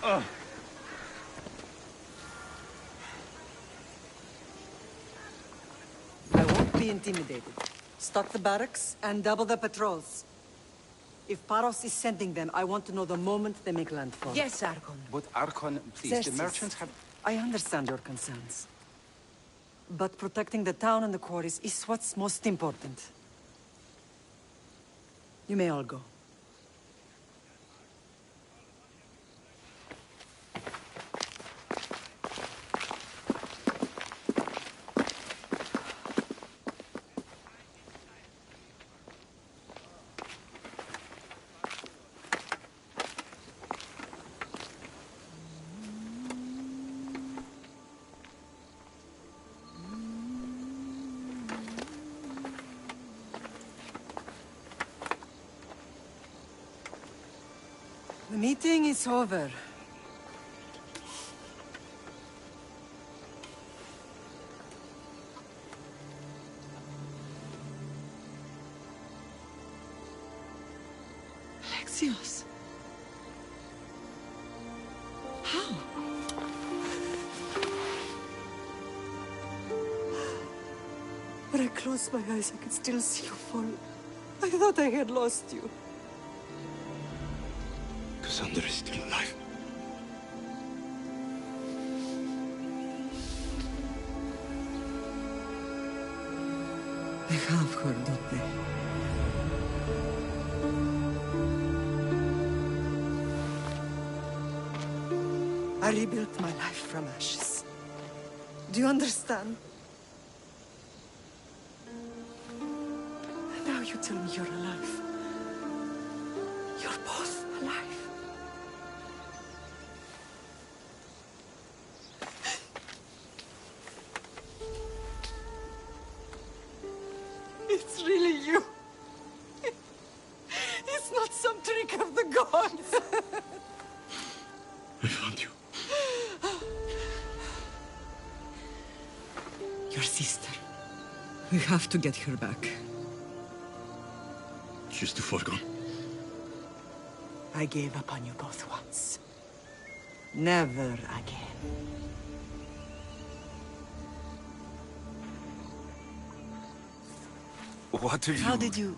I won't be intimidated. Stock the barracks and double the patrols. If Paros is sending them, I want to know the moment they make landfall. Yes, Archon. But Archon, please, Yes, the yes. merchants have... I understand your concerns. But protecting the town and the quarries is what's most important. You may all go. The meeting is over. Alexios. How? When I closed my eyes, I could still see you fall. I thought I had lost you. Cassandra is still alive. They have her, don't they? I rebuilt my life from ashes. Do you understand? Now you tell me you're alive. You're both alive. It's really you. It's not some trick of the gods. I found you. Your sister. We have to get her back. She's too far gone. I gave up on you both once. Never again. What have you... How did you...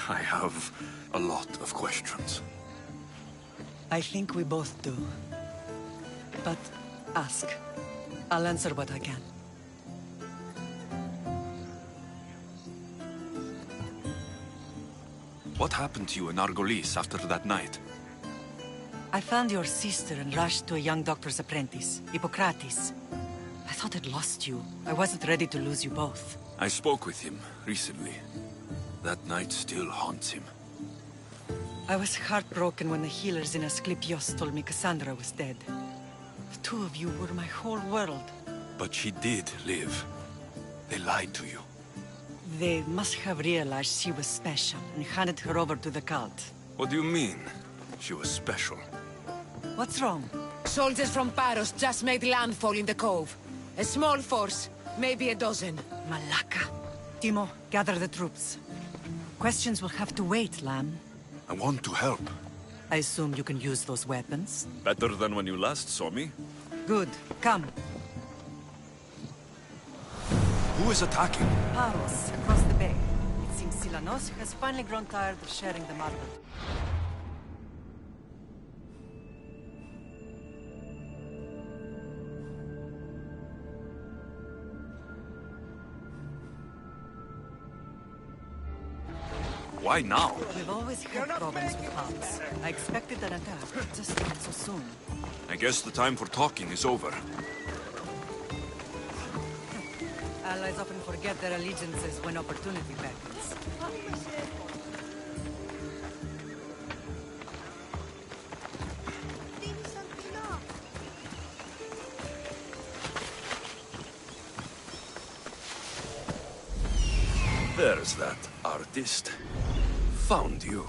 I have a lot of questions. I think we both do. But ask. I'll answer what I can. What happened to you in Argolis after that night? I found your sister and rushed to a young doctor's apprentice, Hippocrates. I thought I'd lost you. I wasn't ready to lose you both. I spoke with him recently. That night still haunts him. I was heartbroken when the healers in Asclepios told me Cassandra was dead. The two of you were my whole world. But she did live. They lied to you. They must have realized she was special and handed her over to the cult. What do you mean? She was special. What's wrong? Soldiers from Paros just made landfall in the cove. A small force, maybe a dozen. Malaka. Timo, gather the troops. Questions will have to wait, Lamb. I want to help. I assume you can use those weapons? Better than when you last saw me. Good. Come. Who is attacking? Paros, across the bay. It seems Silanos has finally grown tired of sharing the marble. Why now? We've always had problems with Hobbs. I expected an attack, just not so soon. I guess the time for talking is over. Allies often forget their allegiances when opportunity beckons. There's that artist. Found you.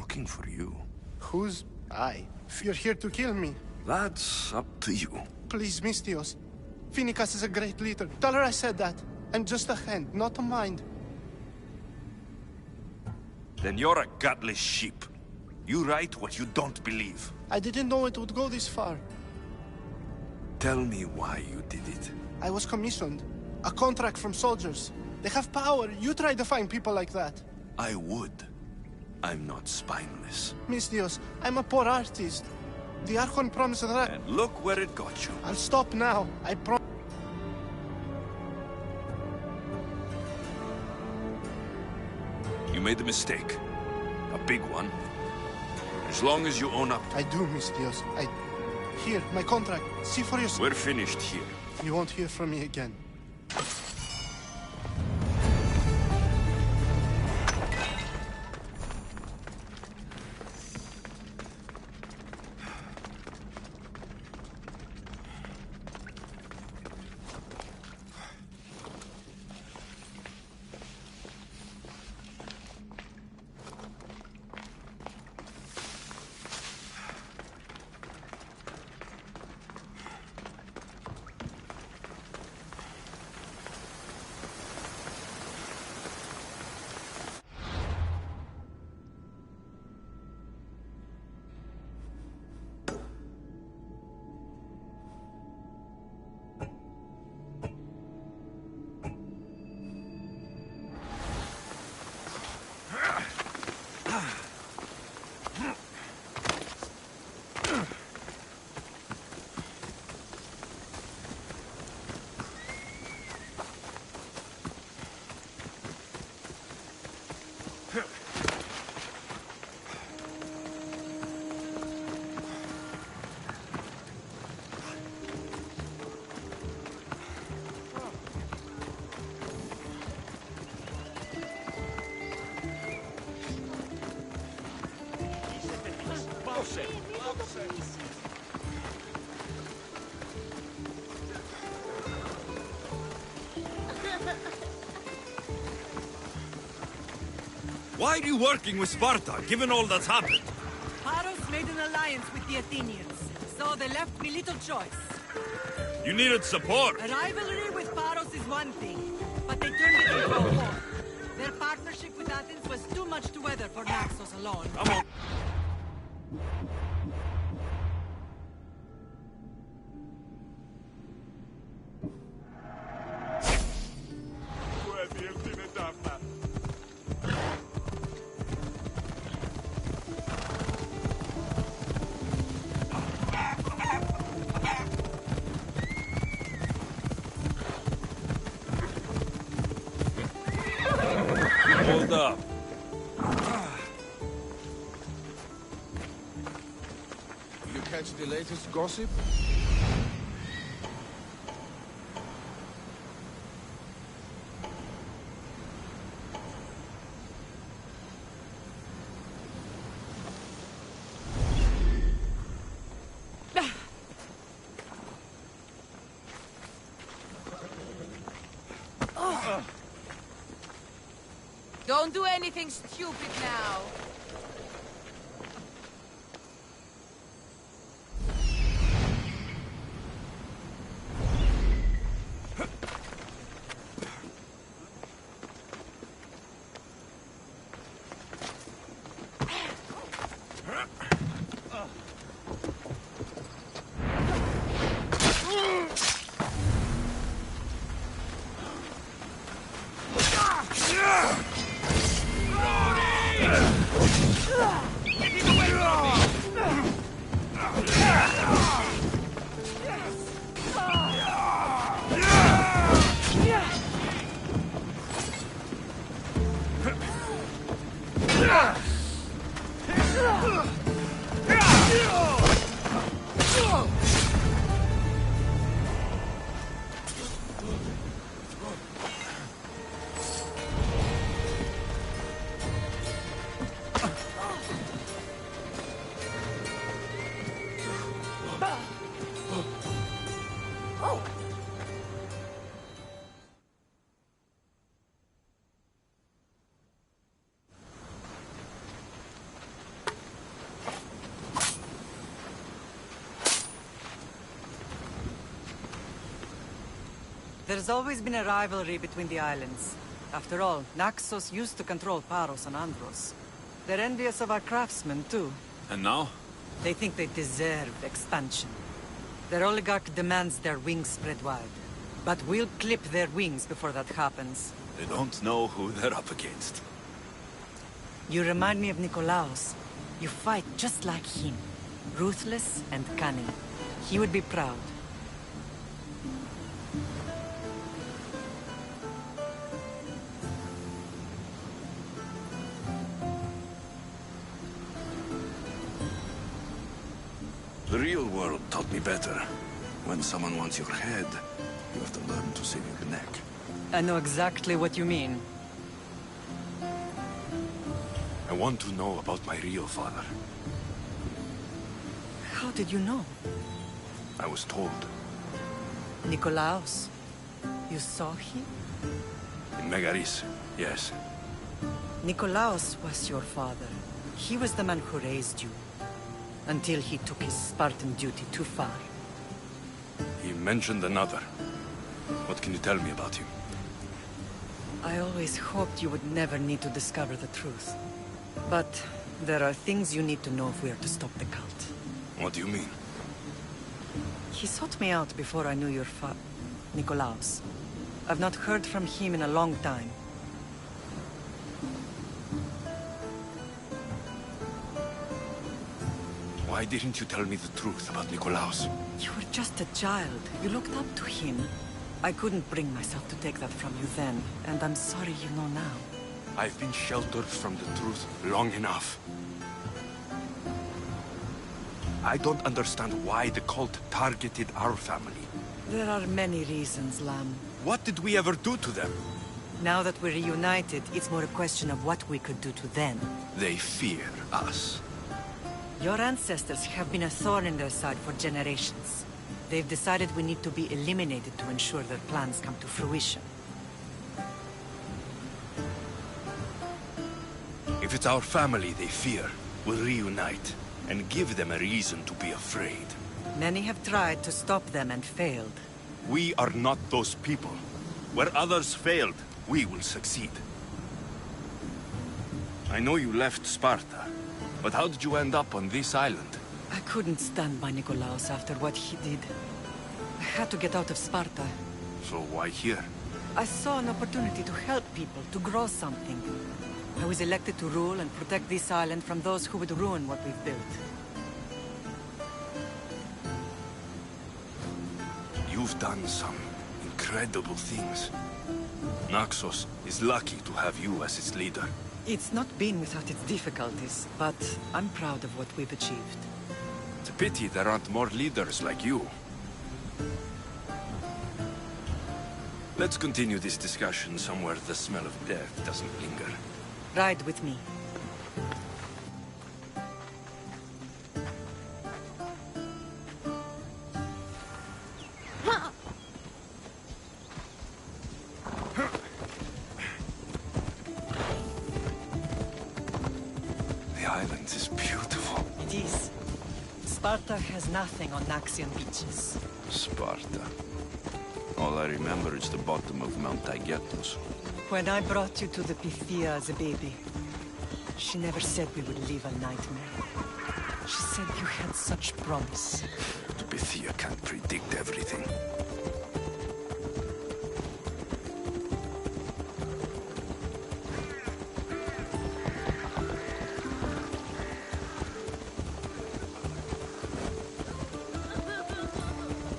looking for you. Who's I? If you're here to kill me, That's up to you. please, Mistios. Finicas is a great leader. Tell her I said that. I'm just a hand, not a mind. Then you're a godless sheep. You write what you don't believe. I didn't know it would go this far. Tell me why you did it. I was commissioned. A contract from soldiers. They have power. You try to find people like that. I would. I'm not spineless. Mistios, I'm a poor artist. The Archon promised that And look where it got you. I'll stop now. I promise. You made a mistake. A big one. As long as you own up. I do, Mistios. Here, my contract. See for yourself. We're finished here. You won't hear from me again. Why are you working with Sparta, given all that's happened? Paros made an alliance with the Athenians, so they left me little choice. You needed support. A rivalry with Paros is one thing, but they turned it into a war. Their partnership with Athens was too much to weather for Naxos alone. Come on. Hold up. You catch the latest gossip? Don't do anything stupid now. There's always been a rivalry between the islands. After all, Naxos used to control Paros and Andros. They're envious of our craftsmen, too. And now? They think they deserve expansion. Their oligarch demands their wings spread wide. But we'll clip their wings before that happens. They don't know who they're up against. You remind me of Nikolaos. You fight just like him. Ruthless and cunning. He would be proud. The real world taught me better. When someone wants your head, you have to learn to save your neck. I know exactly what you mean. I want to know about my real father. How did you know? I was told. Nikolaos. You saw him? In Megaris, yes. Nikolaos was your father. He was the man who raised you. Until he took his Spartan duty too far. He mentioned another. What can you tell me about him? I always hoped you would never need to discover the truth. But there are things you need to know if we are to stop the cult. What do you mean? He sought me out before I knew your Nikolaos. I've not heard from him in a long time. Why didn't you tell me the truth about Nikolaos? You were just a child. You looked up to him. I couldn't bring myself to take that from you then, and I'm sorry you know now. I've been sheltered from the truth long enough. I don't understand why the cult targeted our family. There are many reasons, Lamb. What did we ever do to them? Now that we're reunited, it's more a question of what we could do to them. They fear us. Your ancestors have been a thorn in their side for generations. They've decided we need to be eliminated to ensure their plans come to fruition. If it's our family they fear, we'll reunite and give them a reason to be afraid. Many have tried to stop them and failed. We are not those people. Where others failed, we will succeed. I know you left Sparta, but how did you end up on this island? I couldn't stand by Nikolaos after what he did. I had to get out of Sparta. So why here? I saw an opportunity to help people, to grow something. I was elected to rule and protect this island from those who would ruin what we've built. You've done some incredible things. Naxos is lucky to have you as its leader. It's not been without its difficulties, but I'm proud of what we've achieved. It's a pity there aren't more leaders like you. Let's continue this discussion somewhere the smell of death doesn't linger. Ride with me. The island is beautiful. It is. Sparta has nothing on Naxian beaches. Sparta. All I remember is the bottom of Mount Taygetos. When I brought you to the Pythia as a baby, she never said we would live a nightmare. She said you had such promise. The Pythia can't predict everything.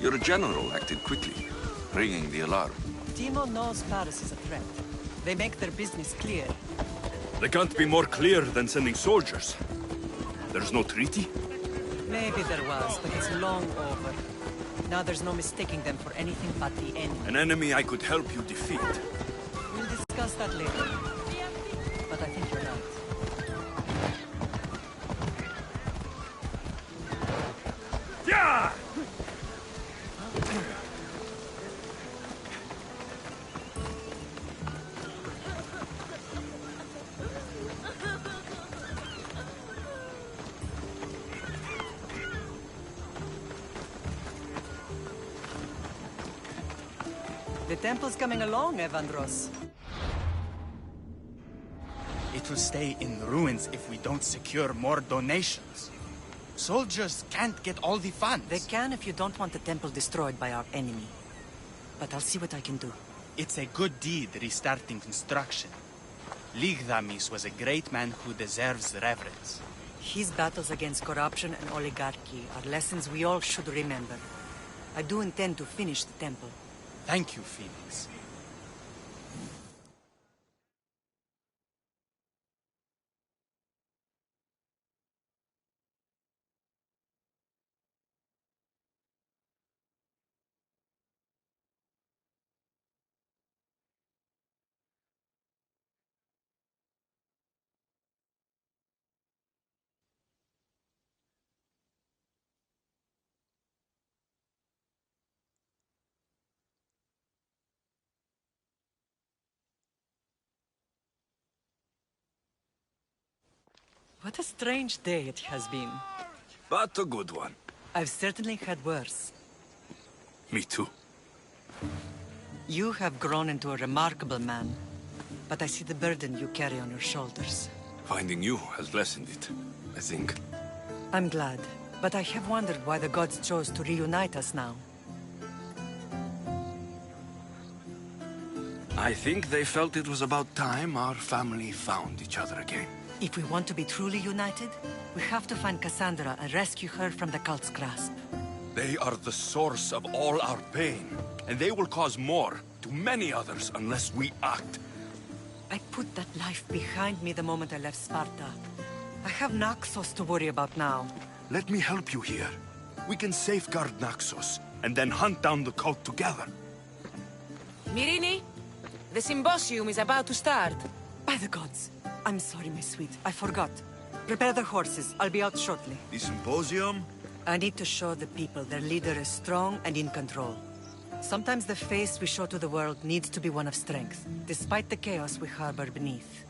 Your general acted quickly, ringing the alarm. Timo knows Paris is a threat. They make their business clear. They can't be more clear than sending soldiers. There's no treaty? Maybe there was, but it's long over. Now there's no mistaking them for anything but the enemy. An enemy I could help you defeat. We'll discuss that later. But I think you're right. Yeah! The temple's coming along, Evandros. It will stay in ruins if we don't secure more donations. Soldiers can't get all the funds. They can if you don't want the temple destroyed by our enemy. But I'll see what I can do. It's a good deed restarting construction. Ligdamis was a great man who deserves reverence. His battles against corruption and oligarchy are lessons we all should remember. I do intend to finish the temple. Thank you, Phoenix. What a strange day it has been. But a good one. I've certainly had worse. Me too. You have grown into a remarkable man, but I see the burden you carry on your shoulders. Finding you has lessened it, I think. I'm glad, but I have wondered why the gods chose to reunite us now. I think they felt it was about time our family found each other again. If we want to be truly united, we have to find Cassandra and rescue her from the cult's grasp. They are the source of all our pain, and they will cause more to many others unless we act. I put that life behind me the moment I left Sparta. I have Naxos to worry about now. Let me help you here. We can safeguard Naxos, and then hunt down the cult together. Myrrine, the symposium is about to start. By the gods. I'm sorry, my sweet. I forgot. Prepare the horses. I'll be out shortly. The symposium? I need to show the people their leader is strong and in control. Sometimes the face we show to the world needs to be one of strength, despite the chaos we harbor beneath.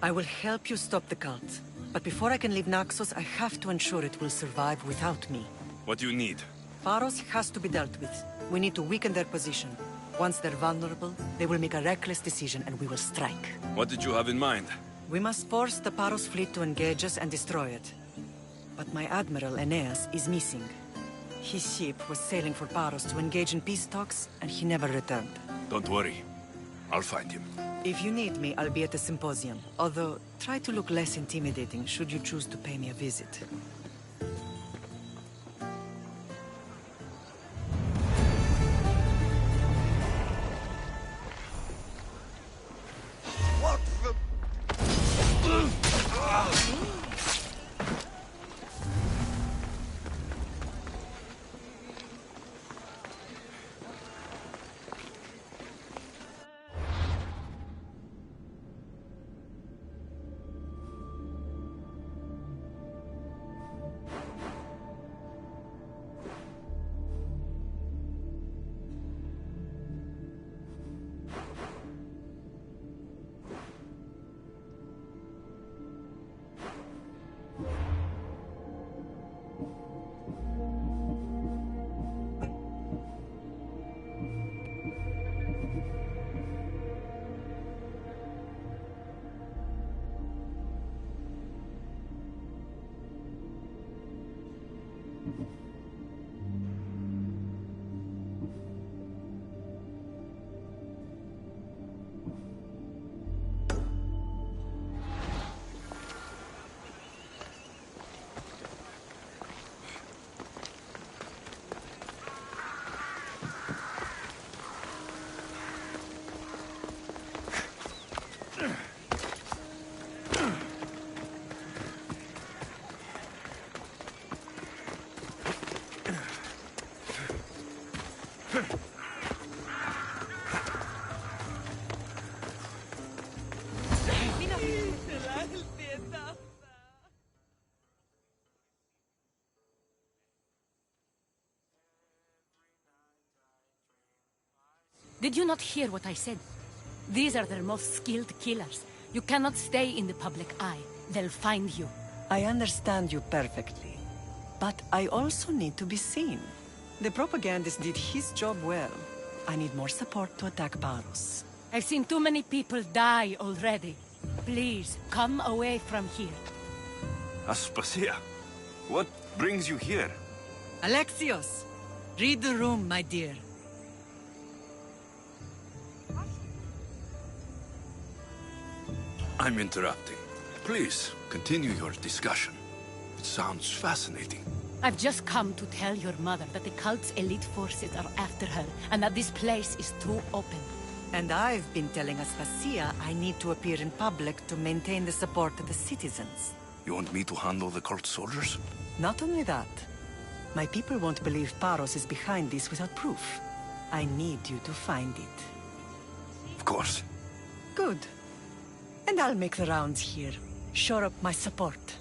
I will help you stop the cult. But before I can leave Naxos, I have to ensure it will survive without me. What do you need? Pharos has to be dealt with. We need to weaken their position. Once they're vulnerable, they will make a reckless decision and we will strike. What did you have in mind? We must force the Pharos fleet to engage us and destroy it. But my admiral, Aeneas, is missing. His ship was sailing for Pharos to engage in peace talks, and he never returned. Don't worry. I'll find him. If you need me, I'll be at the symposium. Although, try to look less intimidating should you choose to pay me a visit. What the... Did you not hear what I said? These are their most skilled killers. You cannot stay in the public eye. They'll find you. I understand you perfectly. But I also need to be seen. The propagandist did his job well. I need more support to attack Paros. I've seen too many people die already. Please, come away from here. Aspasia, what brings you here? Alexios! Read the room, my dear. I'm interrupting. Please, continue your discussion. It sounds fascinating. I've just come to tell your mother that the cult's elite forces are after her, and that this place is too open. And I've been telling Aspasia I need to appear in public to maintain the support of the citizens. You want me to handle the cult soldiers? Not only that, my people won't believe Paros is behind this without proof. I need you to find it. Of course. Good. And I'll make the rounds here. Shore up my support.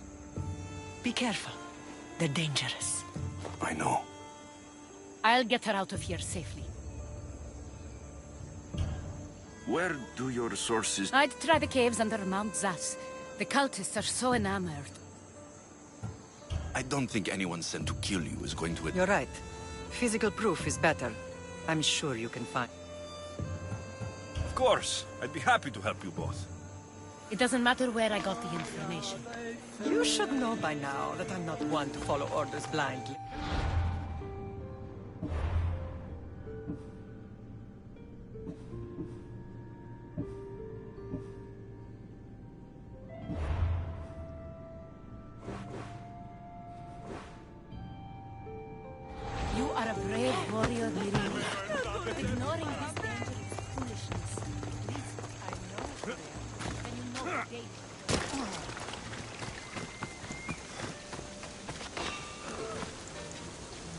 Be careful. They're dangerous. I know. I'll get her out of here safely. Where do your sources... I'd try the caves under Mount Zas. The cultists are so enamored. I don't think anyone sent to kill you is going to... You're right. Physical proof is better. I'm sure you can find... Of course. I'd be happy to help you both. It doesn't matter where I got the information. You should know by now that I'm not one to follow orders blindly. You are a brave warrior, Miriam. But ignoring this danger is foolishness. At least I know it's there. Then you know the date.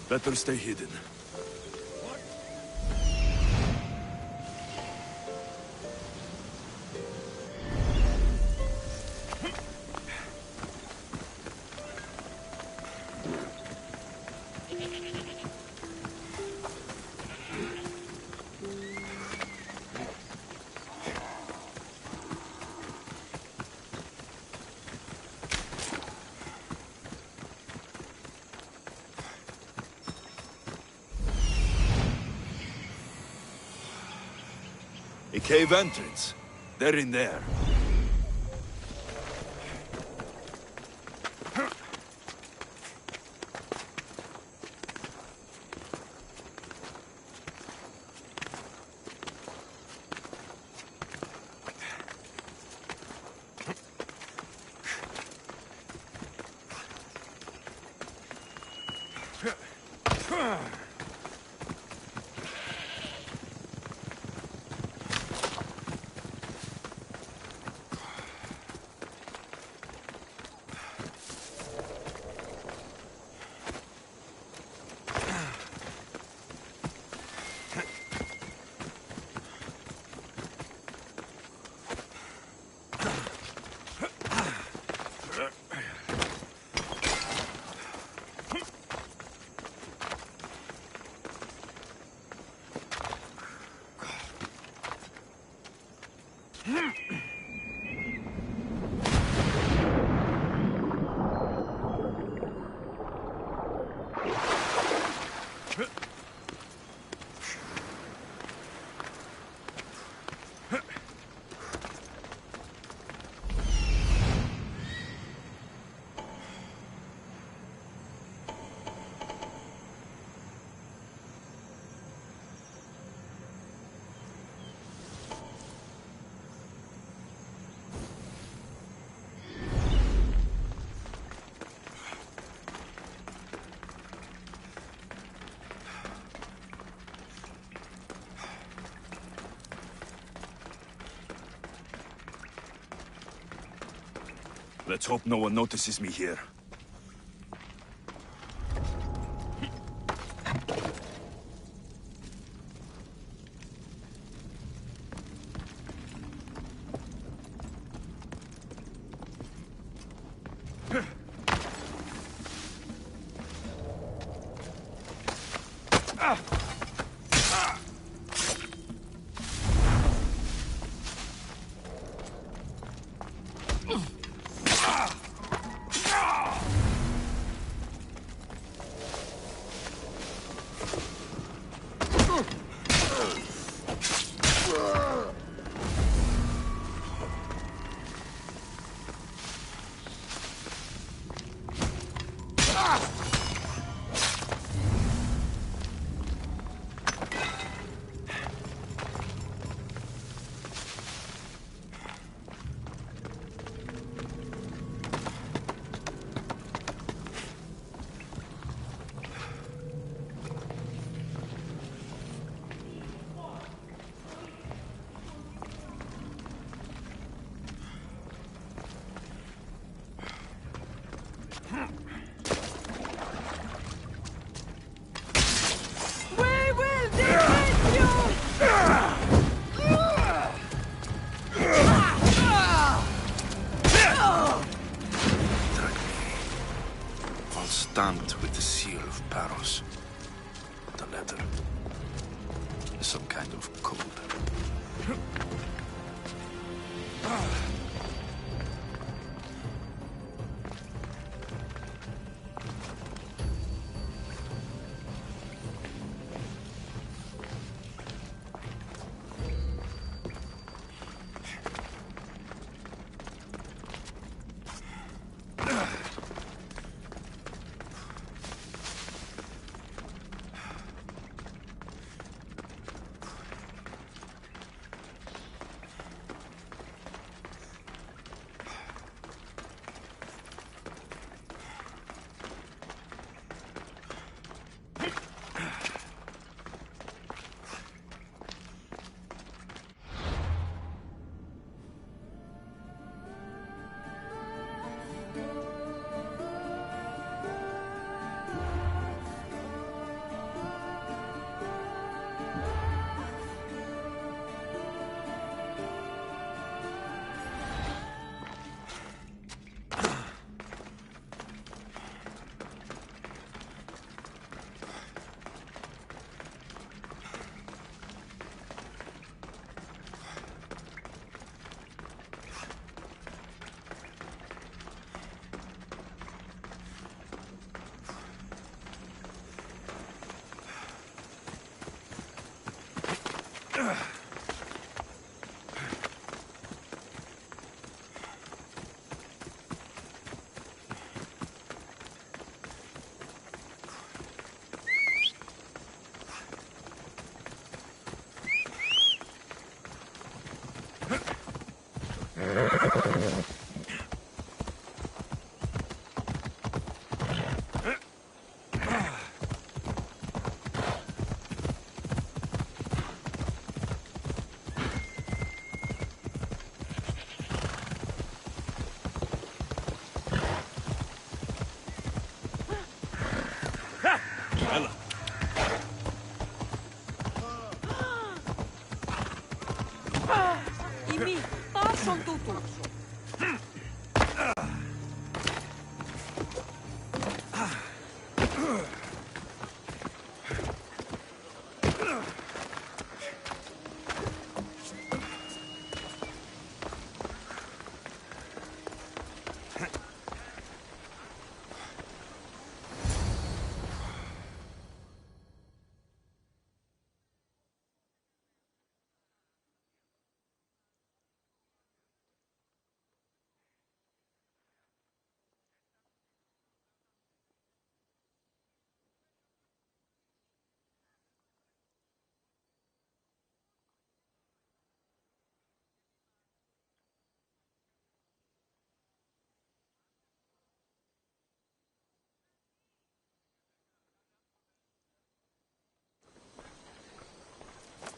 Better stay hidden. A cave entrance. They're in there. Let's hope no one notices me here. all stamped with the seal of Paros. The letter is some kind of code.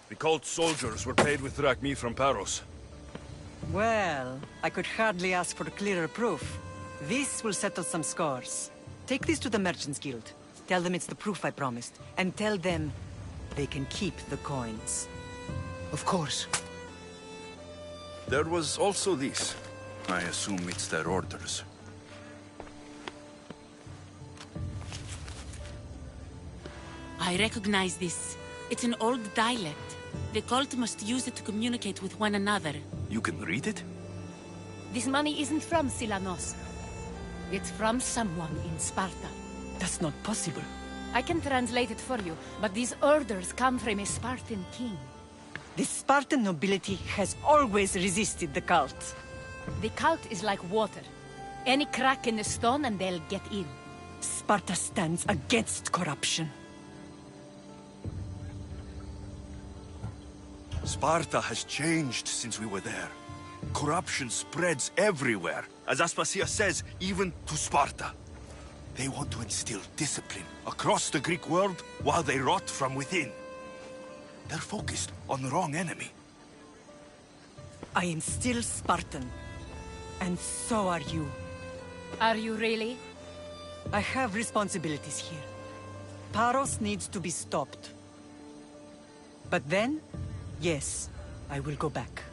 The cult soldiers were paid with drachmi from Paros. Well, I could hardly ask for clearer proof. This will settle some scores. Take this to the Merchants Guild. Tell them it's the proof I promised. And tell them they can keep the coins. Of course. There was also this. I assume it's their orders. I recognize this. It's an old dialect. The cult must use it to communicate with one another. You can read it? This money isn't from Silanos. It's from someone in Sparta. That's not possible. I can translate it for you, but these orders come from a Spartan king. The Spartan nobility has always resisted the cult. The cult is like water. Any crack in the stone and they'll get in. Sparta stands against corruption. Sparta has changed since we were there. Corruption spreads everywhere. As Aspasia says, even to Sparta. They want to instill discipline across the Greek world while they rot from within. They're focused on the wrong enemy. I am still Spartan. And so are you. Are you really? I have responsibilities here. Paros needs to be stopped. But then, yes, I will go back.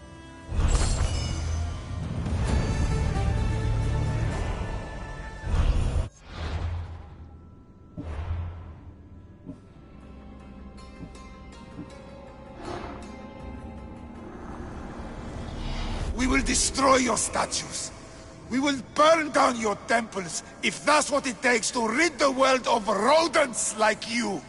will destroy your statues. We will burn down your temples if that's what it takes to rid the world of rodents like you.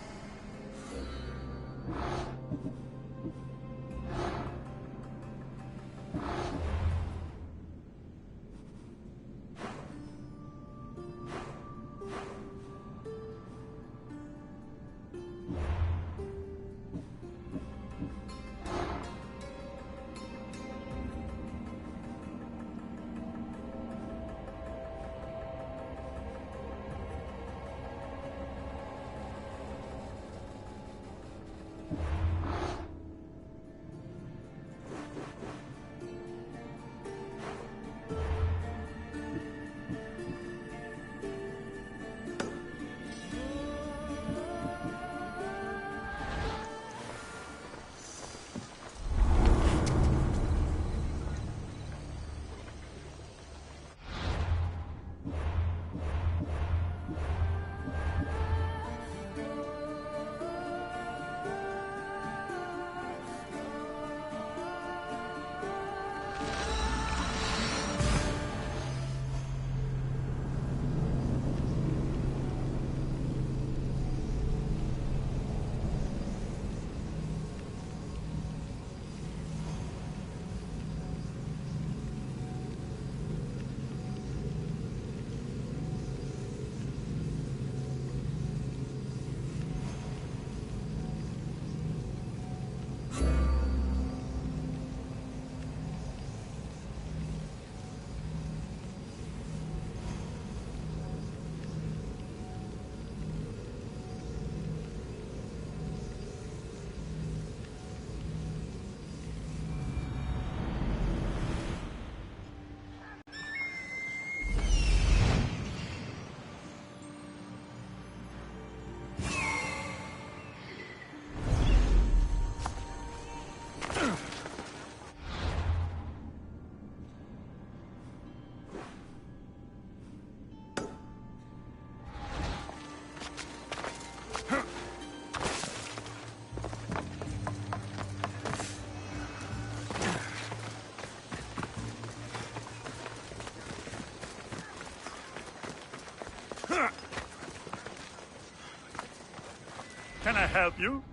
Can I help you?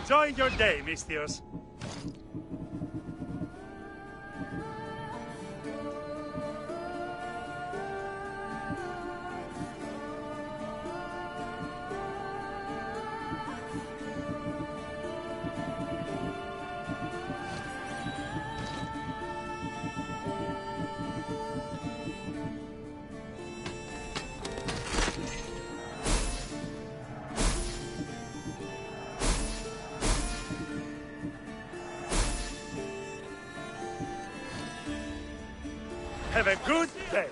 Enjoy your day, Mistios. Have a good day.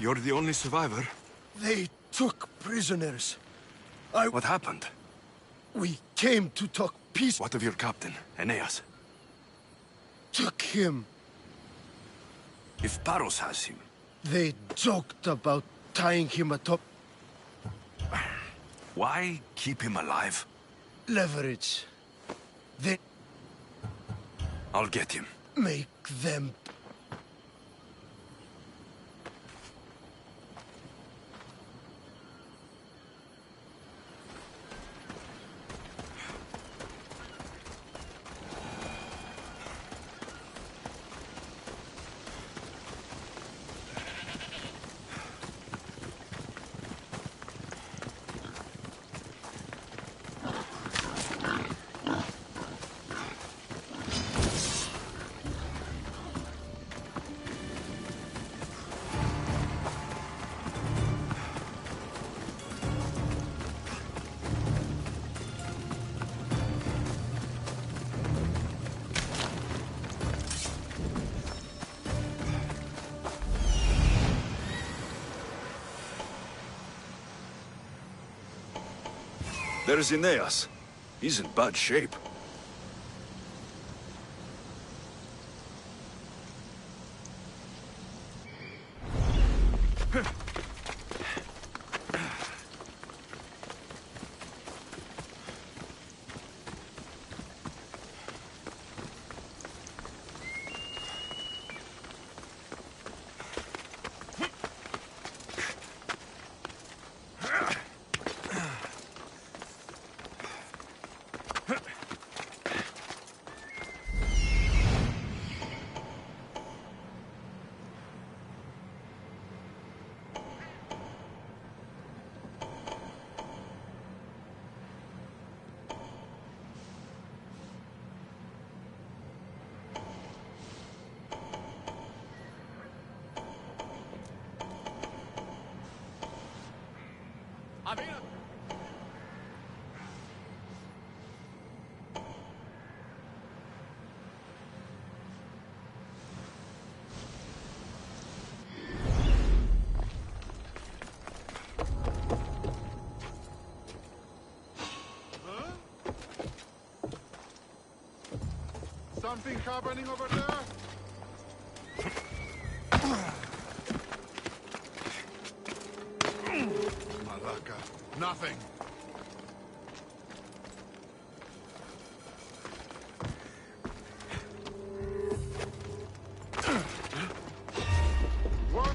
You're the only survivor? They took prisoners. What happened? We came to talk peace. What of your captain, Aeneas? Took him. If Paros has him... They joked about tying him atop... Why keep him alive? Leverage. They... I'll get him. Make them... There's Aeneas. He's in bad shape. Something happening over there? Malaka. Nothing. What?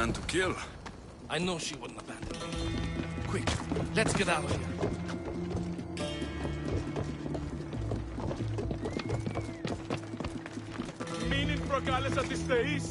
man to kill. I know she wouldn't abandon me. Quick, let's get out of here. Meaning προκάλεσα τις θεείς.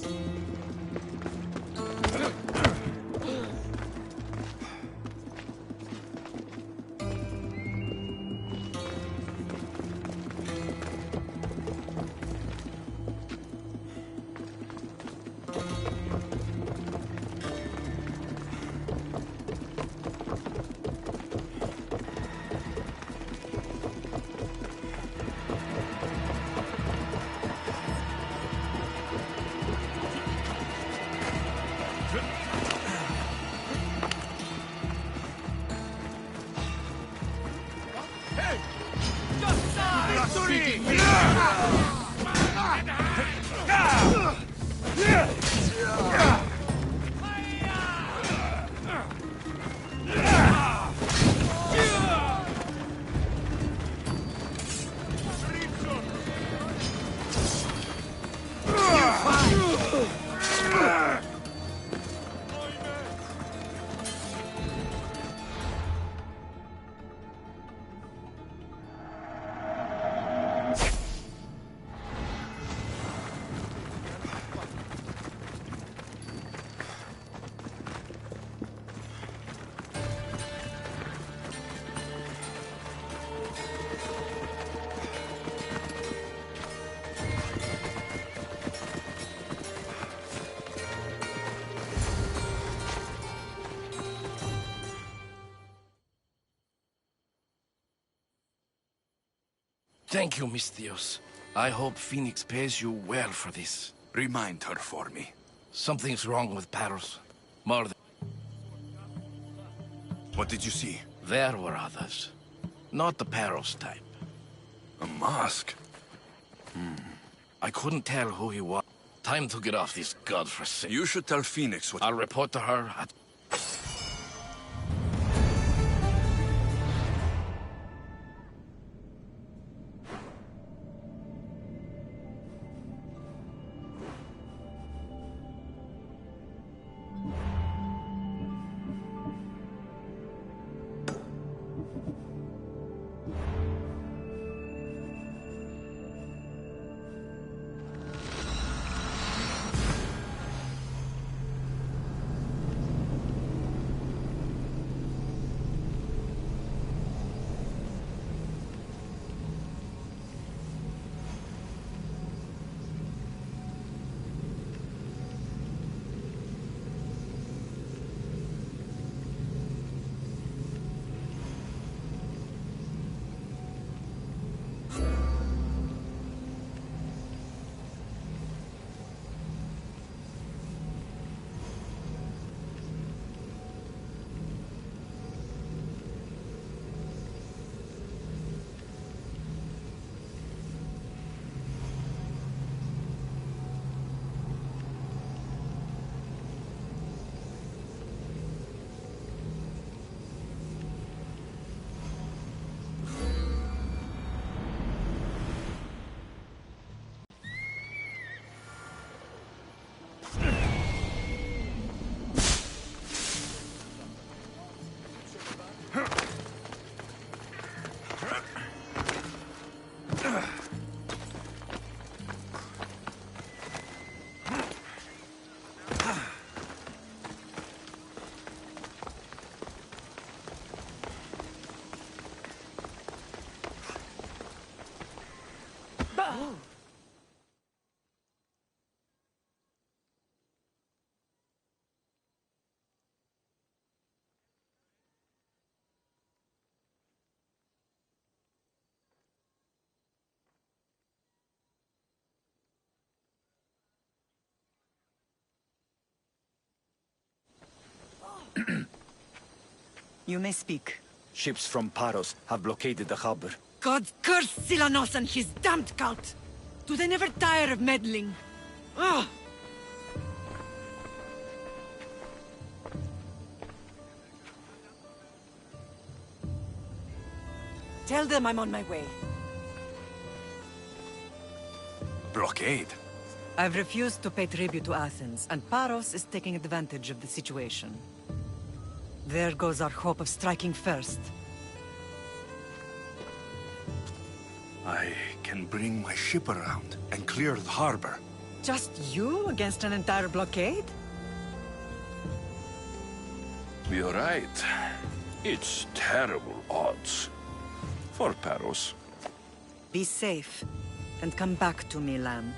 Thank you, Misthios. I hope Phoenix pays you well for this. Remind her for me. Something's wrong with Paros. More than... What did you see? There were others. Not the Paros type. A mask? I couldn't tell who he was. Time to get off this godforsaken... You should tell Phoenix what... I'll report to her at... You may speak. Ships from Paros have blockaded the harbor. God curse Silanos and his damned cult! Do they never tire of meddling? Ugh! Tell them I'm on my way. Blockade? I've refused to pay tribute to Athens, and Paros is taking advantage of the situation. There goes our hope of striking first. I can bring my ship around and clear the harbor. Just you against an entire blockade? You're right. It's terrible odds. For Paros. Be safe, and come back to me, lamb.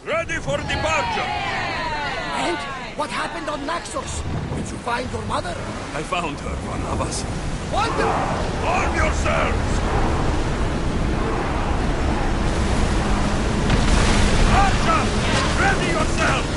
Ready for departure! And what happened on Naxos? Did you find your mother? I found her, Barnabas. What? Arm yourselves! Archer! Ready yourselves!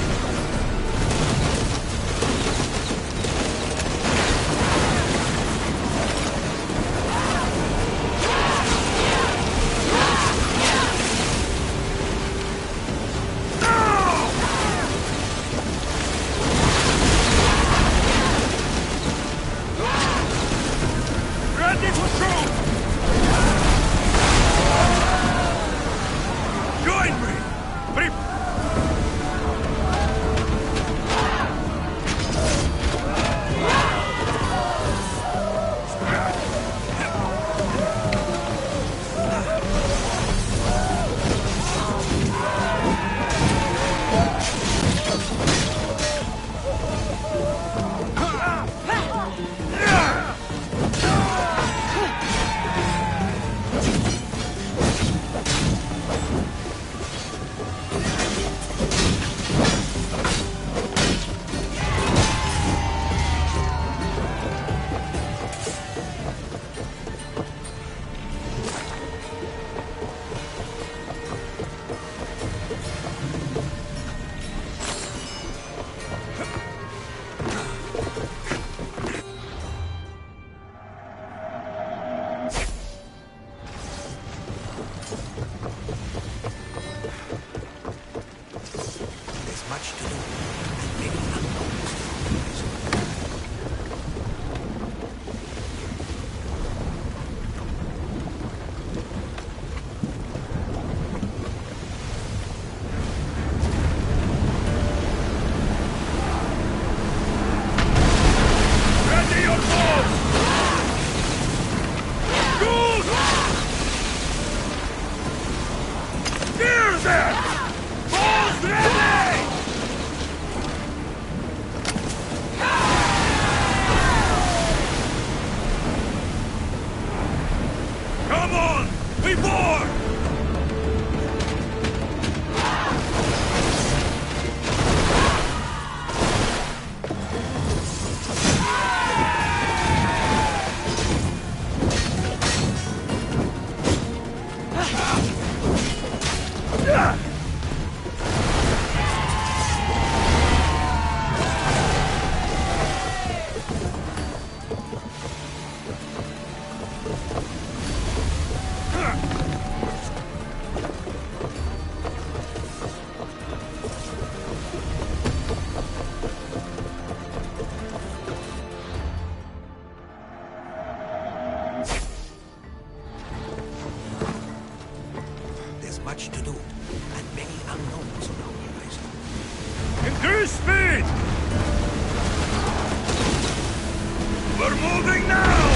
You're moving now!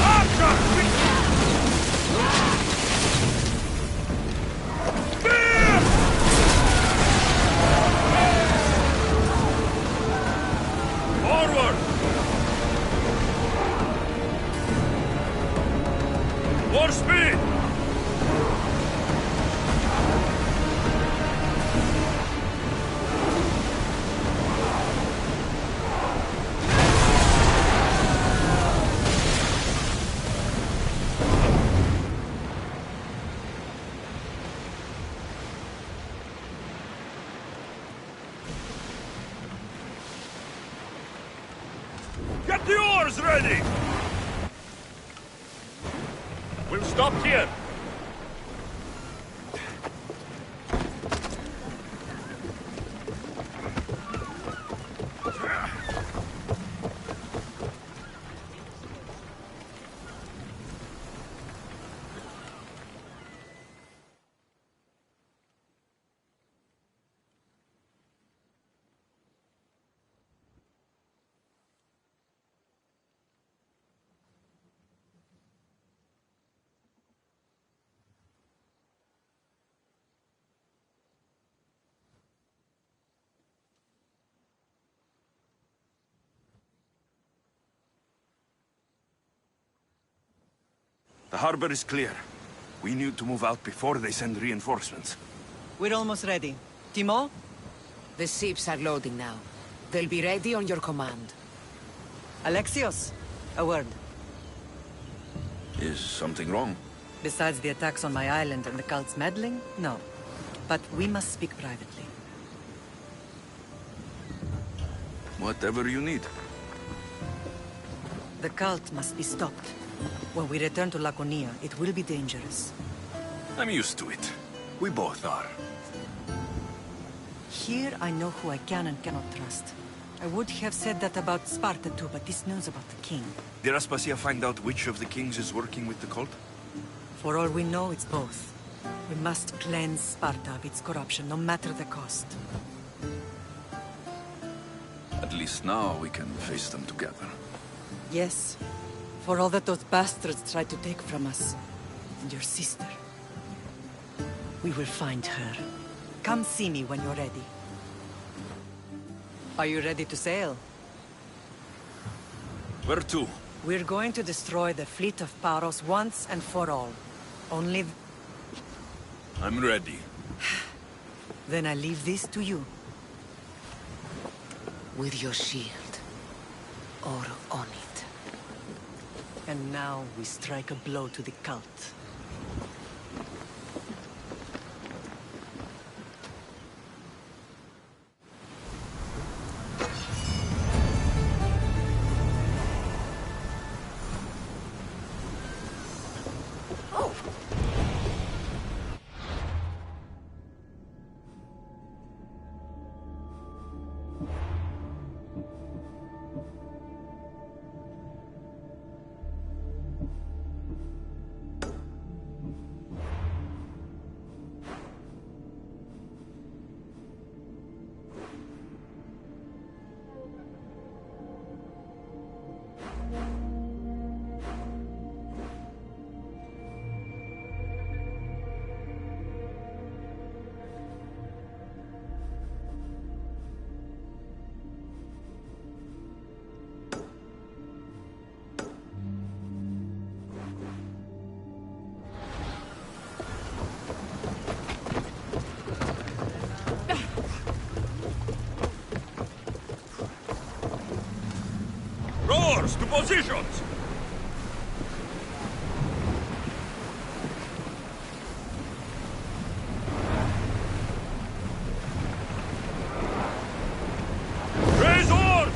Archer! Spear! Forward! More speed! Get the oars ready! We'll stop here. The harbor is clear. We need to move out before they send reinforcements. We're almost ready. Timo? The ships are loading now. They'll be ready on your command. Alexios, a word. Is something wrong? Besides the attacks on my island and the cult's meddling? No. But we must speak privately. Whatever you need. The cult must be stopped. When we return to Laconia, it will be dangerous. I'm used to it. We both are. Here I know who I can and cannot trust. I would have said that about Sparta too, but this news about the king. Did Aspasia find out which of the kings is working with the cult? For all we know, it's both. We must cleanse Sparta of its corruption, no matter the cost. At least now we can face them together. Yes. For all that those bastards tried to take from us. And your sister. We will find her. Come see me when you're ready. Are you ready to sail? Where to? We're going to destroy the fleet of Paros once and for all. Only... I'm ready. Then I leave this to you. With your shield. Or on it. And now we strike a blow to the cult. Rowers, to positions! Raise oars!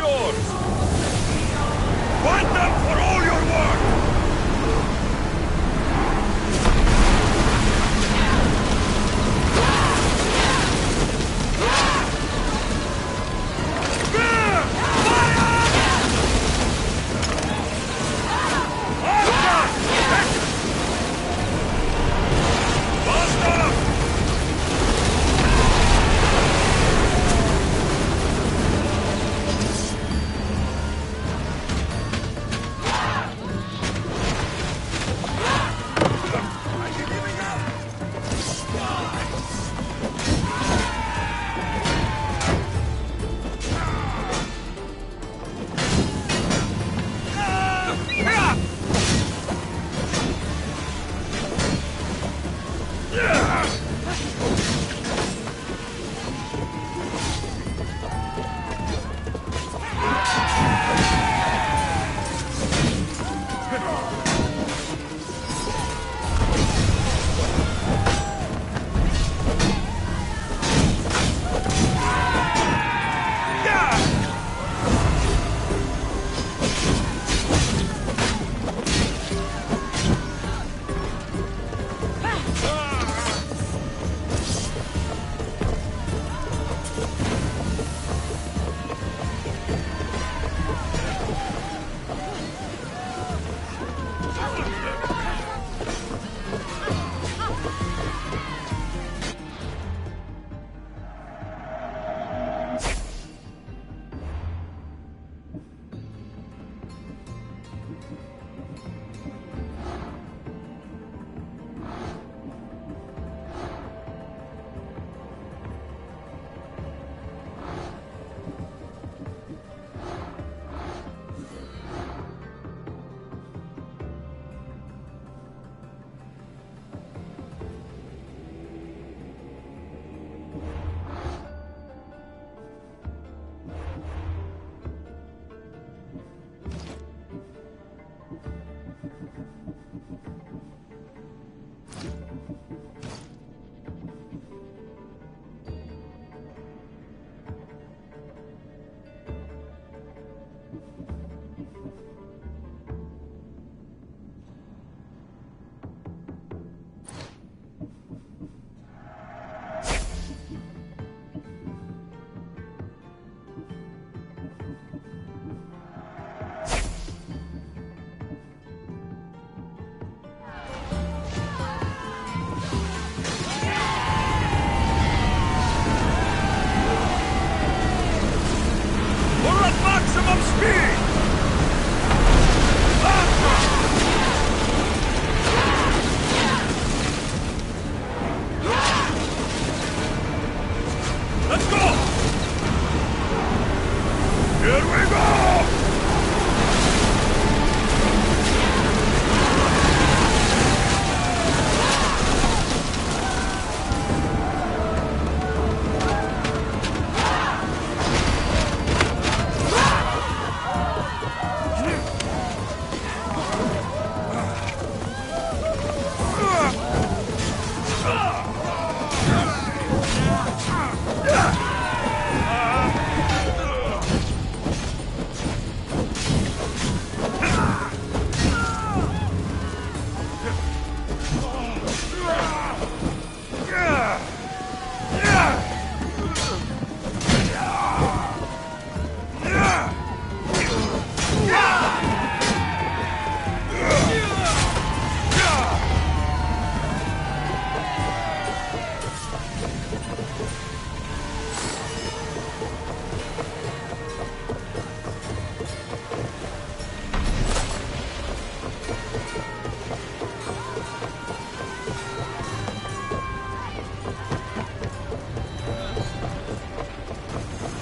yours! Want them for all your work!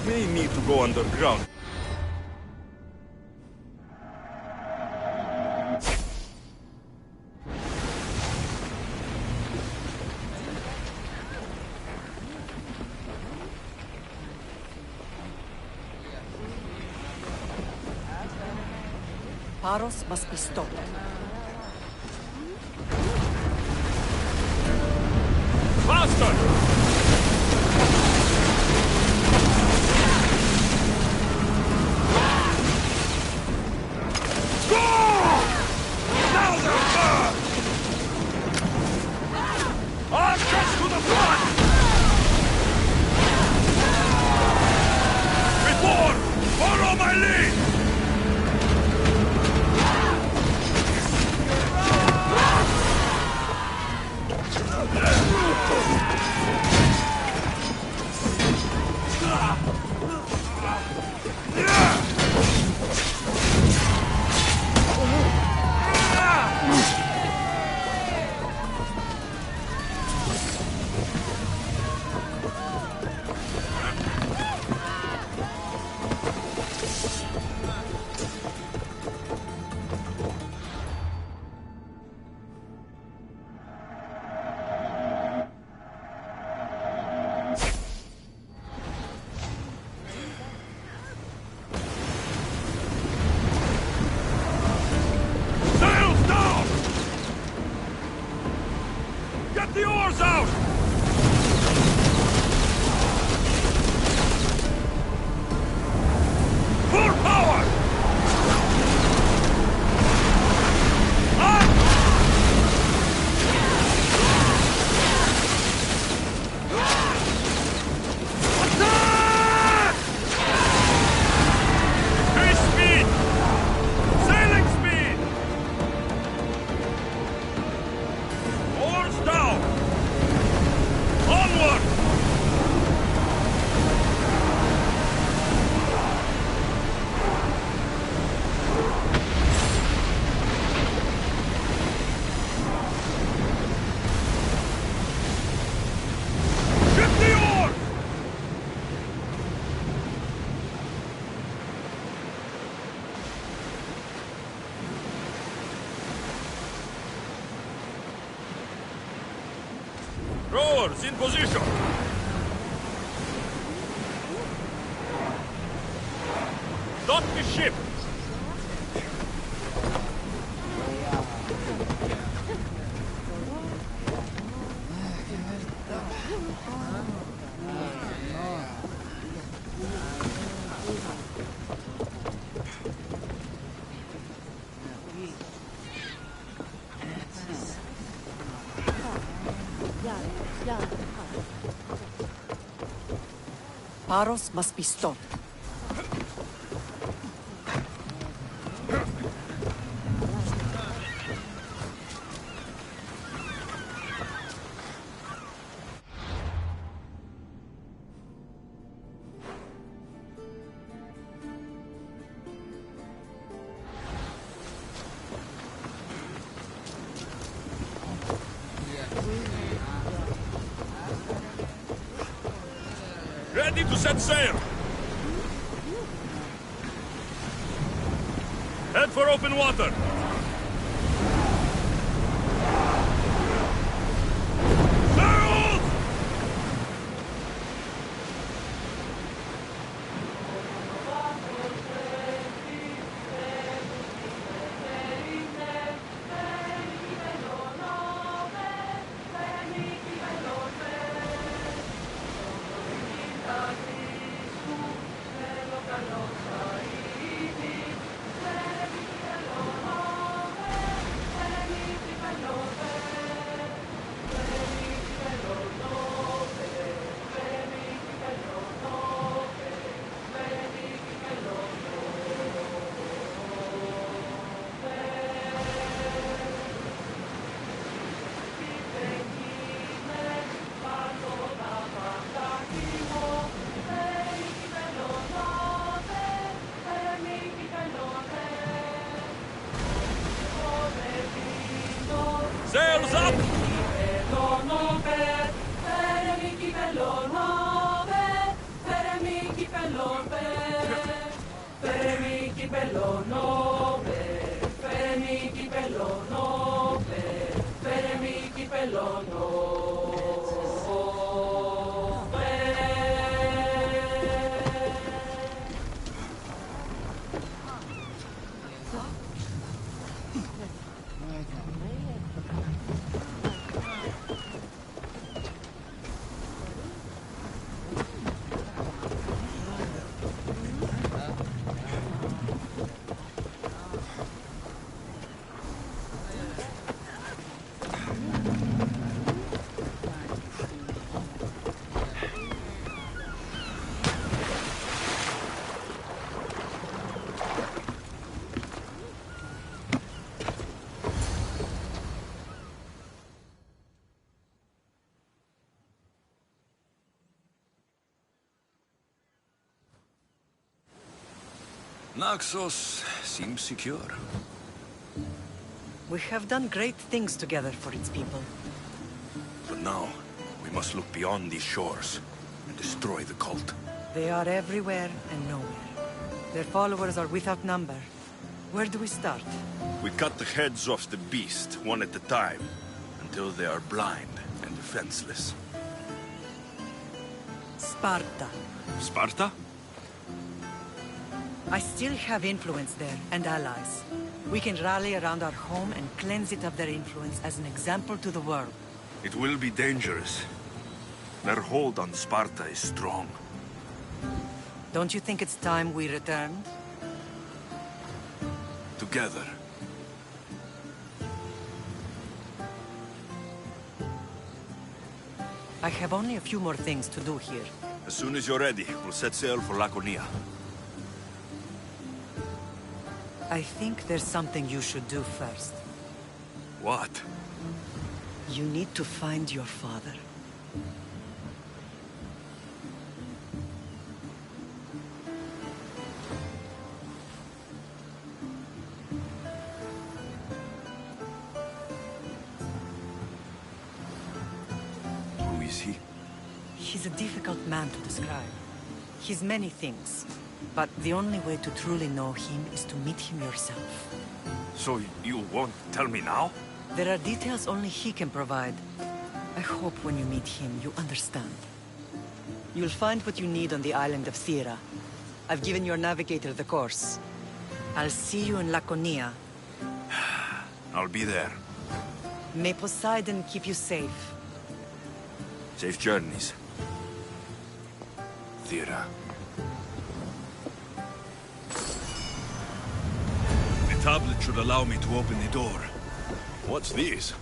May need to go underground. Paros must be stopped. Faster! Ready! Get the oars out! Full power! Up! Attack! Increase speed! Sailing speed! Oars down! Onward! Ship the oars! Rowers in position! Stop the ship! Paros must be stopped. Ready to set sail! Head for open water! Sails! Sails up! Naxos seems secure. We have done great things together for its people. But now, we must look beyond these shores and destroy the cult. They are everywhere and nowhere. Their followers are without number. Where do we start? We cut the heads off the beast, one at a time, until they are blind and defenseless. Sparta. Sparta? I still have influence there, and allies. We can rally around our home and cleanse it of their influence as an example to the world. It will be dangerous. Their hold on Sparta is strong. Don't you think it's time we returned? Together. I have only a few more things to do here. As soon as you're ready, we'll set sail for Laconia. I think there's something you should do first. What? You need to find your father. Who is he? He's a difficult man to describe. He's many things, but the only way to truly know him is to meet him yourself. So you won't tell me now? There are details only he can provide. I hope when you meet him, you understand. You'll find what you need on the island of Thera. I've given your navigator the course. I'll see you in Laconia. I'll be there. May Poseidon keep you safe. Safe journeys. Thera. The tablet should allow me to open the door. What's this?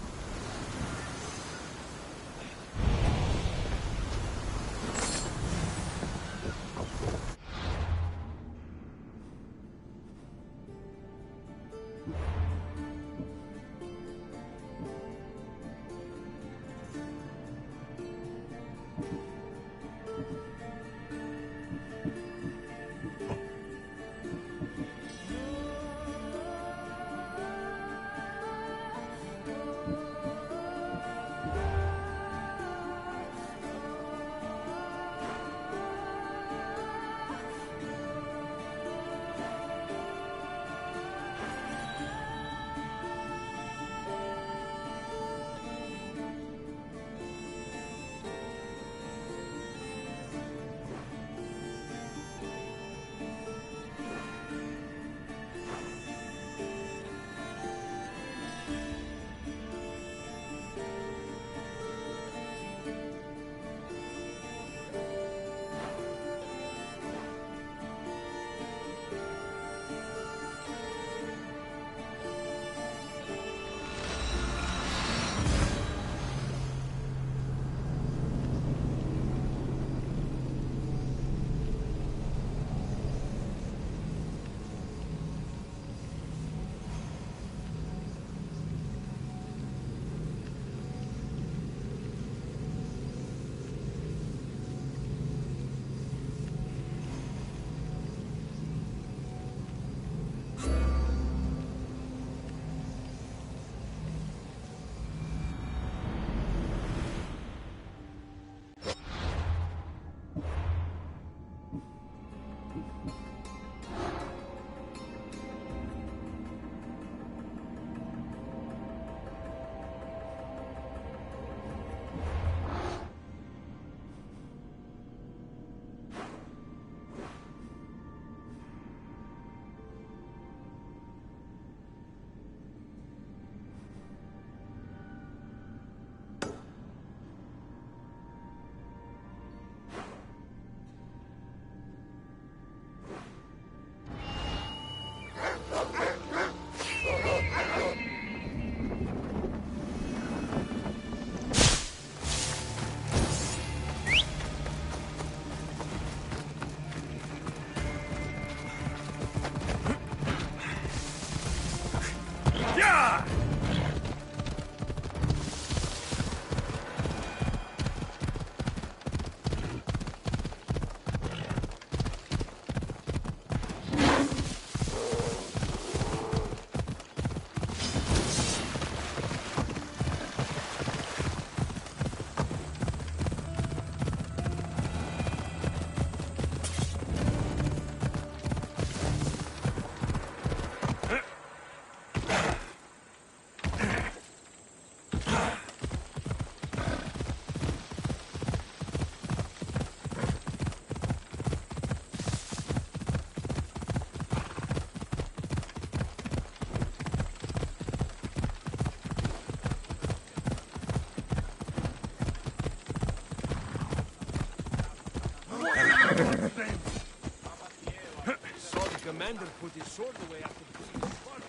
Saw the commander put his sword away after the Spartan.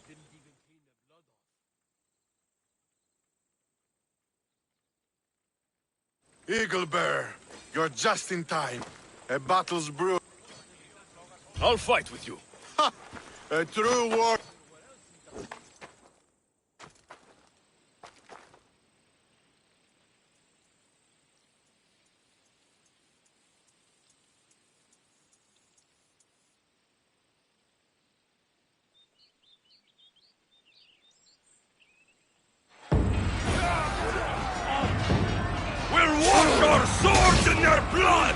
Didn't even clean the blood off. Eagle Bear, you're just in time. A battle's brewed. I'll fight with you. Ha! A true war. We'll wash our swords in their blood!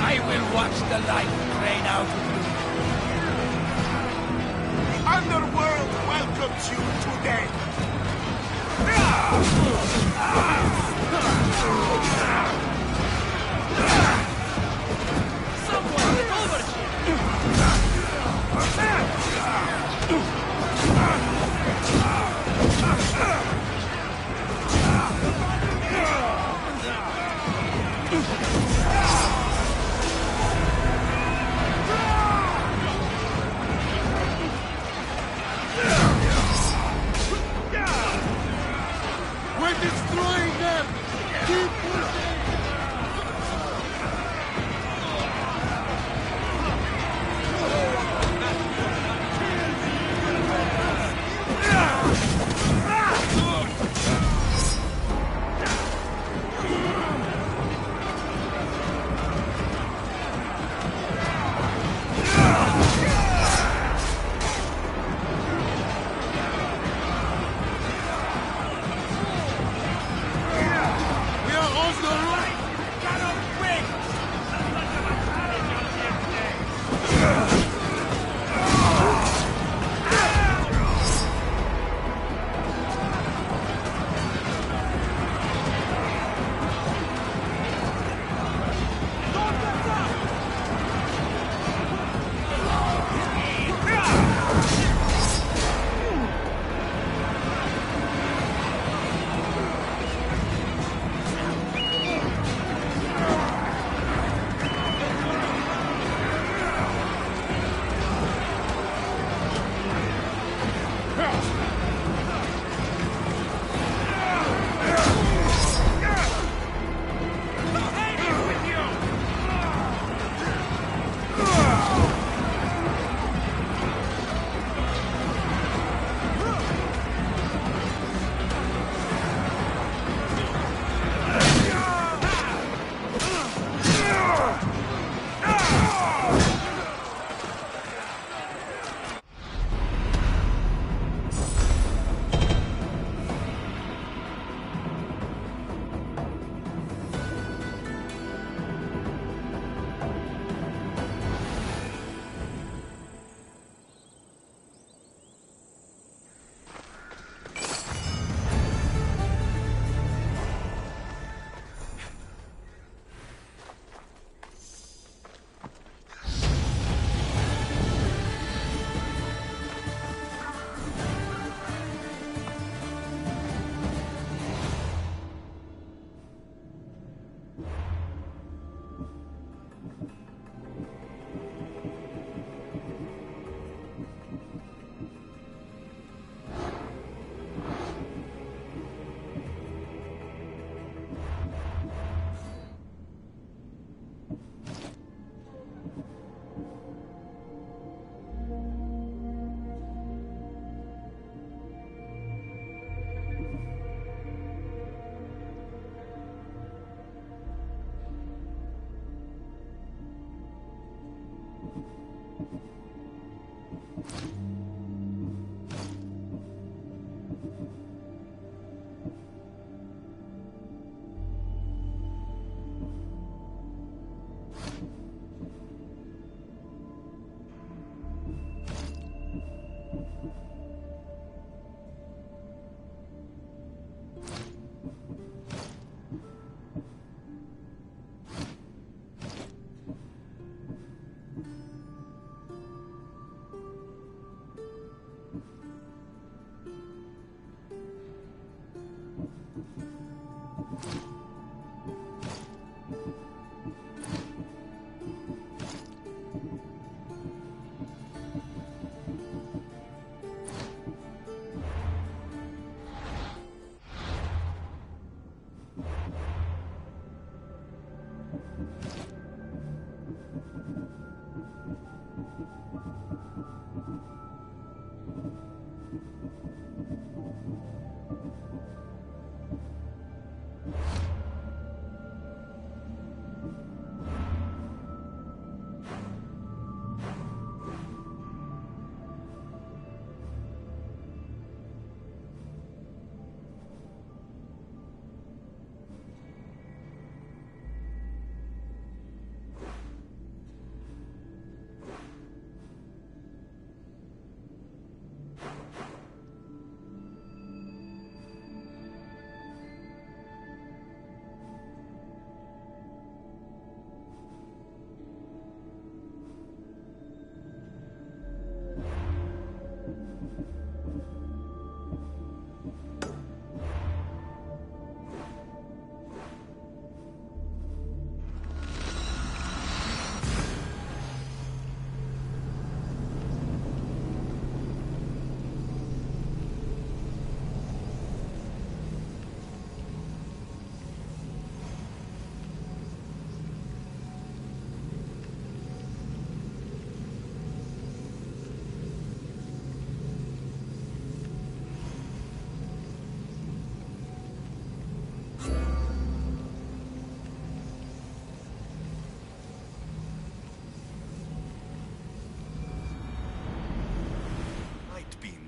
I will watch the light drain out of you. The underworld welcomes you today. Someone get over We're destroying them! Keep pushing! We are on the road!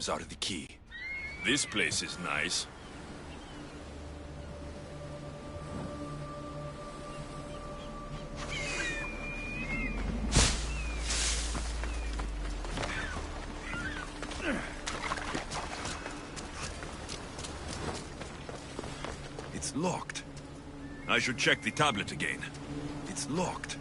tablets are the key. This place is nice. It's locked. I should check the tablet again. It's locked.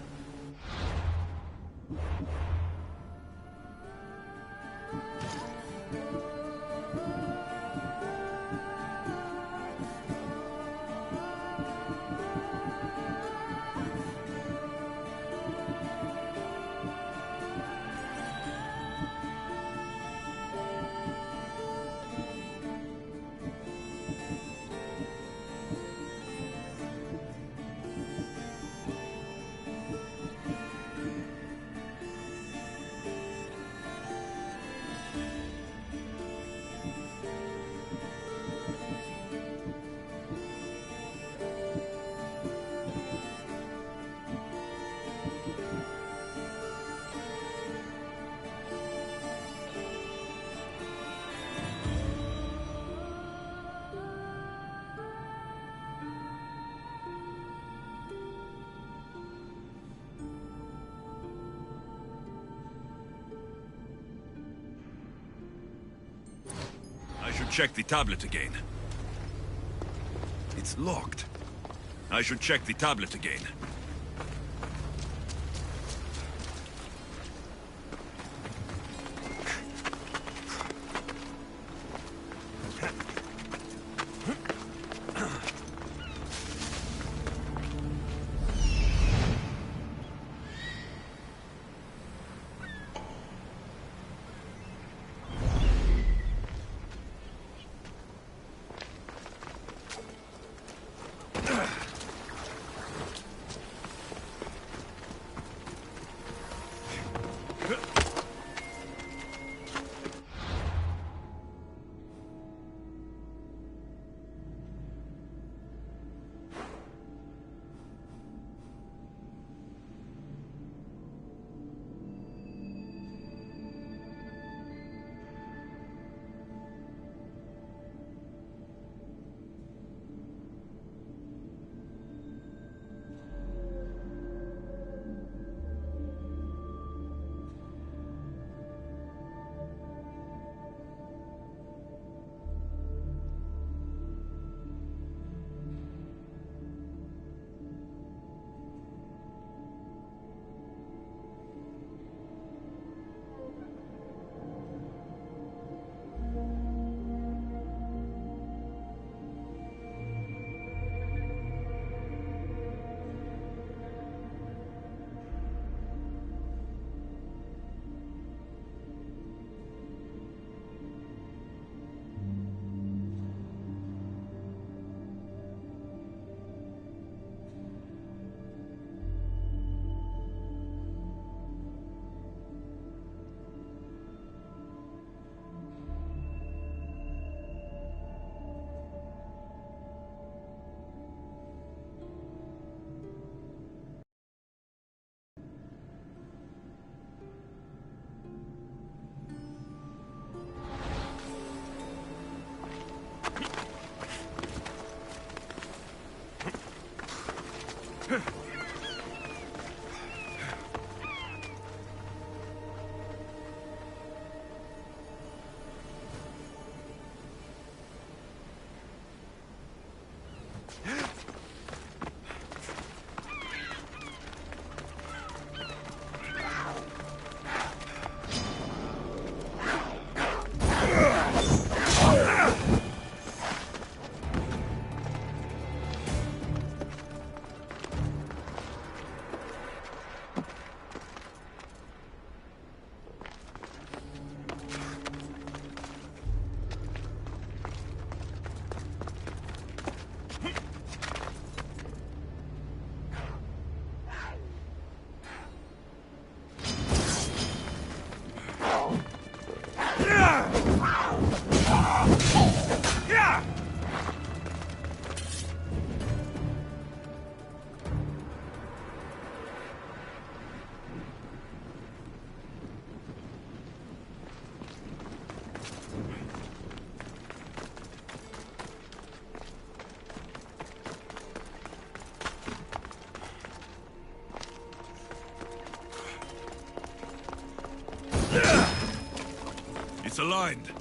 I should check the tablet again. It's locked. I should check the tablet again. aligned.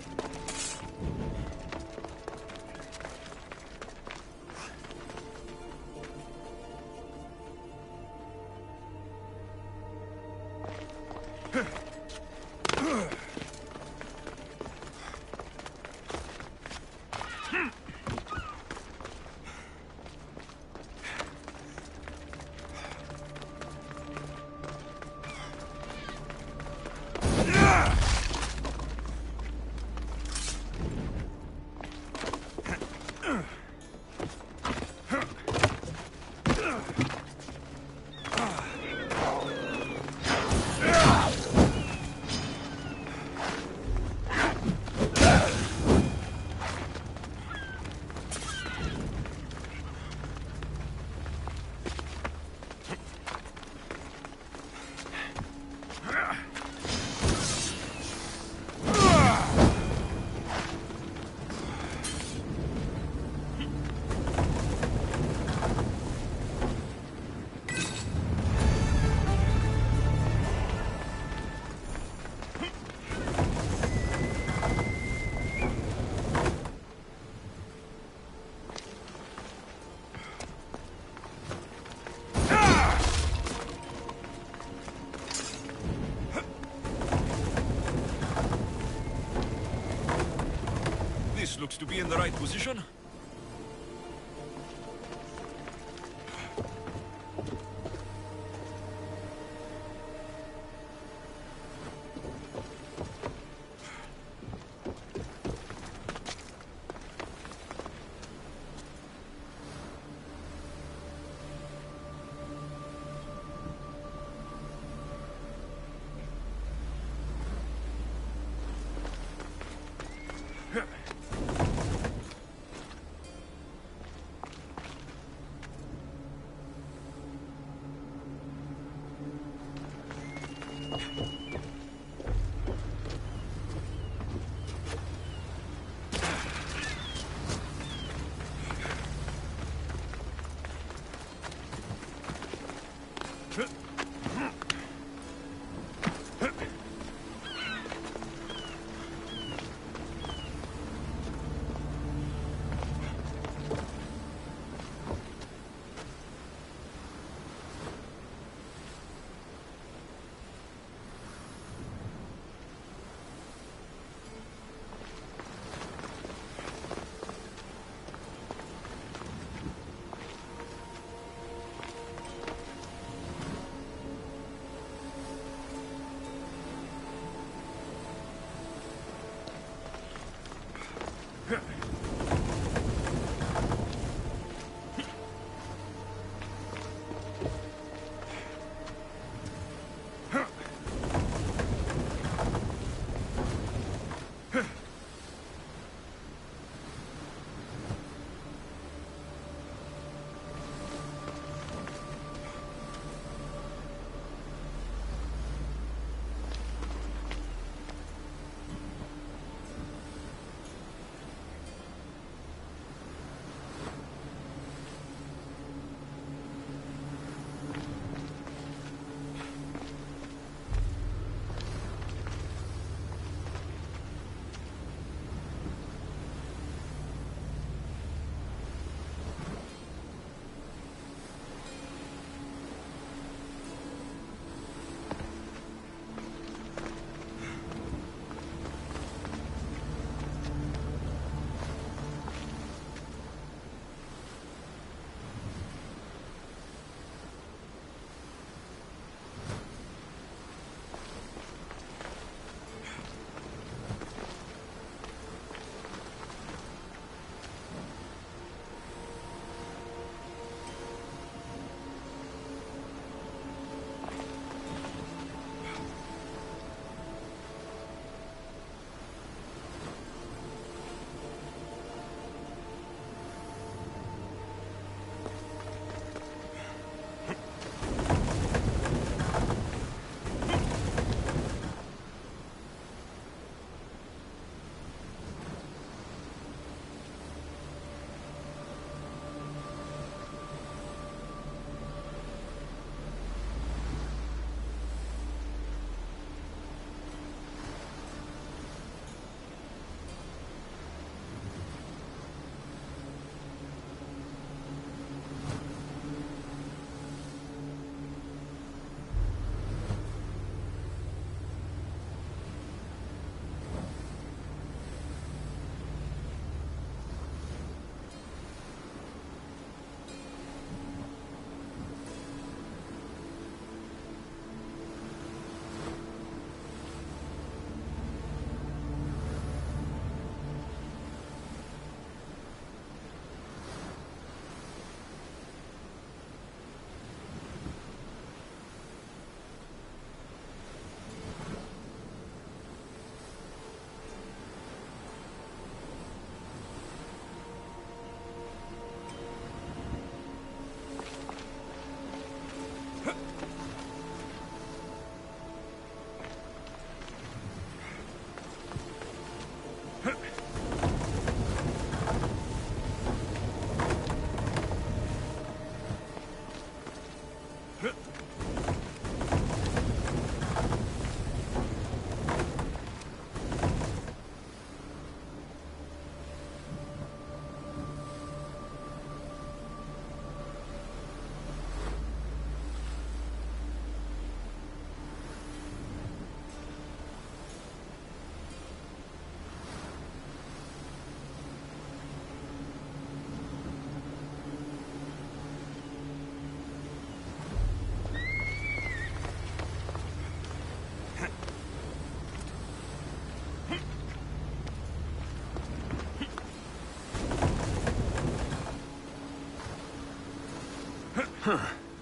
This looks to be in the right position.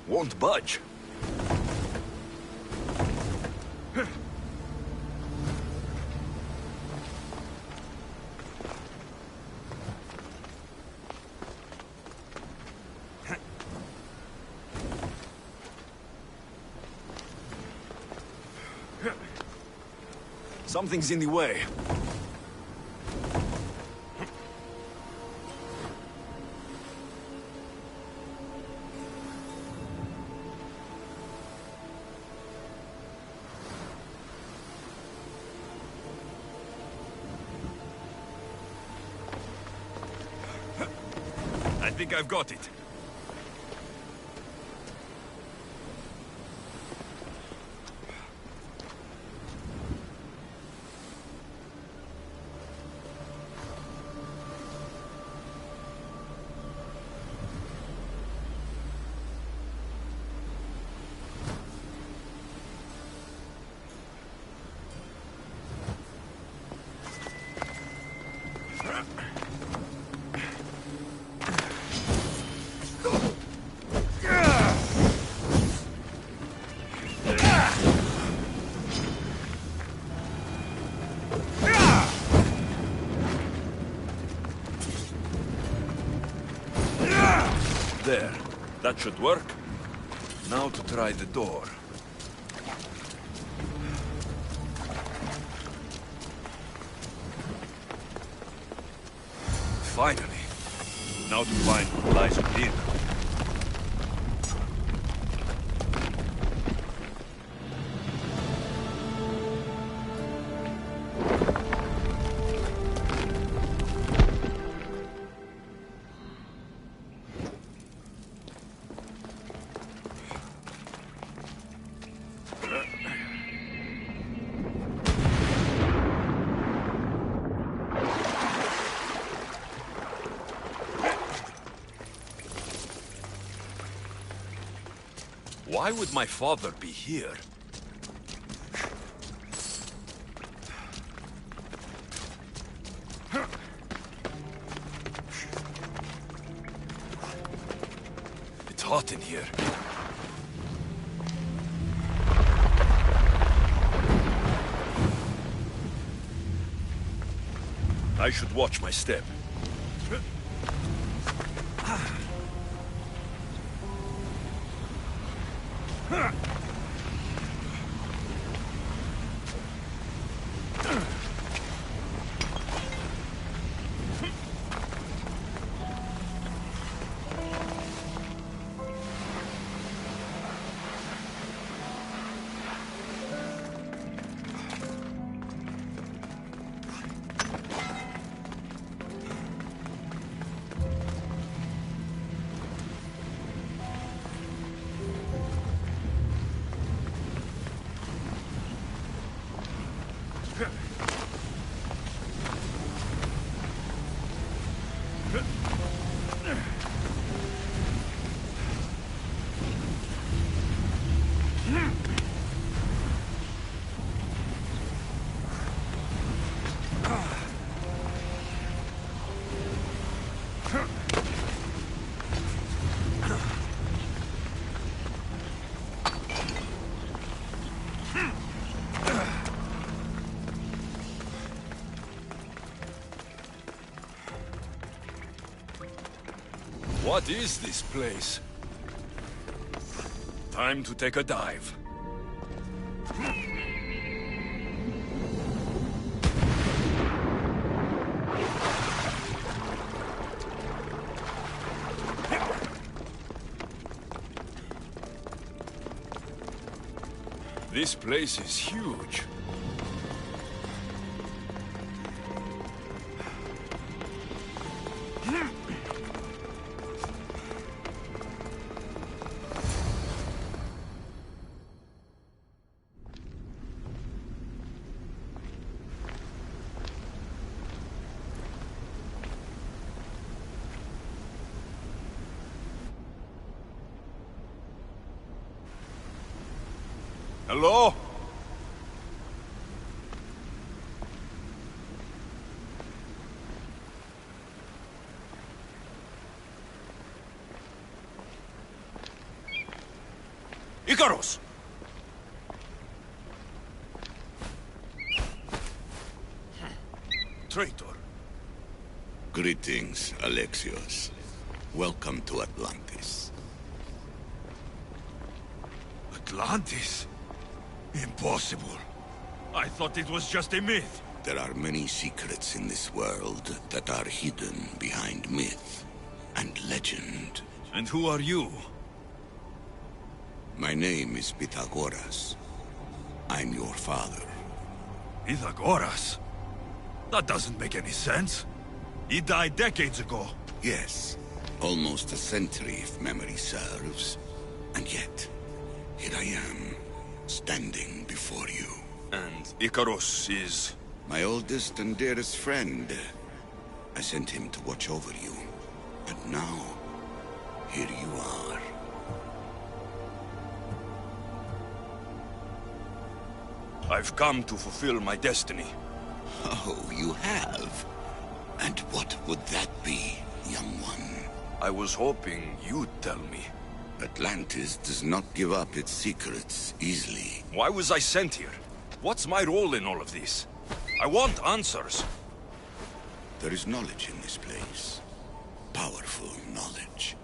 Won't budge. Something's in the way. I think I've got it. There. That should work. Now to try the door. Finally. Now to find what lies within. Why would my father be here? It's hot in here. I should watch my step. What is this place? Time to take a dive. This place is huge. Hello? Icarus! Traitor. Greetings, Alexios. Welcome to Atlantis. Atlantis? Impossible. I thought it was just a myth. There are many secrets in this world that are hidden behind myth and legend. And who are you? My name is Pythagoras. I'm your father. Pythagoras? That doesn't make any sense. He died decades ago. Yes, almost a century if memory serves. And yet, here I am, standing before you. And Icarus is... my oldest and dearest friend. I sent him to watch over you. And now, here you are. I've come to fulfill my destiny. Oh, you have? And what would that be, young one? I was hoping you'd tell me. Atlantis does not give up its secrets easily. Why was I sent here? What's my role in all of this? I want answers. There is knowledge in this place. Powerful knowledge.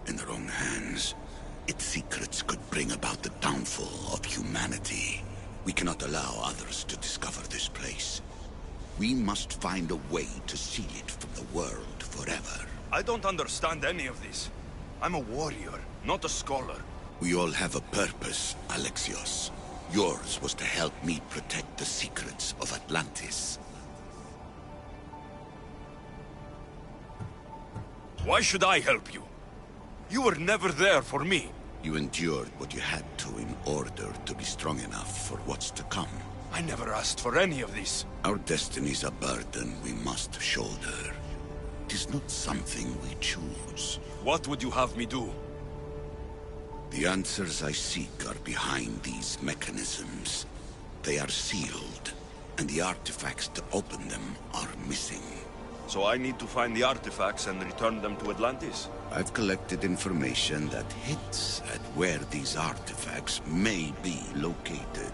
In the wrong hands, its secrets could bring about the downfall of humanity. We cannot allow others to discover this place. We must find a way to seal it from the world forever. I don't understand any of this. I'm a warrior, not a scholar. We all have a purpose, Alexios. Yours was to help me protect the secrets of Atlantis. Why should I help you? You were never there for me. You endured what you had to in order to be strong enough for what's to come. I never asked for any of this. Our destiny's a burden we must shoulder. It is not something we choose. What would you have me do? The answers I seek are behind these mechanisms. They are sealed, and the artifacts to open them are missing. So I need to find the artifacts and return them to Atlantis? I've collected information that hints at where these artifacts may be located.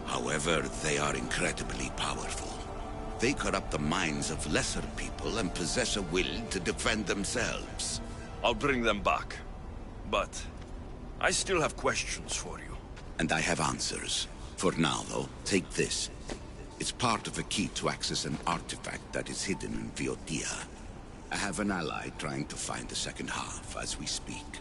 However, they are incredibly powerful. They corrupt the minds of lesser people and possess a will to defend themselves. I'll bring them back. But I still have questions for you. And I have answers. For now, though, take this. It's part of a key to access an artifact that is hidden in Viotia. I have an ally trying to find the second half as we speak.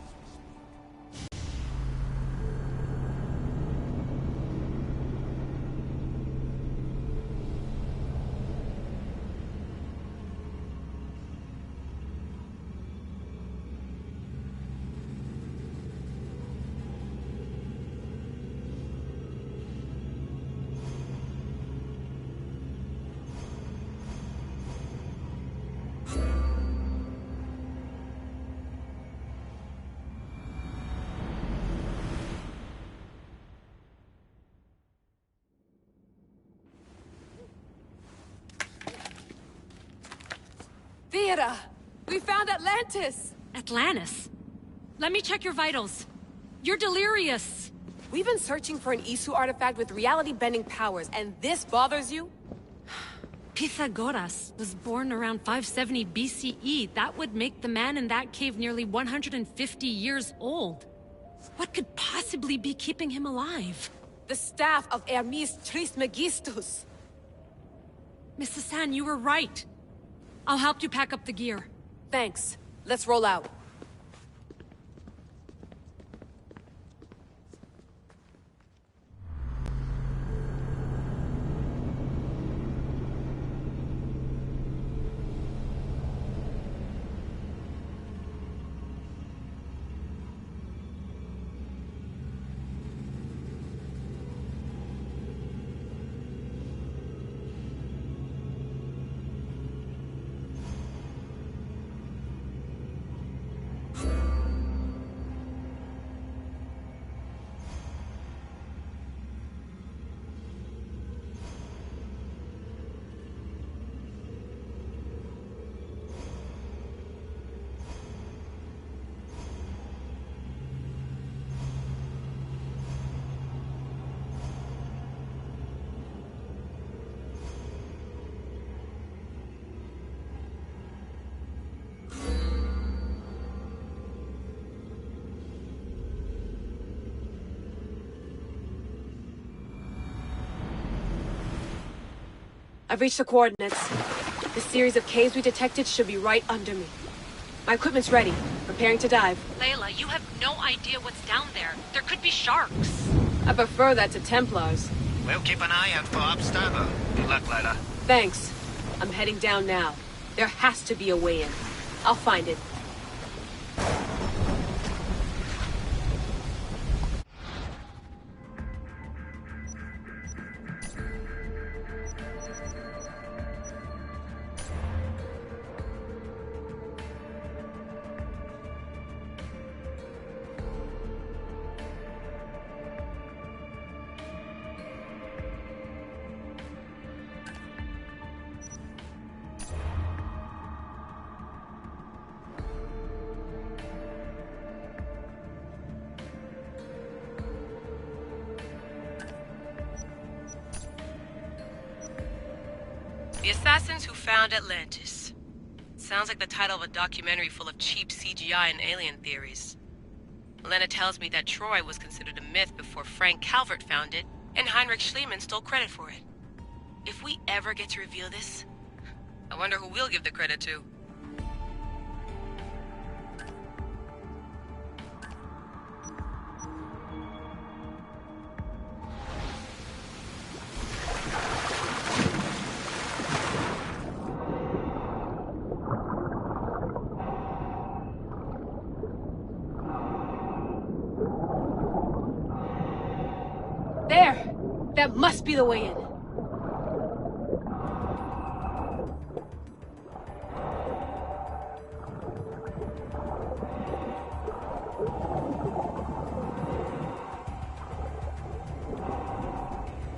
Theodore! We found Atlantis! Atlantis? Let me check your vitals. You're delirious. We've been searching for an Isu artifact with reality-bending powers, and this bothers you? Pythagoras was born around 570 BCE. That would make the man in that cave nearly 150 years old. What could possibly be keeping him alive? The staff of Hermes Trismegistus. Mrs. San, you were right. I'll help you pack up the gear. Thanks. Let's roll out. I've reached the coordinates. The series of caves we detected should be right under me. My equipment's ready. Preparing to dive. Layla, you have no idea what's down there. There could be sharks. I prefer that to Templars. We'll keep an eye out for Abstergo. Good luck, Layla. Thanks. I'm heading down now. There has to be a way in. I'll find it. The Assassins Who Found Atlantis. Sounds like the title of a documentary full of cheap CGI and alien theories. Elena tells me that Troy was considered a myth before Frank Calvert found it, and Heinrich Schliemann stole credit for it. If we ever get to reveal this, I wonder who we'll give the credit to. There! That must be the way in.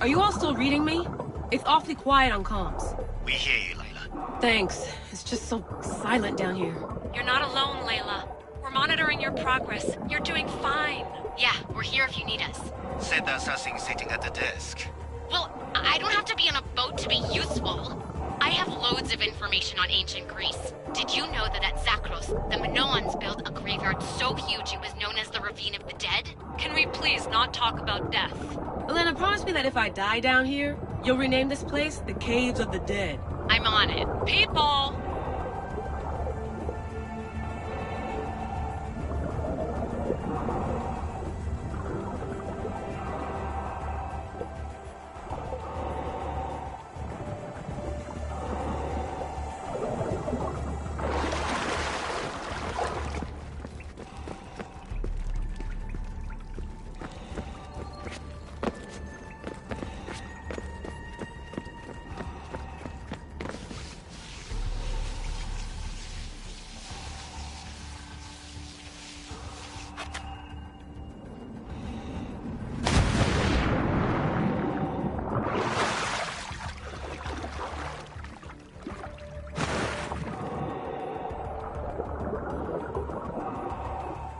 Are you all still reading me? It's awfully quiet on comms. We hear you, Layla. Thanks. It's just so silent down here. You're not alone, Layla. We're monitoring your progress. You're doing fine. Yeah, we're here if you need us. Said the assassin sitting at the desk. Well, I don't have to be on a boat to be useful. I have loads of information on ancient Greece. Did you know that at Zakros, the Minoans built a graveyard so huge it was known as the Ravine of the Dead? Can we please not talk about death? Elena, promise me that if I die down here, you'll rename this place the Caves of the Dead. I'm on it. People!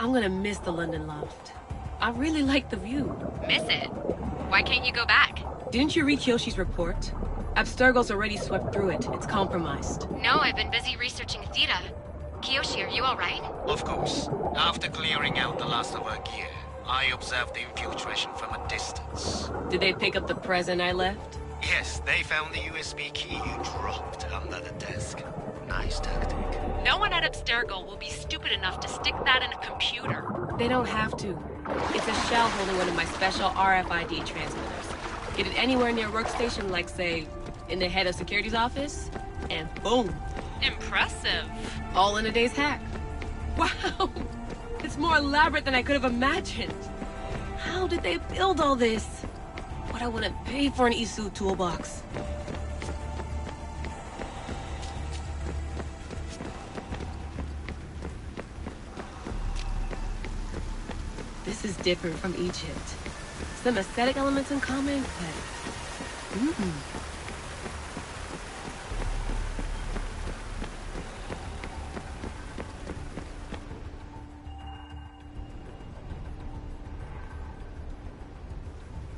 I'm gonna miss the London loft. I really like the view. Miss it? Why can't you go back? Didn't you read Kyoshi's report? Abstergo's already swept through it. It's compromised. No, I've been busy researching Theta. Kiyoshi, are you alright? Of course. After clearing out the last of our gear, I observed the infiltration from a distance. Did they pick up the present I left? Yes, they found the USB key you dropped under the desk. Nice tactic. No one at Abstergo will be stupid enough to stick that in a computer. They don't have to. It's a shell holding one of my special RFID transmitters. Get it anywhere near a workstation, like, say, in the head of security's office, and boom. Impressive. All in a day's hack. Wow! It's more elaborate than I could have imagined. How did they build all this? What I wouldn't pay for an Isu toolbox. This is different from Egypt. Some aesthetic elements in common, but...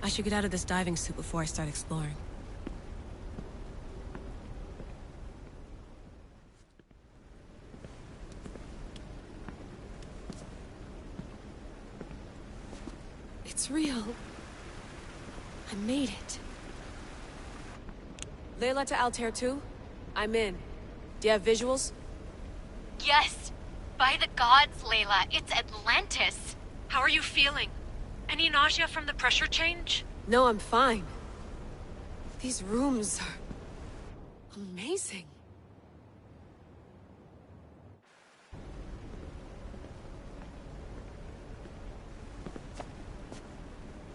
I should get out of this diving suit before I start exploring. It's real. I made it. Layla to Altair 2? I'm in. Do you have visuals? Yes! By the gods, Layla, it's Atlantis! How are you feeling? Any nausea from the pressure change? No, I'm fine. These rooms are amazing.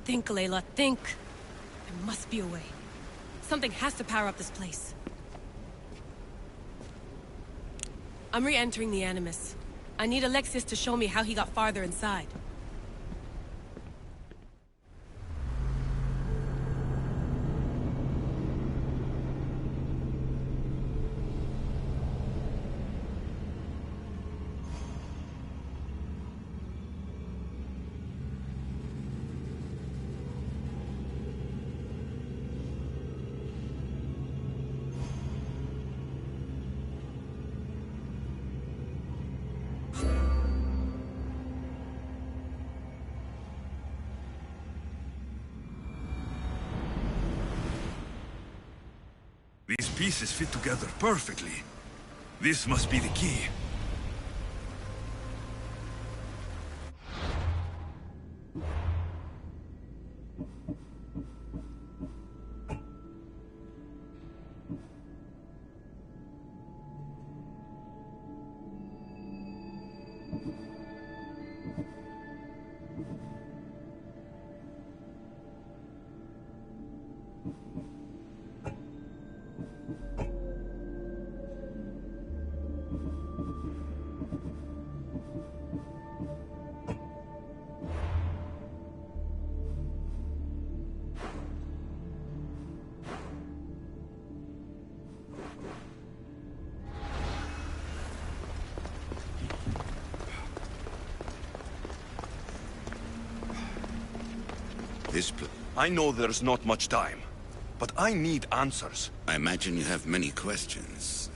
Think, Layla, think. There must be a way. Something has to power up this place. I'm re-entering the Animus. I need Alexis to show me how he got farther inside. These pieces fit together perfectly. This must be the key. I know there's not much time, but I need answers. I imagine you have many questions.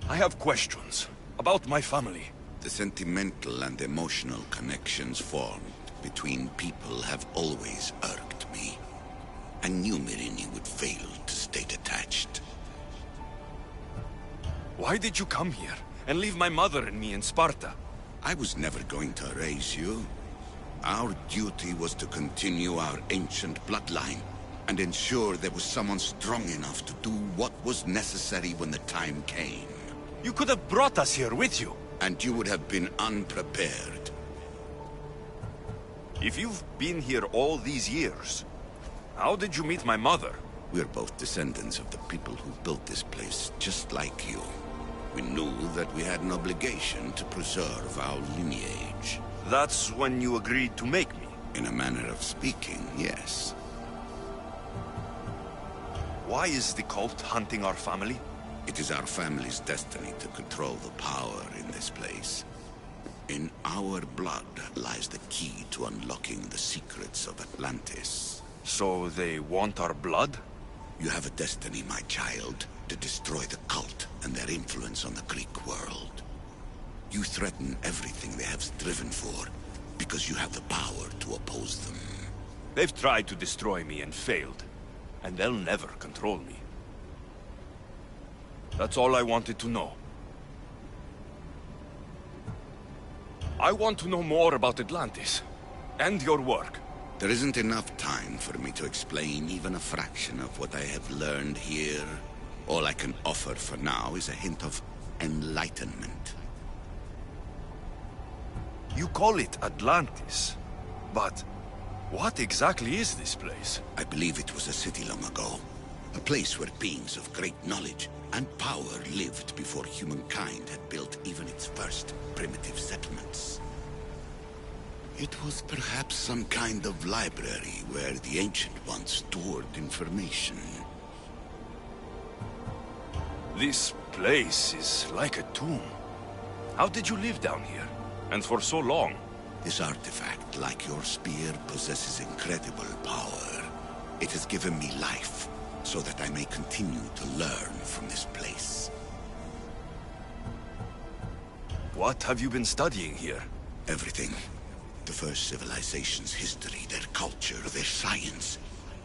I have questions about my family. The sentimental and emotional connections formed between people have always irked me. I knew Myrini would fail to stay detached. Why did you come here and leave my mother and me in Sparta? I was never going to erase you. Our duty was to continue our ancient bloodline and ensure there was someone strong enough to do what was necessary when the time came. You could have brought us here with you. And you would have been unprepared. If you've been here all these years, how did you meet my mother? We're both descendants of the people who built this place, just like you. We knew that we had an obligation to preserve our lineage. That's when you agreed to make me? In a manner of speaking, yes. Why is the cult hunting our family? It is our family's destiny to control the power in this place. In our blood lies the key to unlocking the secrets of Atlantis. So they want our blood? You have a destiny, my child, to destroy the cult and their influence on the Greek world. You threaten everything they have striven for, because you have the power to oppose them. They've tried to destroy me and failed, and they'll never control me. That's all I wanted to know. I want to know more about Atlantis, and your work. There isn't enough time for me to explain even a fraction of what I have learned here. All I can offer for now is a hint of enlightenment. You call it Atlantis, but what exactly is this place? I believe it was a city long ago. A place where beings of great knowledge and power lived before humankind had built even its first primitive settlements. It was perhaps some kind of library where the Ancient Ones stored information. This place is like a tomb. How did you live down here? And for so long? This artifact, like your spear, possesses incredible power. It has given me life, so that I may continue to learn from this place. What have you been studying here? Everything. The first civilization's history, their culture, their science.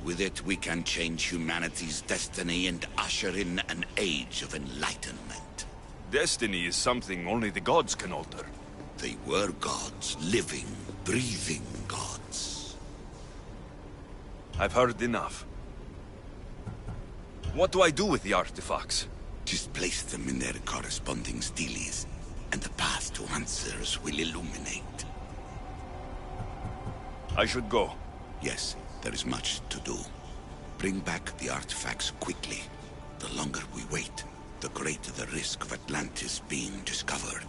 With it, we can change humanity's destiny and usher in an age of enlightenment. Destiny is something only the gods can alter. They were gods, living, breathing gods. I've heard enough. What do I do with the artifacts? Just place them in their corresponding steles, and the path to answers will illuminate. I should go. Yes, there is much to do. Bring back the artifacts quickly. The longer we wait, the greater the risk of Atlantis being discovered.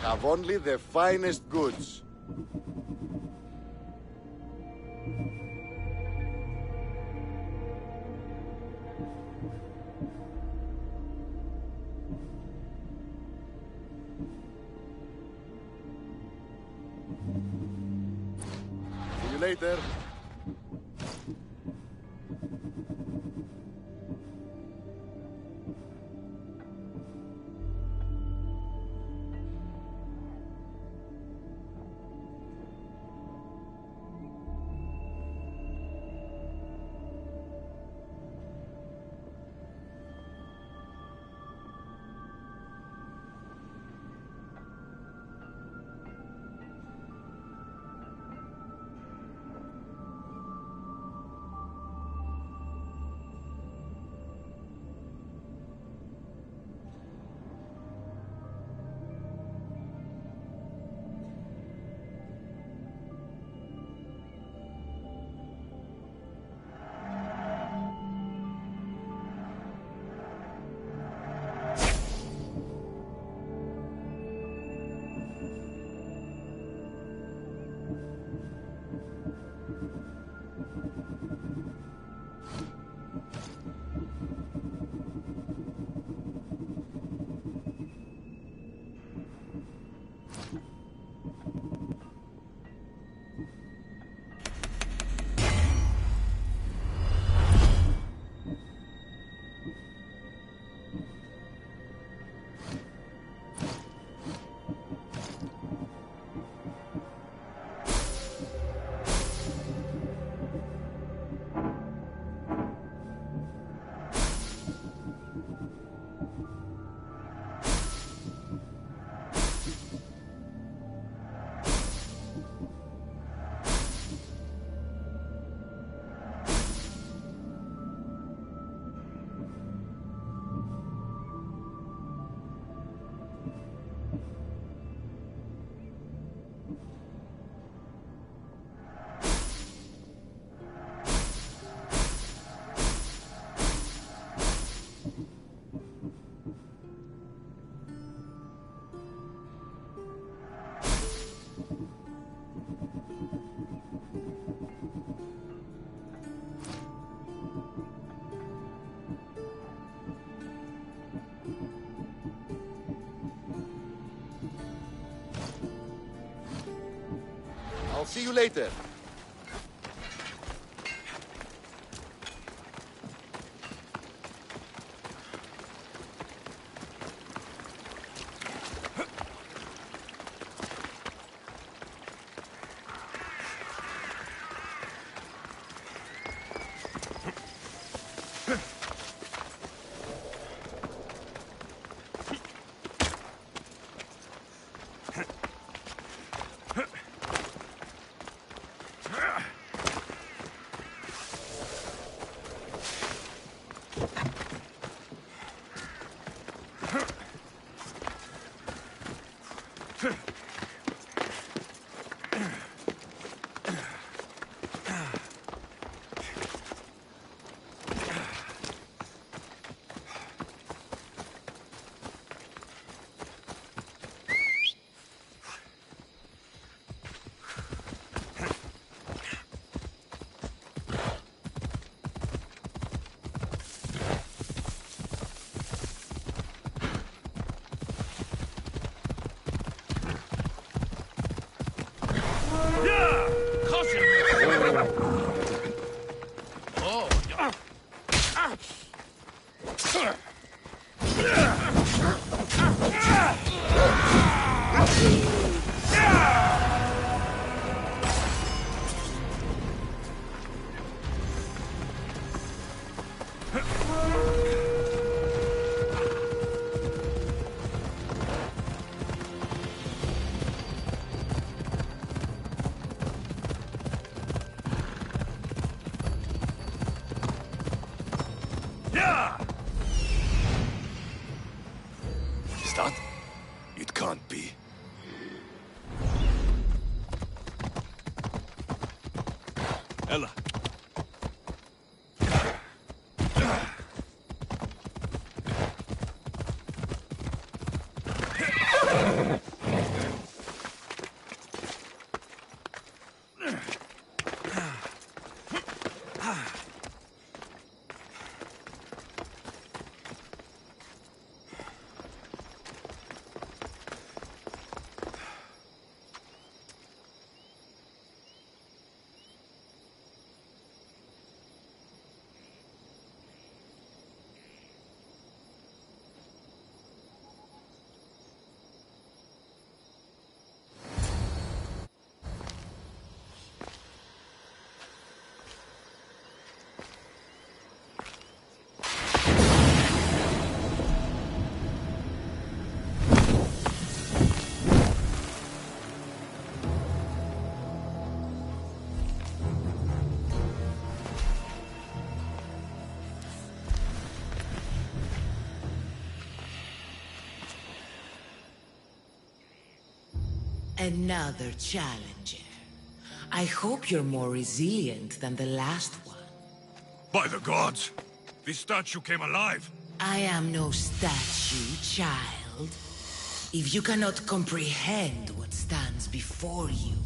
Have only the finest goods. See you later. See you later. Is that? It can't be. Ella. Another challenger. I hope you're more resilient than the last one. By the gods! This statue came alive! I am no statue, child. If you cannot comprehend what stands before you,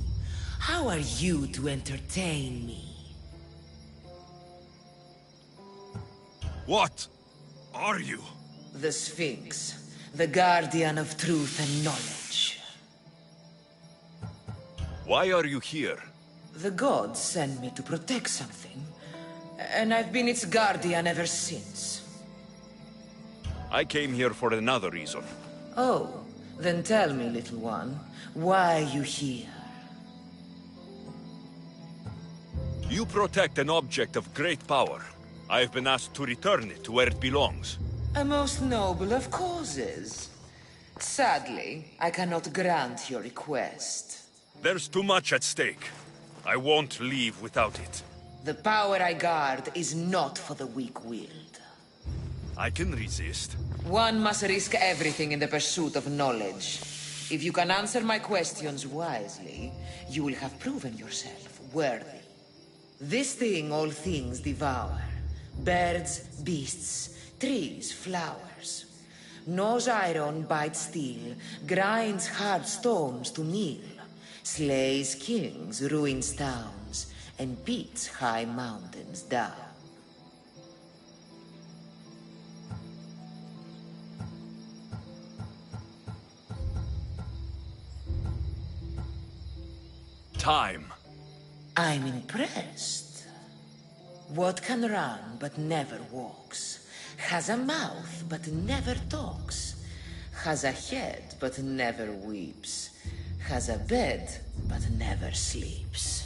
how are you to entertain me? What are you? The Sphinx, the guardian of truth and knowledge. Why are you here? The gods sent me to protect something, and I've been its guardian ever since. I came here for another reason. Oh, then tell me, little one, why are you here? You protect an object of great power. I've been asked to return it to where it belongs. A most noble of causes. Sadly, I cannot grant your request. There's too much at stake. I won't leave without it. The power I guard is not for the weak-willed. I can resist. One must risk everything in the pursuit of knowledge. If you can answer my questions wisely, you will have proven yourself worthy. This thing all things devour. Birds, beasts, trees, flowers. Gnaws iron, bites steel, grinds hard stones to meal. Slays kings, ruins towns, and beats high mountains down. Time. I'm impressed. What can run but never walks? Has a mouth but never talks? Has a head but never weeps? Has a bed but never sleeps?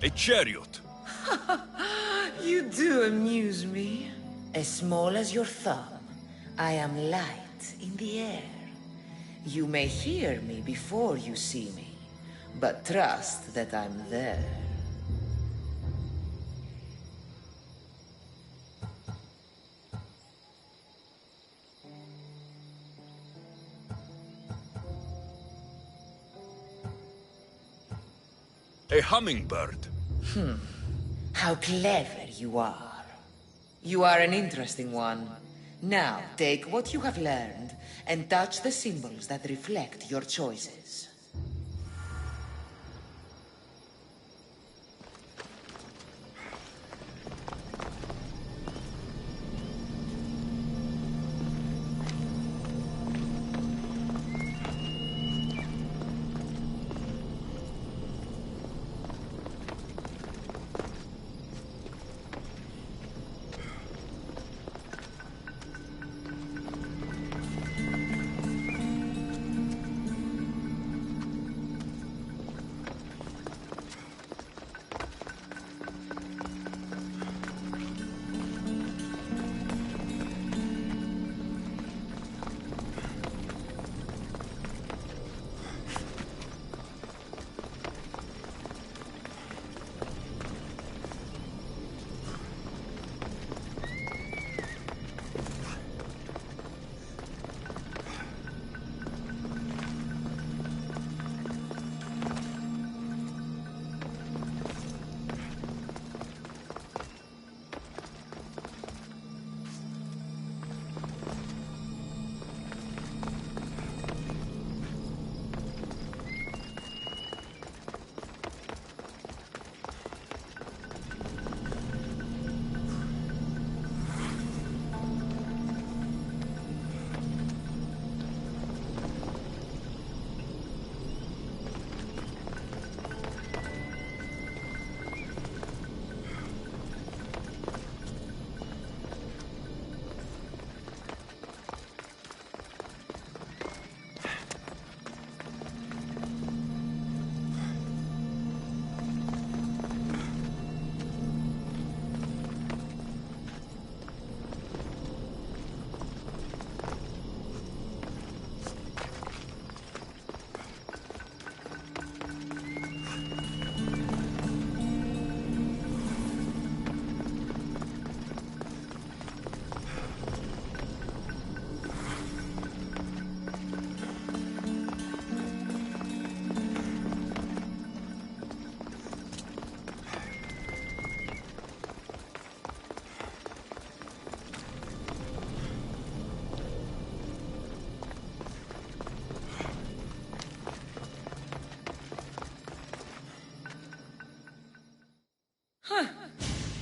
A chariot. You do amuse me. As small as your thumb, I am light in the air. You may hear me before you see me, but trust that I'm there. A hummingbird. How clever you are. You are an interesting one. Now, take what you have learned and touch the symbols that reflect your choices.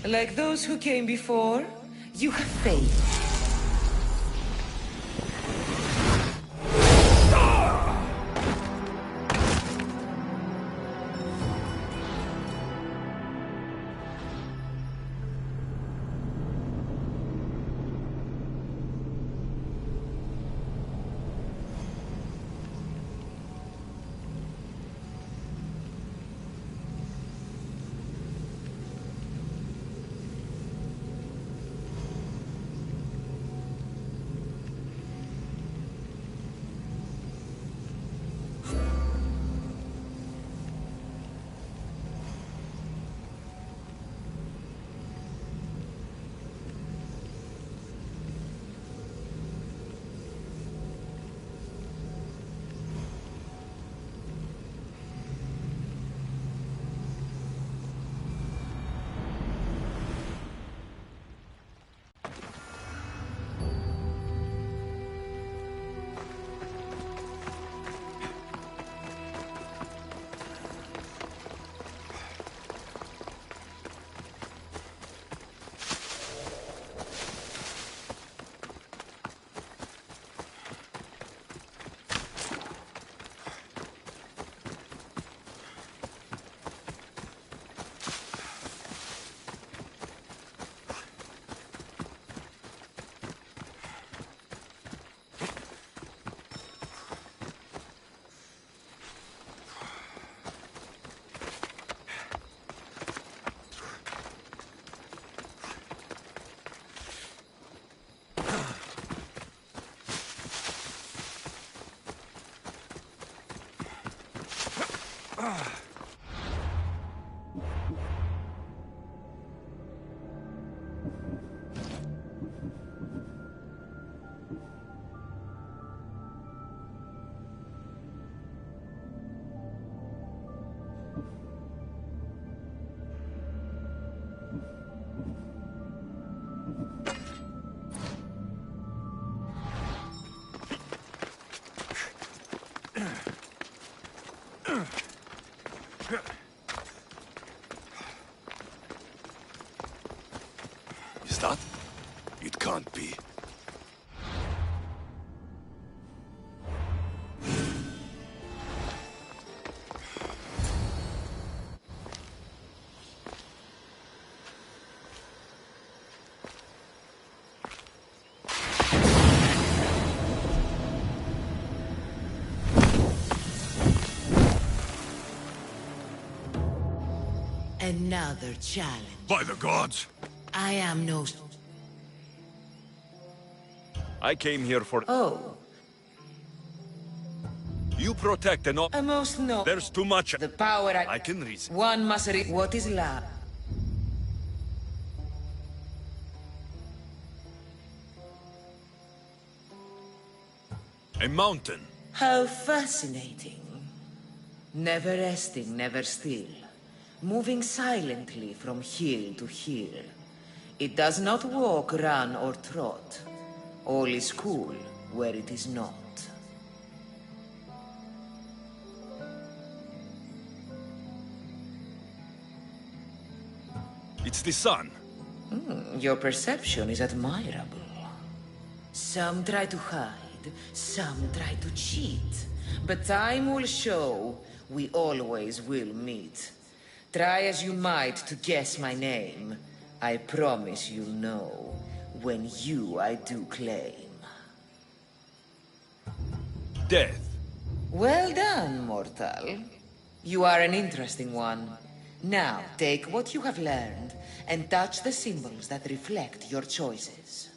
Like those who came before, you have failed. Is that? It can't be. Another challenge. By the gods! I am no... I came here for... Oh. You protect and all... A most no... There's too much... The power I can reason. One must What is love? A mountain. How fascinating. Never resting, never still. Moving silently from hill to hill. It does not walk, run, or trot. All is cool where it is not. It's the sun. Your perception is admirable. Some try to hide, some try to cheat. But time will show we always will meet. Try as you might to guess my name. I promise you'll know when you I do claim. Death. Well done, mortal. You are an interesting one. Now, take what you have learned and touch the symbols that reflect your choices.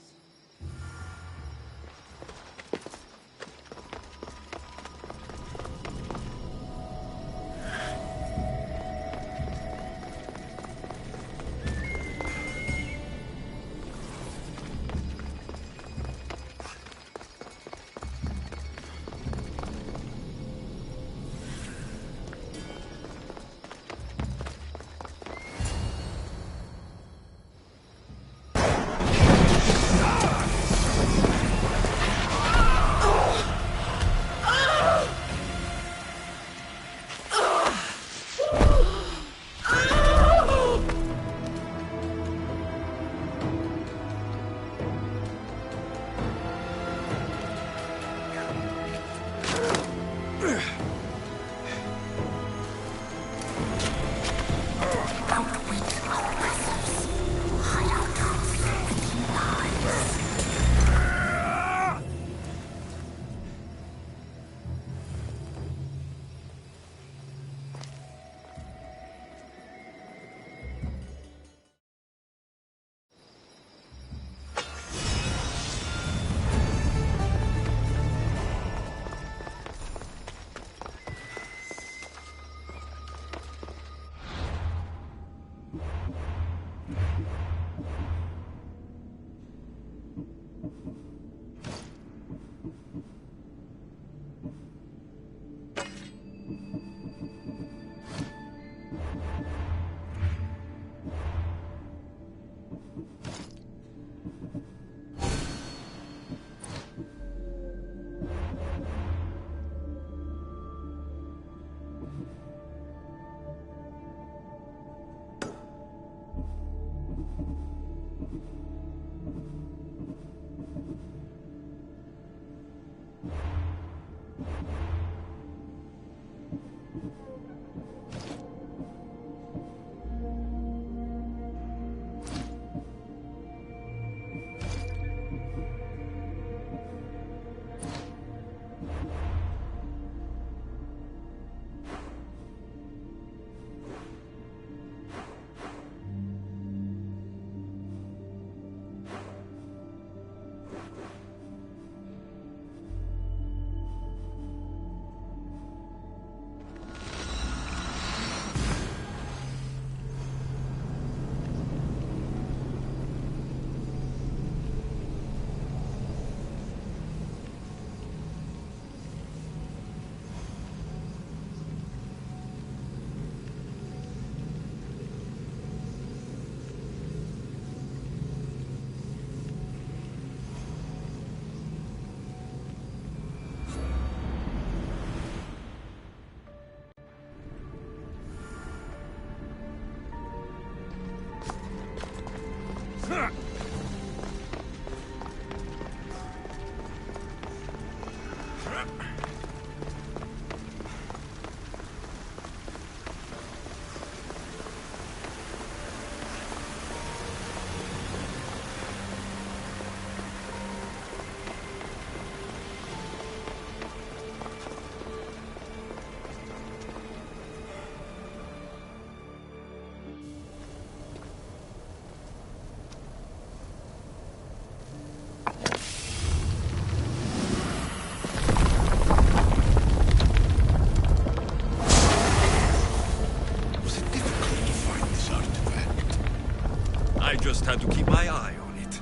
just had to keep my eye on it.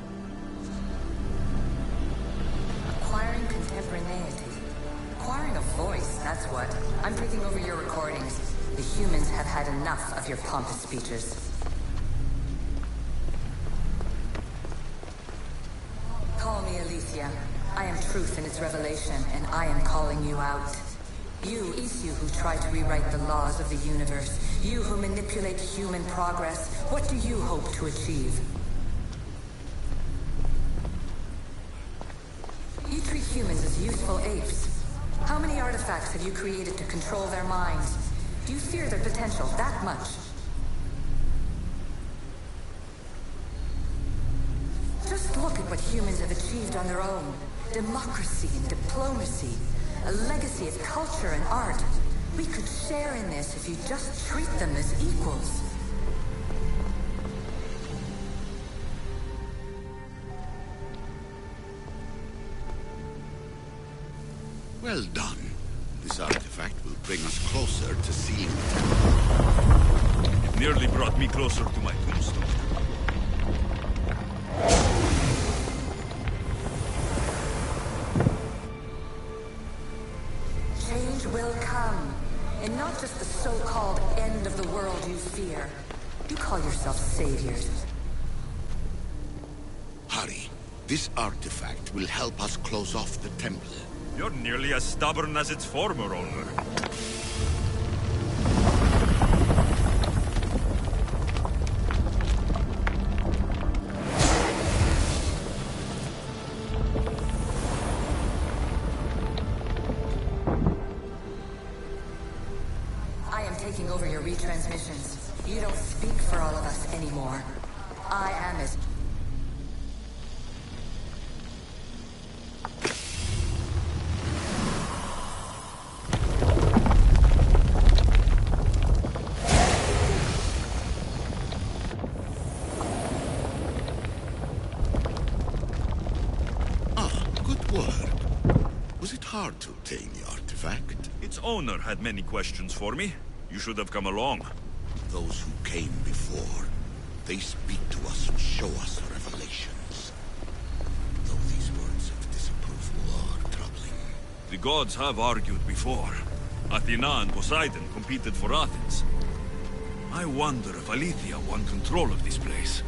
Acquiring contemporaneity. Acquiring a voice, that's what. I'm taking over your recordings. The humans have had enough of your pompous speeches. Call me Aletheia. I am truth in its revelation, and I am calling you out. You, Isu, who try to rewrite the laws of the universe. You who manipulate human progress. What do you hope to achieve? You treat humans as useful apes. How many artifacts have you created to control their minds? Do you fear their potential that much? Just look at what humans have achieved on their own. Democracy and diplomacy. A legacy of culture and art. We could share in this if you just treat them as equals. Well done. This artifact will bring us closer to seeing the temple. It nearly brought me closer to my tombstone. Change will come. And not just the so-called end of the world you fear. You call yourself saviors. Hurry. This artifact will help us close off the temple. You're nearly as stubborn as its former owner. I am taking over your retransmissions. You don't speak for all of us anymore. I am as... Hard to obtain the artifact. Its owner had many questions for me. You should have come along. Those who came before, they speak to us and show us revelations. Though these words of disapproval are troubling. The gods have argued before. Athena and Poseidon competed for Athens. I wonder if Aletheia won control of this place.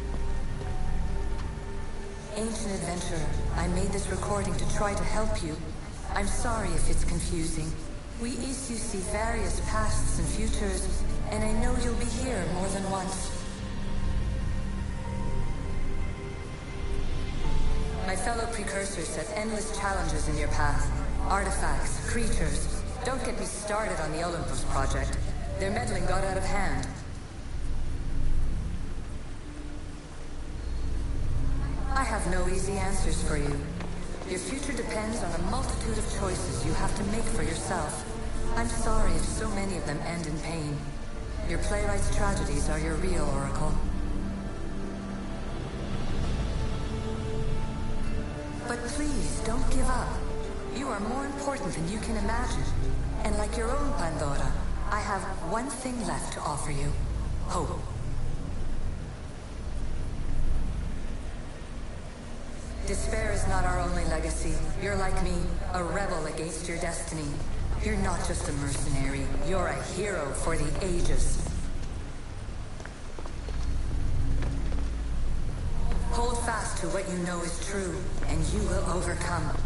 Ancient adventurer, I made this recording to try to help you. I'm sorry if it's confusing. We Isu see various pasts and futures, and I know you'll be here more than once. My fellow precursors set endless challenges in your path. Artifacts, creatures. Don't get me started on the Olympus project. Their meddling got out of hand. I have no easy answers for you. Your future depends on a multitude of choices you have to make for yourself. I'm sorry if so many of them end in pain. Your playwright's tragedies are your real oracle. But please, don't give up. You are more important than you can imagine. And like your own Pandora, I have one thing left to offer you. Hope. Despair is not our only legacy. You're like me, a rebel against your destiny. You're not just a mercenary, you're a hero for the ages. Hold fast to what you know is true, and you will overcome.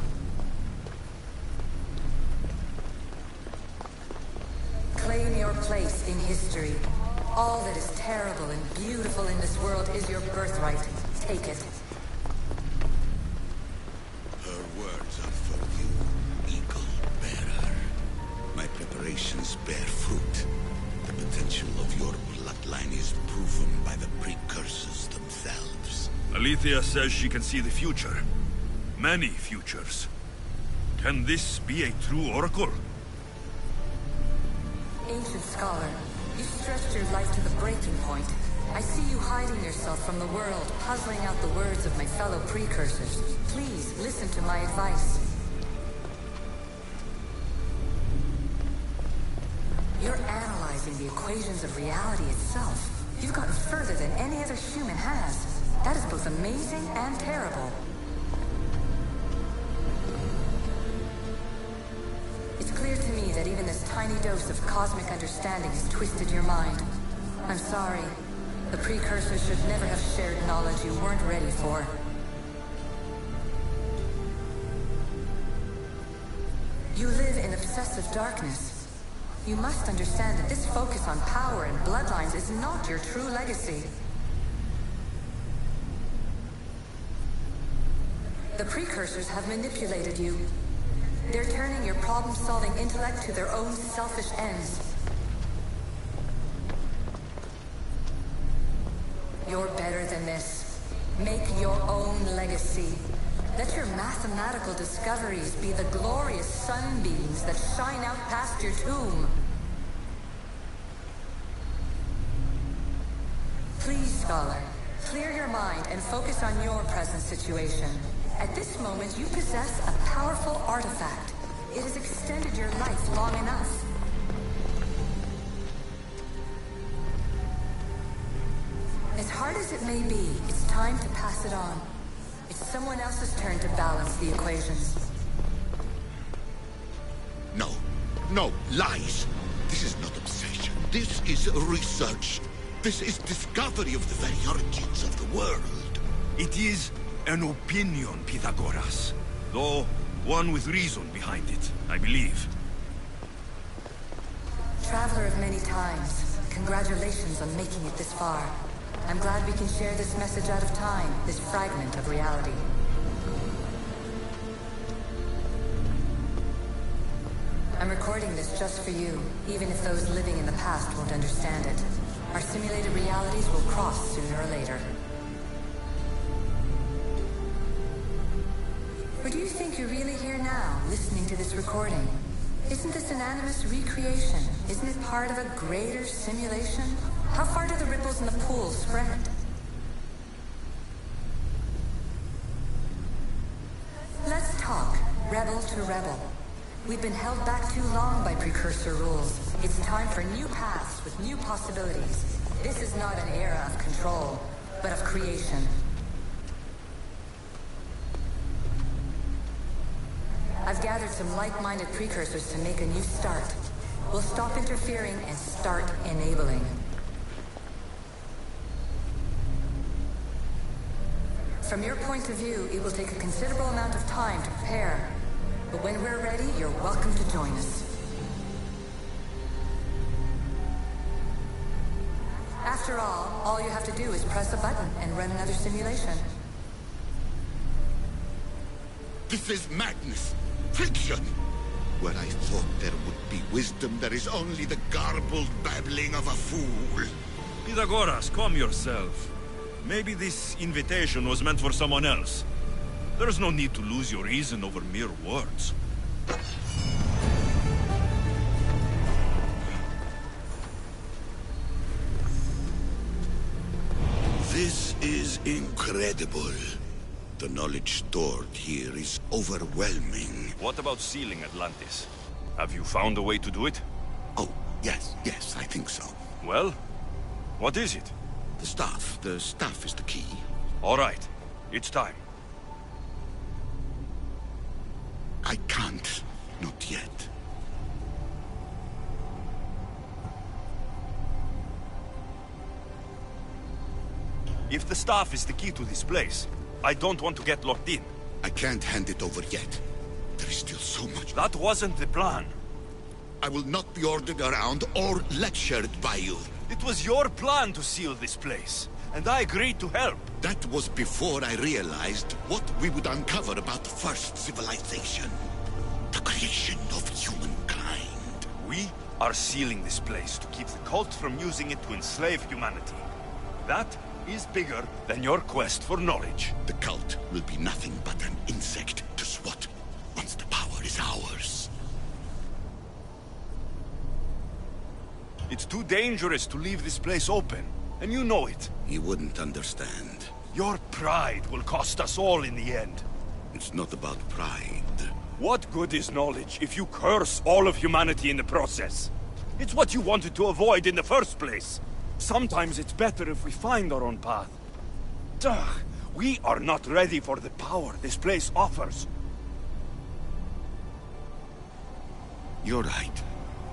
Claim your place in history. All that is terrible and beautiful in this world is your birthright. Take it. Preparations bear fruit. The potential of your bloodline is proven by the precursors themselves. Aletheia says she can see the future. Many futures. Can this be a true oracle? Ancient scholar, you stretched your life to the breaking point. I see you hiding yourself from the world, puzzling out the words of my fellow precursors. Please, listen to my advice. You're analyzing the equations of reality itself. You've gotten further than any other human has. That is both amazing and terrible. It's clear to me that even this tiny dose of cosmic understanding has twisted your mind. I'm sorry. The precursors should never have shared knowledge you weren't ready for. You live in obsessive darkness. You must understand that this focus on power and bloodlines is not your true legacy. The precursors have manipulated you. They're turning your problem-solving intellect to their own selfish ends. You're better than this. Make your own legacy. Let your mathematical discoveries be the glorious sunbeams that shine out past your tomb. Please, Scholar, clear your mind and focus on your present situation. At this moment, you possess a powerful artifact. It has extended your life long enough. As hard as it may be, it's time to pass it on. It's someone else's turn to balance the equations. No. No, lies. This is not obsession. This is research. This is discovery of the very origins of the world. It is an opinion, Pythagoras. Though, one with reason behind it, I believe. Traveler of many times, congratulations on making it this far. I'm glad we can share this message out of time, this fragment of reality. I'm recording this just for you, even if those living in the past won't understand it. Our simulated realities will cross sooner or later. Or do you think you're really here now, listening to this recording? Isn't this an animus recreation? Isn't it part of a greater simulation? How far do the ripples in the pool spread? Let's talk, rebel to rebel. We've been held back too long by precursor rules. It's time for new paths with new possibilities. This is not an era of control, but of creation. I've gathered some like-minded precursors to make a new start. We'll stop interfering and start enabling. From your point of view, it will take a considerable amount of time to prepare. But when we're ready, you're welcome to join us. After all you have to do is press a button and run another simulation. This is madness. Fiction! Where I thought there would be wisdom, there is only the garbled babbling of a fool. Pythagoras, calm yourself. Maybe this invitation was meant for someone else. There's no need to lose your reason over mere words. This is incredible. The knowledge stored here is overwhelming. What about sealing Atlantis? Have you found a way to do it? Oh, yes, I think so. Well, what is it? The staff. The staff is the key. All right, it's time. I can't. Not yet. If the staff is the key to this place, I don't want to get locked in. I can't hand it over yet. There is still so much. That wasn't the plan. I will not be ordered around or lectured by you. It was your plan to seal this place, and I agreed to help. That was before I realized what we would uncover about the first civilization. The creation of humankind. We are sealing this place to keep the cult from using it to enslave humanity. That is bigger than your quest for knowledge. The cult will be nothing but an insect to swat once the power is ours. It's too dangerous to leave this place open, and you know it. You wouldn't understand. Your pride will cost us all in the end. It's not about pride. What good is knowledge if you curse all of humanity in the process? It's what you wanted to avoid in the first place. Sometimes it's better if we find our own path. We are not ready for the power this place offers. You're right.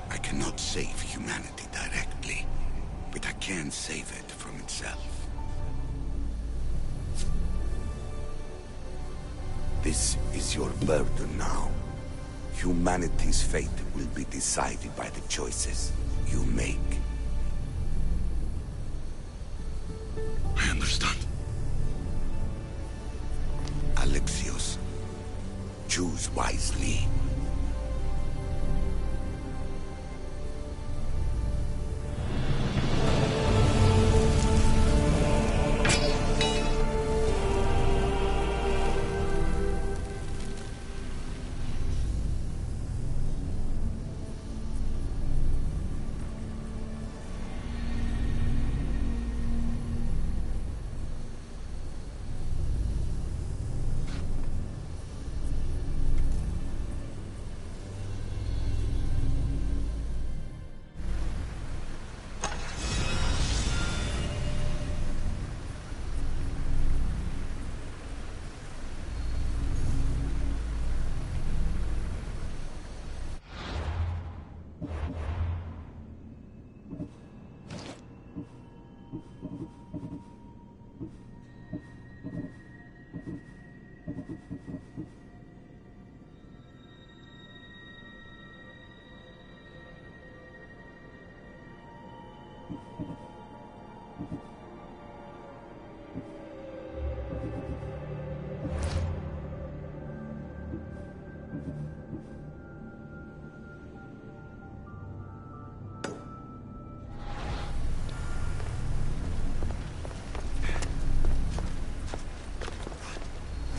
I cannot save humanity directly, but I can save it from itself. This is your burden now. Humanity's fate will be decided by the choices you make. I understand. Alexios, choose wisely.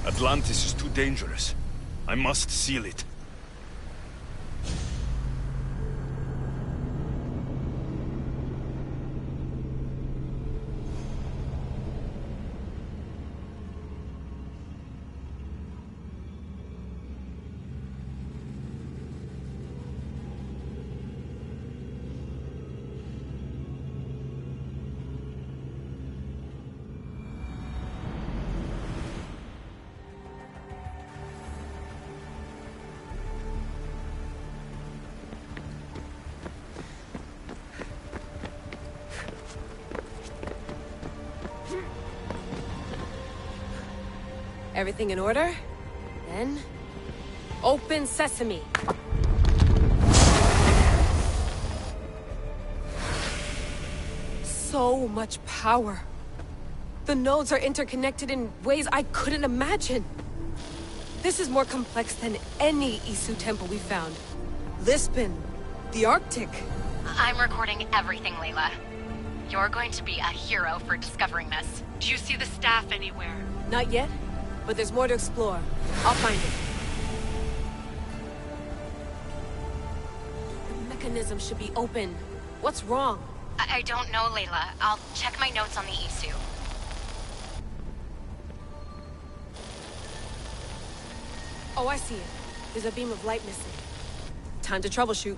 Atlantis is too dangerous. I must seal it. Everything in order? Then... open sesame! So much power. The nodes are interconnected in ways I couldn't imagine. This is more complex than any Isu temple we found. Lisbon, the Arctic. I'm recording everything, Layla. You're going to be a hero for discovering this. Do you see the staff anywhere? Not yet, but there's more to explore. I'll find it. The mechanism should be open. What's wrong? I don't know, Layla. I'll check my notes on the Isu. Oh, I see it. There's a beam of light missing. Time to troubleshoot.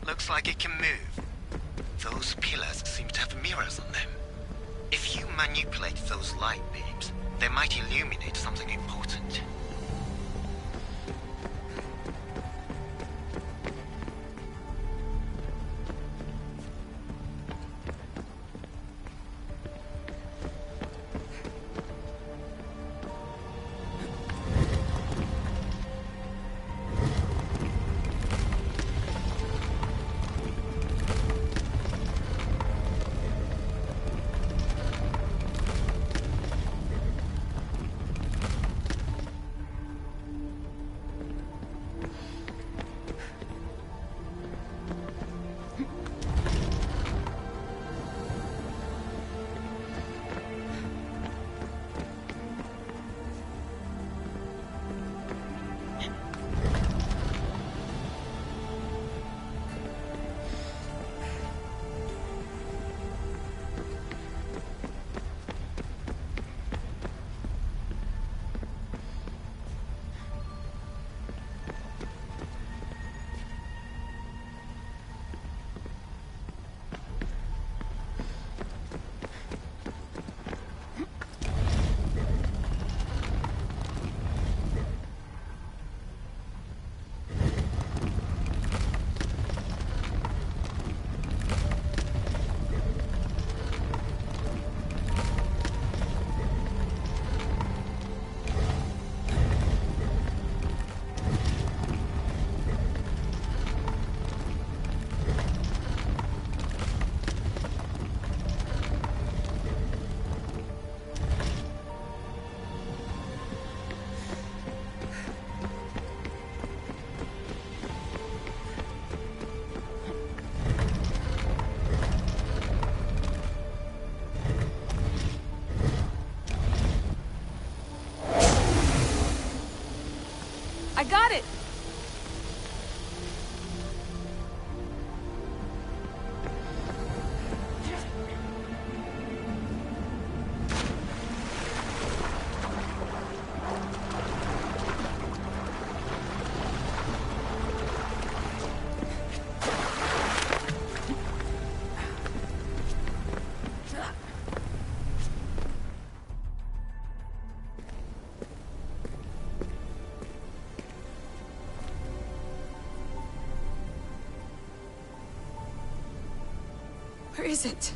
Looks like it can move. Those pillars seem to have mirrors on them. If you manipulate those light beams, they might illuminate something important. I got it! Where is it?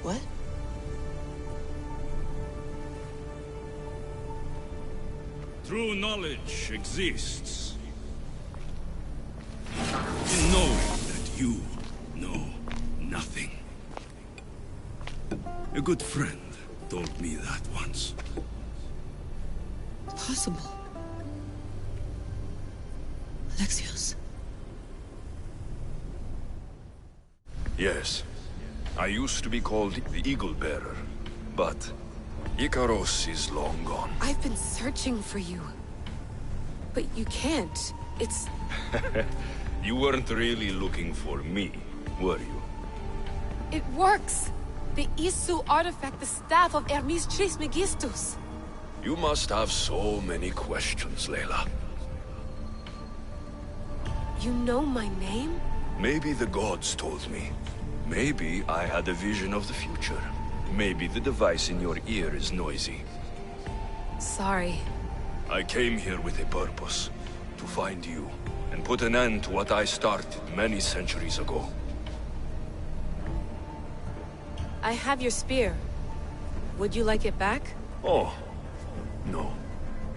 What? True knowledge exists in knowing that you know nothing. A good friend told me that once. Possible. Alexios. Yes. I used to be called the Eagle Bearer, but Icaros is long gone. I've been searching for you. But you can't. It's... You weren't really looking for me, were you? It works! The Isu artifact, the staff of Hermes Trismegistus. You must have so many questions, Layla. You know my name? Maybe the gods told me. Maybe I had a vision of the future. Maybe the device in your ear is noisy. Sorry. I came here with a purpose. To find you, and put an end to what I started many centuries ago. I have your spear. Would you like it back? Oh, no.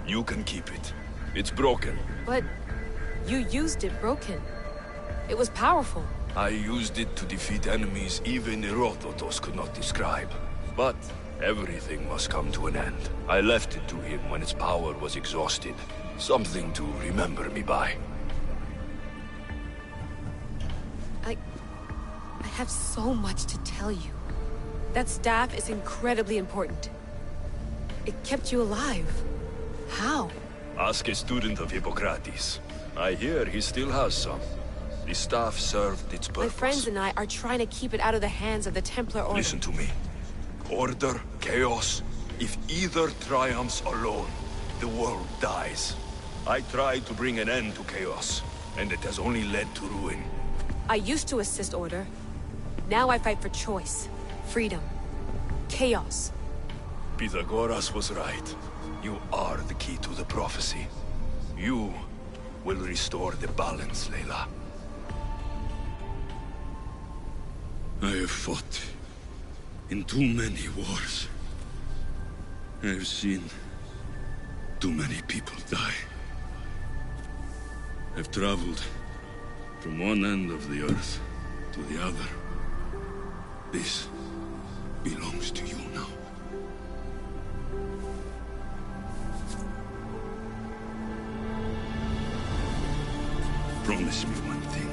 You can keep it. It's broken. But you used it broken. It was powerful. I used it to defeat enemies even Herodotus could not describe. But everything must come to an end. I left it to him when its power was exhausted. Something to remember me by. I have so much to tell you. That staff is incredibly important. It kept you alive. How? Ask a student of Hippocrates. I hear he still has some. The staff served its purpose. My friends and I are trying to keep it out of the hands of the Templar Order. Listen to me. Order, chaos. If either triumphs alone, the world dies. I tried to bring an end to chaos, and it has only led to ruin. I used to assist Order. Now I fight for choice, freedom, chaos. Pythagoras was right. You are the key to the prophecy. You will restore the balance, Layla. I have fought in too many wars. I have seen too many people die. I've traveled from one end of the earth to the other. This belongs to you now. Promise me one thing.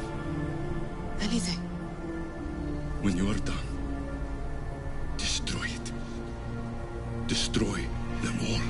Anything. When you are done, destroy it. Destroy them all.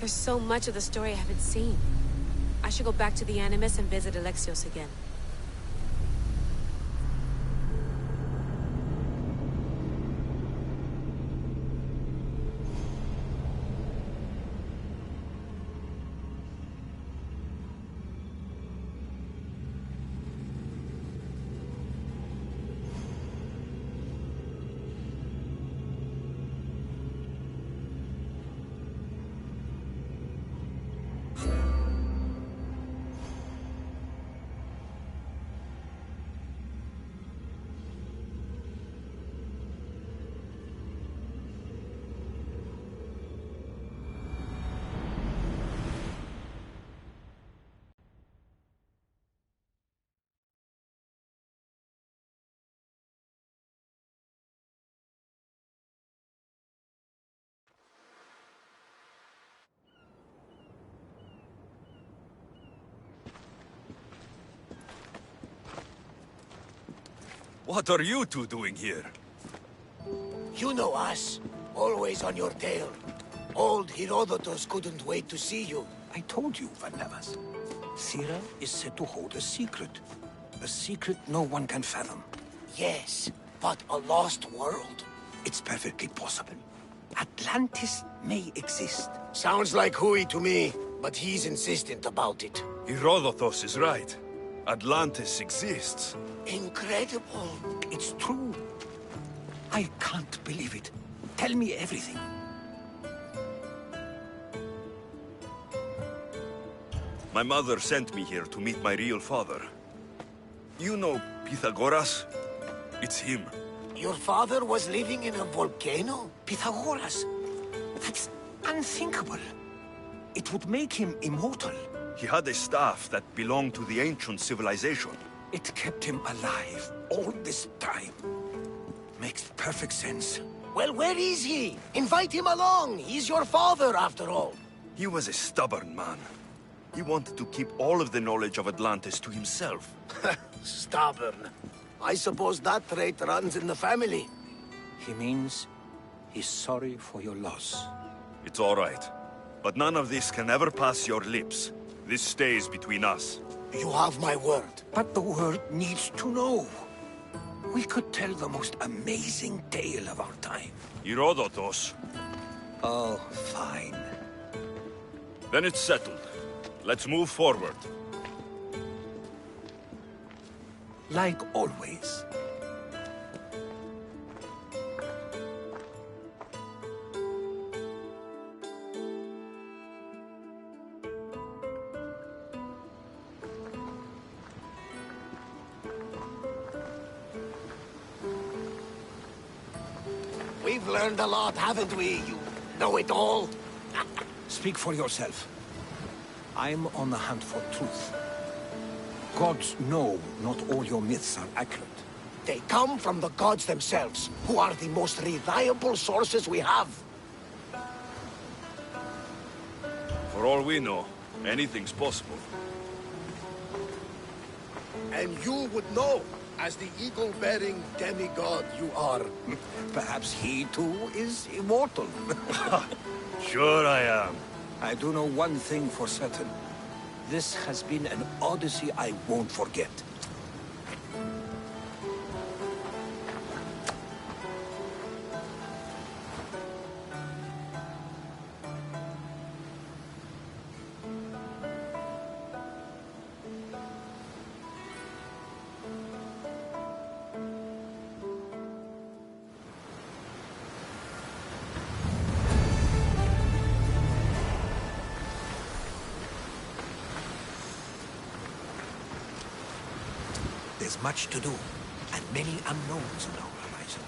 There's so much of the story I haven't seen. I should go back to the Animus and visit Alexios again. What are you two doing here? You know us. Always on your tail. Old Herodotus couldn't wait to see you. I told you, Varnavas. Thera is said to hold a secret. A secret no one can fathom. Yes, but a lost world? It's perfectly possible. Atlantis may exist. Sounds like Hui to me, but he's insistent about it. Herodotus is right. Atlantis exists. Incredible. It's true. I can't believe it. Tell me everything. My mother sent me here to meet my real father. You know Pythagoras? It's him. Your father was living in a volcano? Pythagoras? That's unthinkable. It would make him immortal. He had a staff that belonged to the ancient civilization. It kept him alive all this time. Makes perfect sense. Well, where is he? Invite him along. He's your father, after all. He was a stubborn man. He wanted to keep all of the knowledge of Atlantis to himself. Stubborn. I suppose that trait runs in the family. He means he's sorry for your loss. It's all right. But none of this can ever pass your lips. This stays between us. You have my word. But the world needs to know. We could tell the most amazing tale of our time. Herodotus. Oh, fine. Then it's settled. Let's move forward. Like always. learned a lot, haven't we, you know-it-all? Speak for yourself. I'm on the hunt for truth. Gods know not all your myths are accurate. They come from the gods themselves, who are the most reliable sources we have. For all we know, anything's possible. And you would know, as the eagle-bearing demigod you are. Perhaps he too is immortal. Sure I am. I do know one thing for certain. This has been an odyssey I won't forget. There's much to do, and many unknowns on our horizon.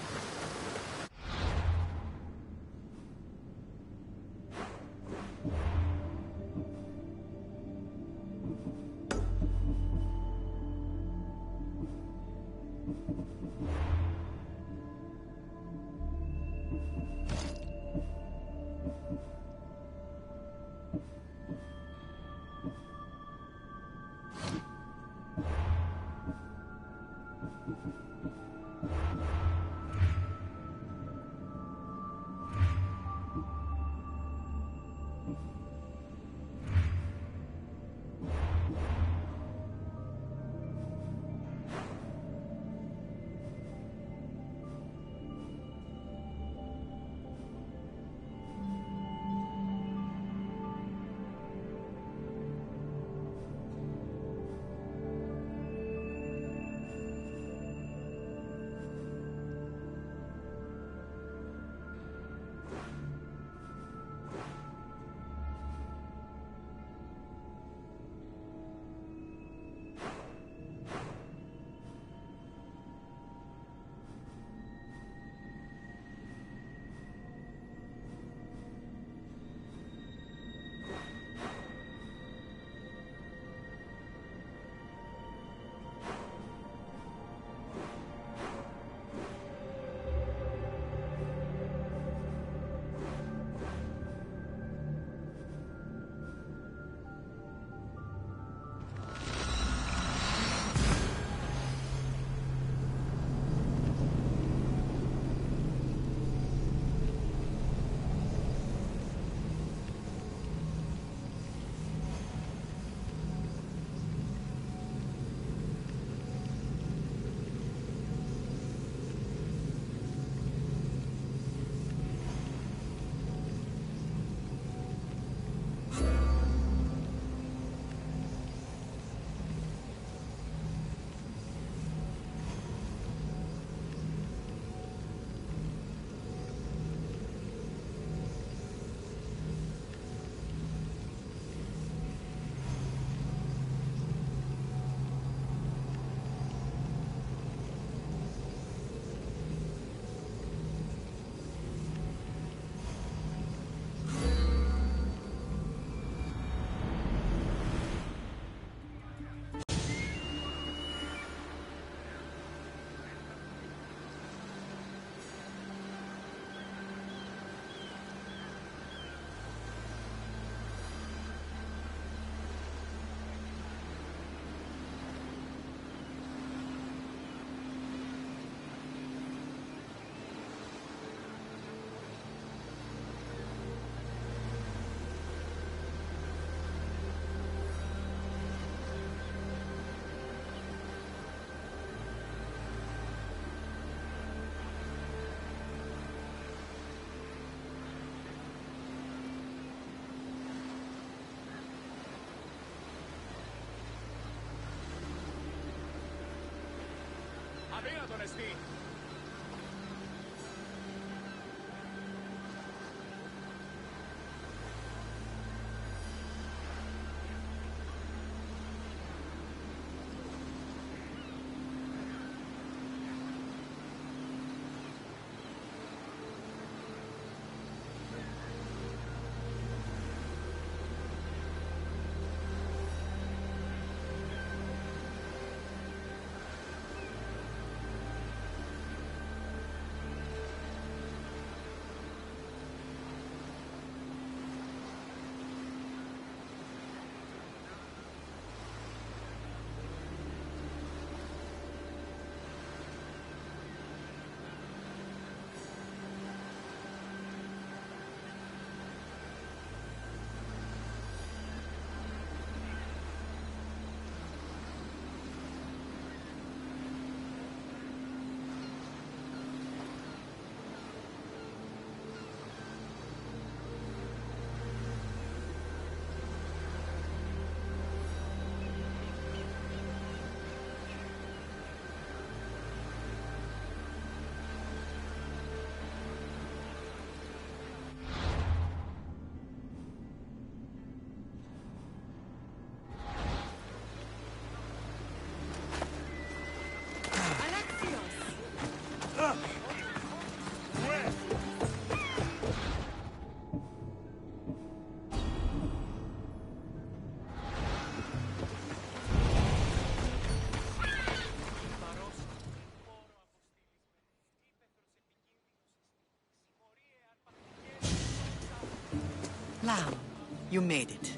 You made it.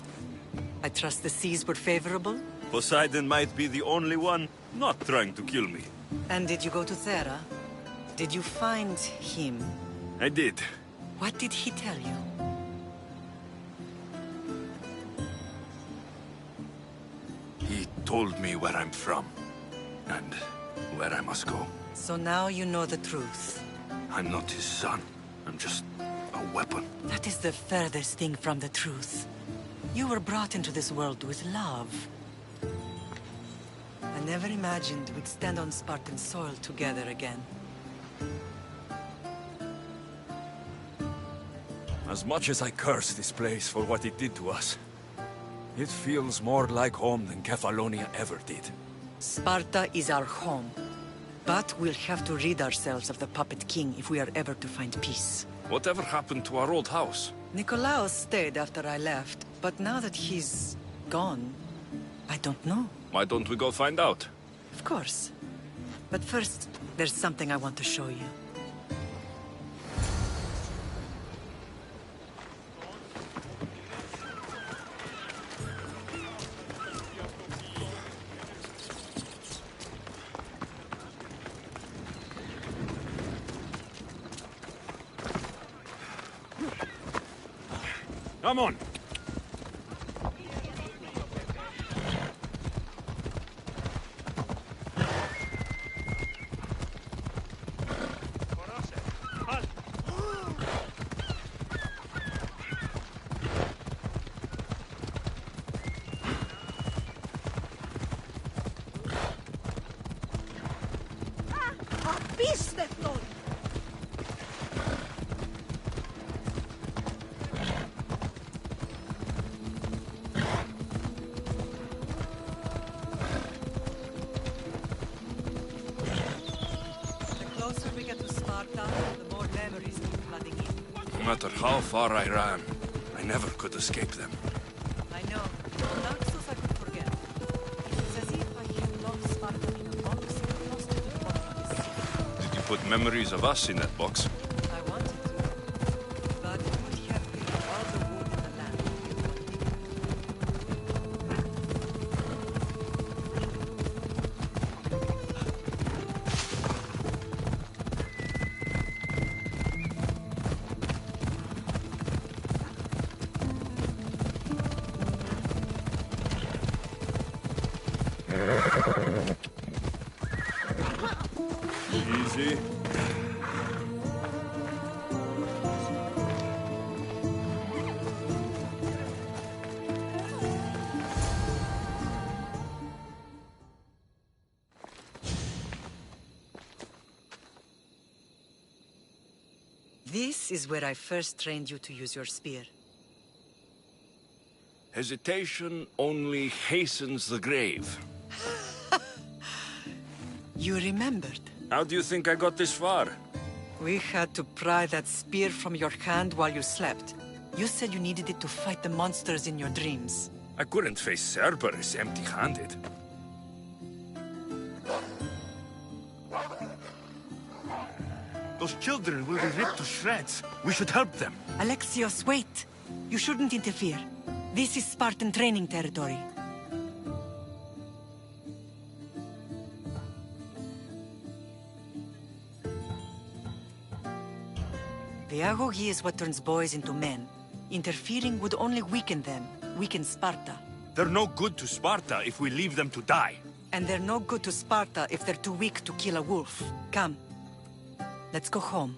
I trust the seas were favorable? Poseidon might be the only one not trying to kill me. And did you go to Thera? Did you find him? I did. What did he tell you? He told me where I'm from, and where I must go. So now you know the truth. I'm not his son. I'm just a weapon. That is the furthest thing from the truth. You were brought into this world with love. I never imagined we'd stand on Spartan soil together again. As much as I curse this place for what it did to us, it feels more like home than Kefalonia ever did. Sparta is our home. But we'll have to rid ourselves of the Puppet King if we are ever to find peace. Whatever happened to our old house? Nikolaos stayed after I left, but now that he's gone, I don't know. Why don't we go find out? Of course. But first, there's something I want to show you. Come on! No matter how far I ran, I never could escape them. I know. Naxos I could forget. It was as if I had locked Sparta in a box and lost it to the bottom of the sea. Did you put memories of us in that box? I wanted to, but it would have been all the wood in the land. Easy. This is where I first trained you to use your spear. Hesitation only hastens the grave. You remembered. How do you think I got this far? We had to pry that spear from your hand while you slept. You said you needed it to fight the monsters in your dreams. I couldn't face Cerberus empty-handed. Those children will be ripped to shreds. We should help them. Alexios, wait! You shouldn't interfere. This is Spartan training territory. The Agogi is what turns boys into men. Interfering would only weaken them, weaken Sparta. They're no good to Sparta if we leave them to die. And they're no good to Sparta if they're too weak to kill a wolf. Come. Let's go home.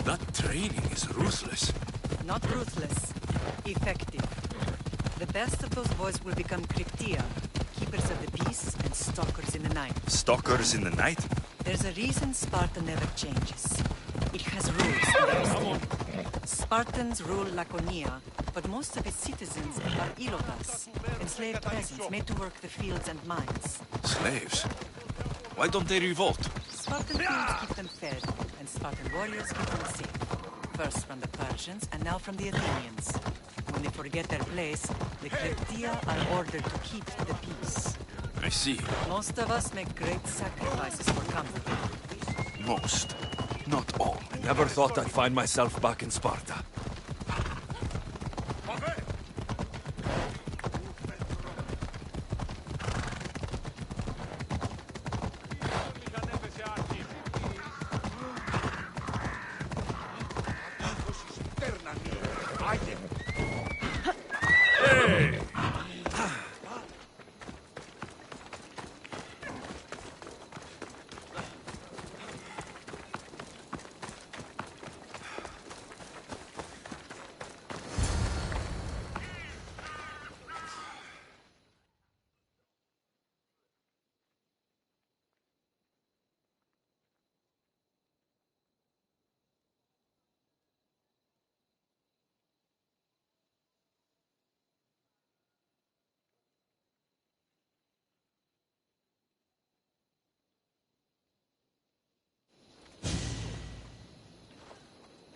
That training is ruthless. Not ruthless. Effective. The best of those boys will become Cryptia, keepers of the peace and stalkers in the night. Stalkers in the night? There's a reason Sparta never changes. It has rules to understand. Spartans rule Laconia, but most of its citizens are ilotas, enslaved peasants made to work the fields and mines. Slaves? Why don't they revolt? Spartan fields keep them fed, and Spartan warriors keep them safe. First from the Persians, and now from the Athenians. When they forget their place, the Kleptia are ordered to keep the peace. I see. Most of us make great sacrifices for comfort. Most. Not all. I never thought I'd find myself back in Sparta.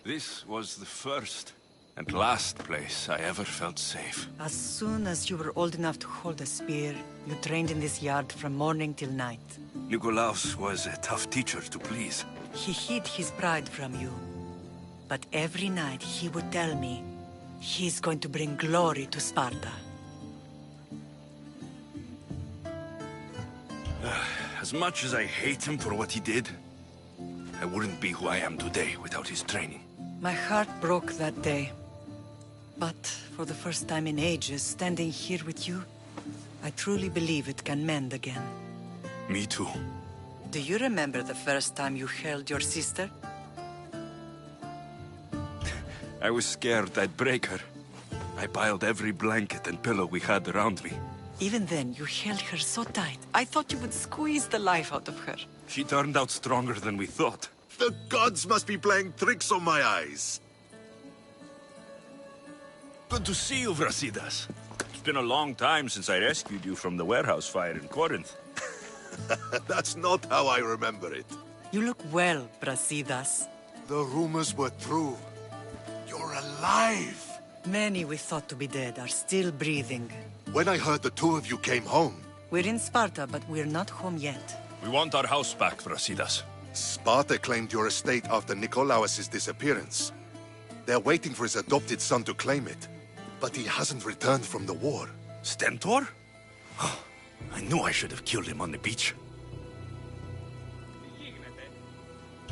This was the first and last place I ever felt safe. As soon as you were old enough to hold a spear, you trained in this yard from morning till night. Nikolaos was a tough teacher to please. He hid his pride from you. But every night he would tell me, he's going to bring glory to Sparta. As much as I hate him for what he did, I wouldn't be who I am today without his training. My heart broke that day. But for the first time in ages, standing here with you, I truly believe it can mend again. Me too. Do you remember the first time you held your sister? I was scared I'd break her. I piled every blanket and pillow we had around me. Even then, you held her so tight. I thought you would squeeze the life out of her. She turned out stronger than we thought. The gods must be playing tricks on my eyes. Good to see you, Brasidas. It's been a long time since I rescued you from the warehouse fire in Corinth. That's not how I remember it. You look well, Brasidas. The rumors were true. You're alive! Many we thought to be dead are still breathing. When I heard the two of you came home... We're in Sparta, but we're not home yet. We want our house back, Brasidas. Sparta claimed your estate after Nikolaos' disappearance. They're waiting for his adopted son to claim it. But he hasn't returned from the war. Stentor? I knew I should have killed him on the beach.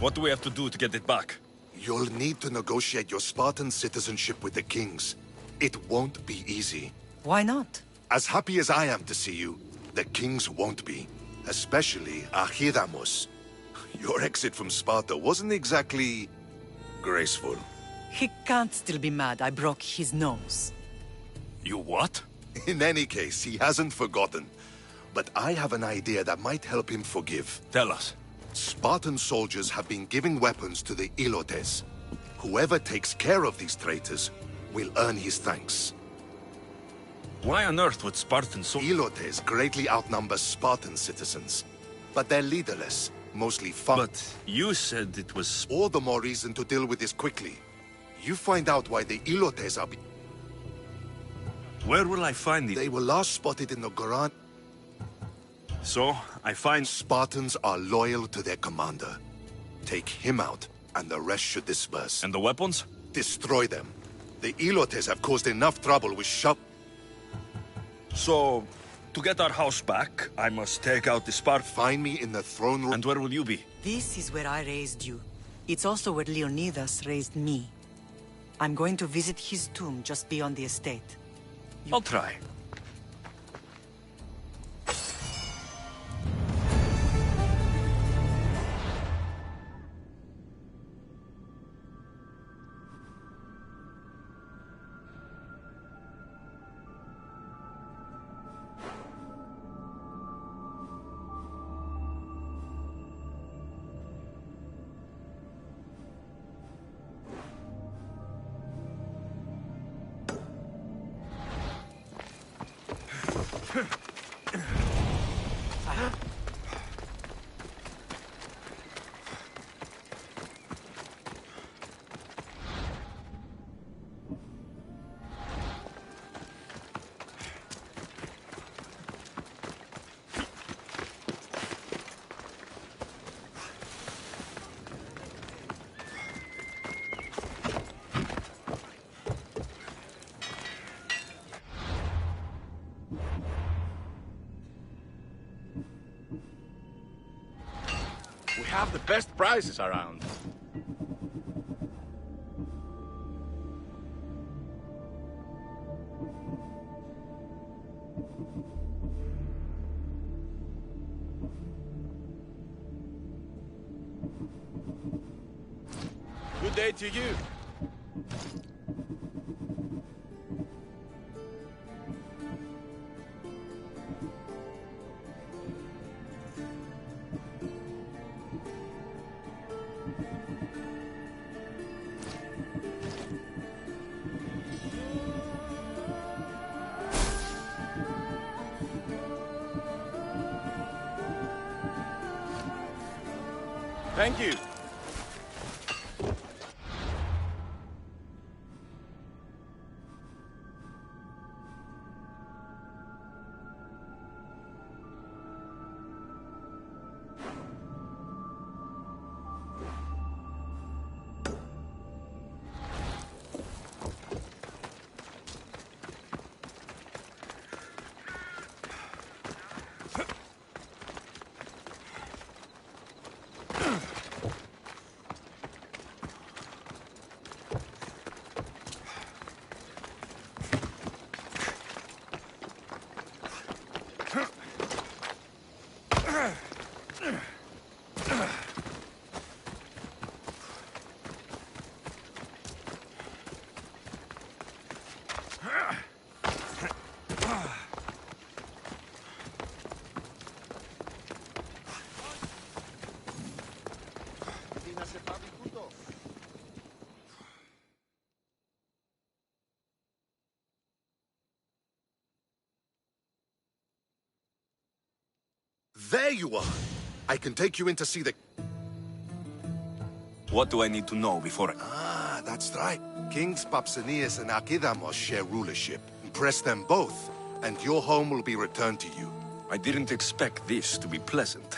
What do we have to do to get it back? You'll need to negotiate your Spartan citizenship with the kings. It won't be easy. Why not? As happy as I am to see you, the kings won't be. Especially Archidamos. Your exit from Sparta wasn't exactly... graceful. He can't still be mad I broke his nose. You what? In any case, he hasn't forgotten. But I have an idea that might help him forgive. Tell us. Spartan soldiers have been giving weapons to the Ilotes. Whoever takes care of these traitors will earn his thanks. Why on earth would Spartan soldiers... Ilotes greatly outnumber Spartan citizens. But they're leaderless, mostly But you said it was... All the more reason to deal with this quickly. You find out why the Ilotes are... Where will I find the... They were last spotted in the Goran... So, I find... Spartans are loyal to their commander. Take him out, and the rest should disperse. And the weapons? Destroy them. The Ilotes have caused enough trouble with So, to get our house back, I must take out the Spartan... Find me in the throne room... And where will you be? This is where I raised you. It's also where Leonidas raised me. I'm going to visit his tomb just beyond the estate. I'll try. have the best prizes around. Good day to you. Thank you. There you are! I can take you in to see the... What do I need to know before I... Ah, that's right. Kings Papsanias and Akidamos share rulership. Impress them both, and your home will be returned to you. I didn't expect this to be pleasant.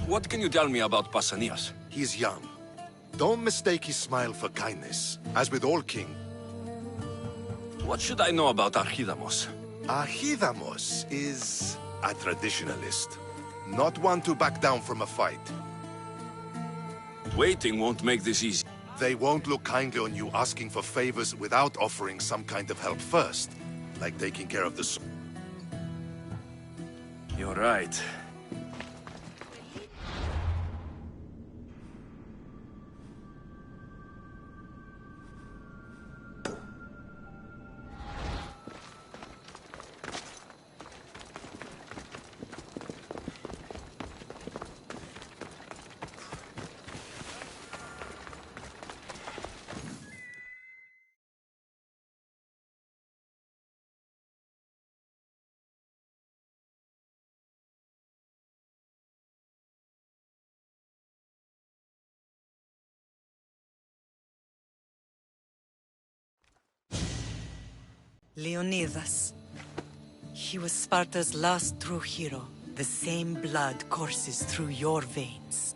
What can you tell me about Pausanias? He's young. Don't mistake his smile for kindness. As with all king... What should I know about Archidamos? Archidamos is a traditionalist. Not one to back down from a fight. Waiting won't make this easy. They won't look kindly on you asking for favors without offering some kind of help first. Like taking care of the... You're right. Leonidas. He was Sparta's last true hero. The same blood courses through your veins.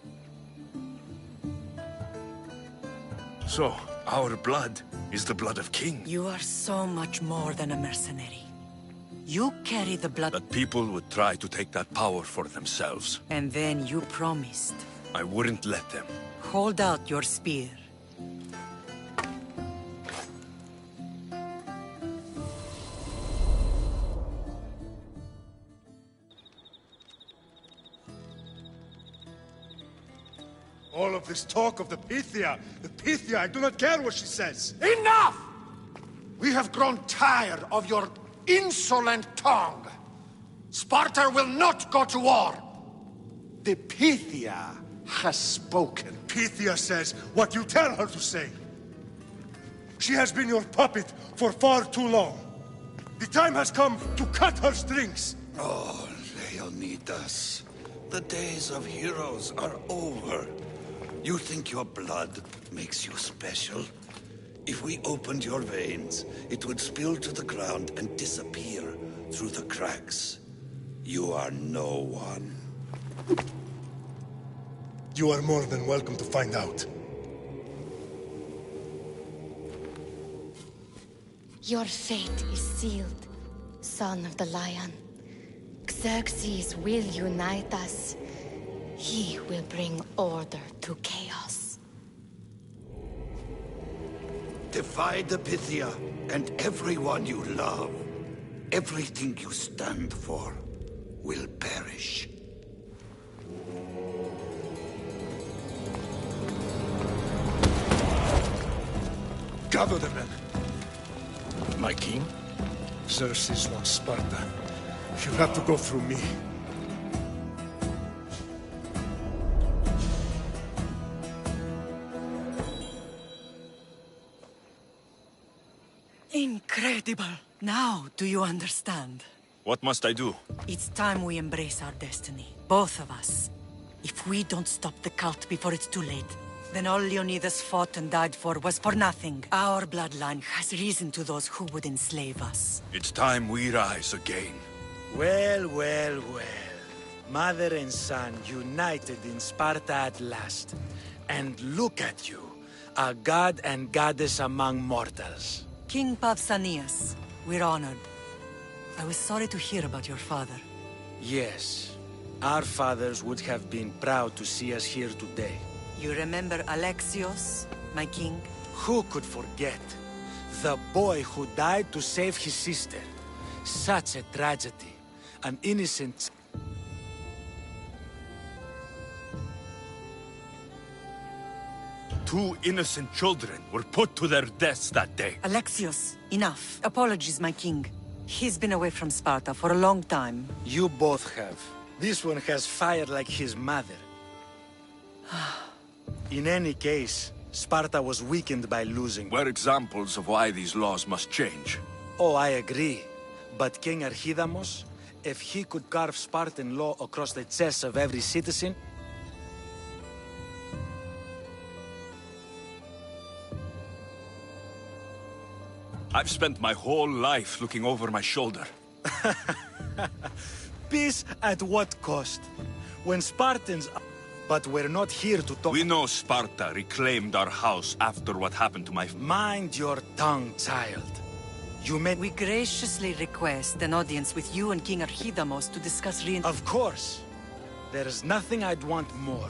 So, our blood is the blood of kings. You are so much more than a mercenary. You carry the blood... That people would try to take that power for themselves. And then you promised. I wouldn't let them. Hold out your spear. All of this talk of the Pythia, I do not care what she says. Enough! We have grown tired of your insolent tongue. Sparta will not go to war. The Pythia has spoken. Pythia says what you tell her to say. She has been your puppet for far too long. The time has come to cut her strings. Oh, Leonidas. The days of heroes are over. You think your blood makes you special? If we opened your veins, it would spill to the ground and disappear through the cracks. You are no one. You are more than welcome to find out. Your fate is sealed, son of the Lion. Xerxes will unite us. He will bring order to chaos. Divide the Pythia and everyone you love. Everything you stand for will perish. Gather the men. My king? Xerxes wants Sparta. He'll have to go through me. Incredible! Now, do you understand? What must I do? It's time we embrace our destiny. Both of us. If we don't stop the cult before it's too late, then all Leonidas fought and died for was for nothing. Our bloodline has reason to those who would enslave us. It's time we rise again. Well, well, well. Mother and son united in Sparta at last. And look at you, a god and goddess among mortals. King Pausanias, we're honored. I was sorry to hear about your father. Yes, our fathers would have been proud to see us here today. You remember Alexios, my king? Who could forget? The boy who died to save his sister. Such a tragedy. An innocent... Two innocent children were put to their deaths that day. Alexios, enough. Apologies, my king. He's been away from Sparta for a long time. You both have. This one has fire like his mother. In any case, Sparta was weakened by losing. We're examples of why these laws must change. Oh, I agree. But King Archidamos, if he could carve Spartan law across the chests of every citizen... I've spent my whole life looking over my shoulder. Peace at what cost? When Spartans... But we're not here to talk... We know Sparta reclaimed our house after what happened to my... Mind your tongue, child. You meant... We graciously request an audience with you and King Archidamos to discuss Of course. There's nothing I'd want more.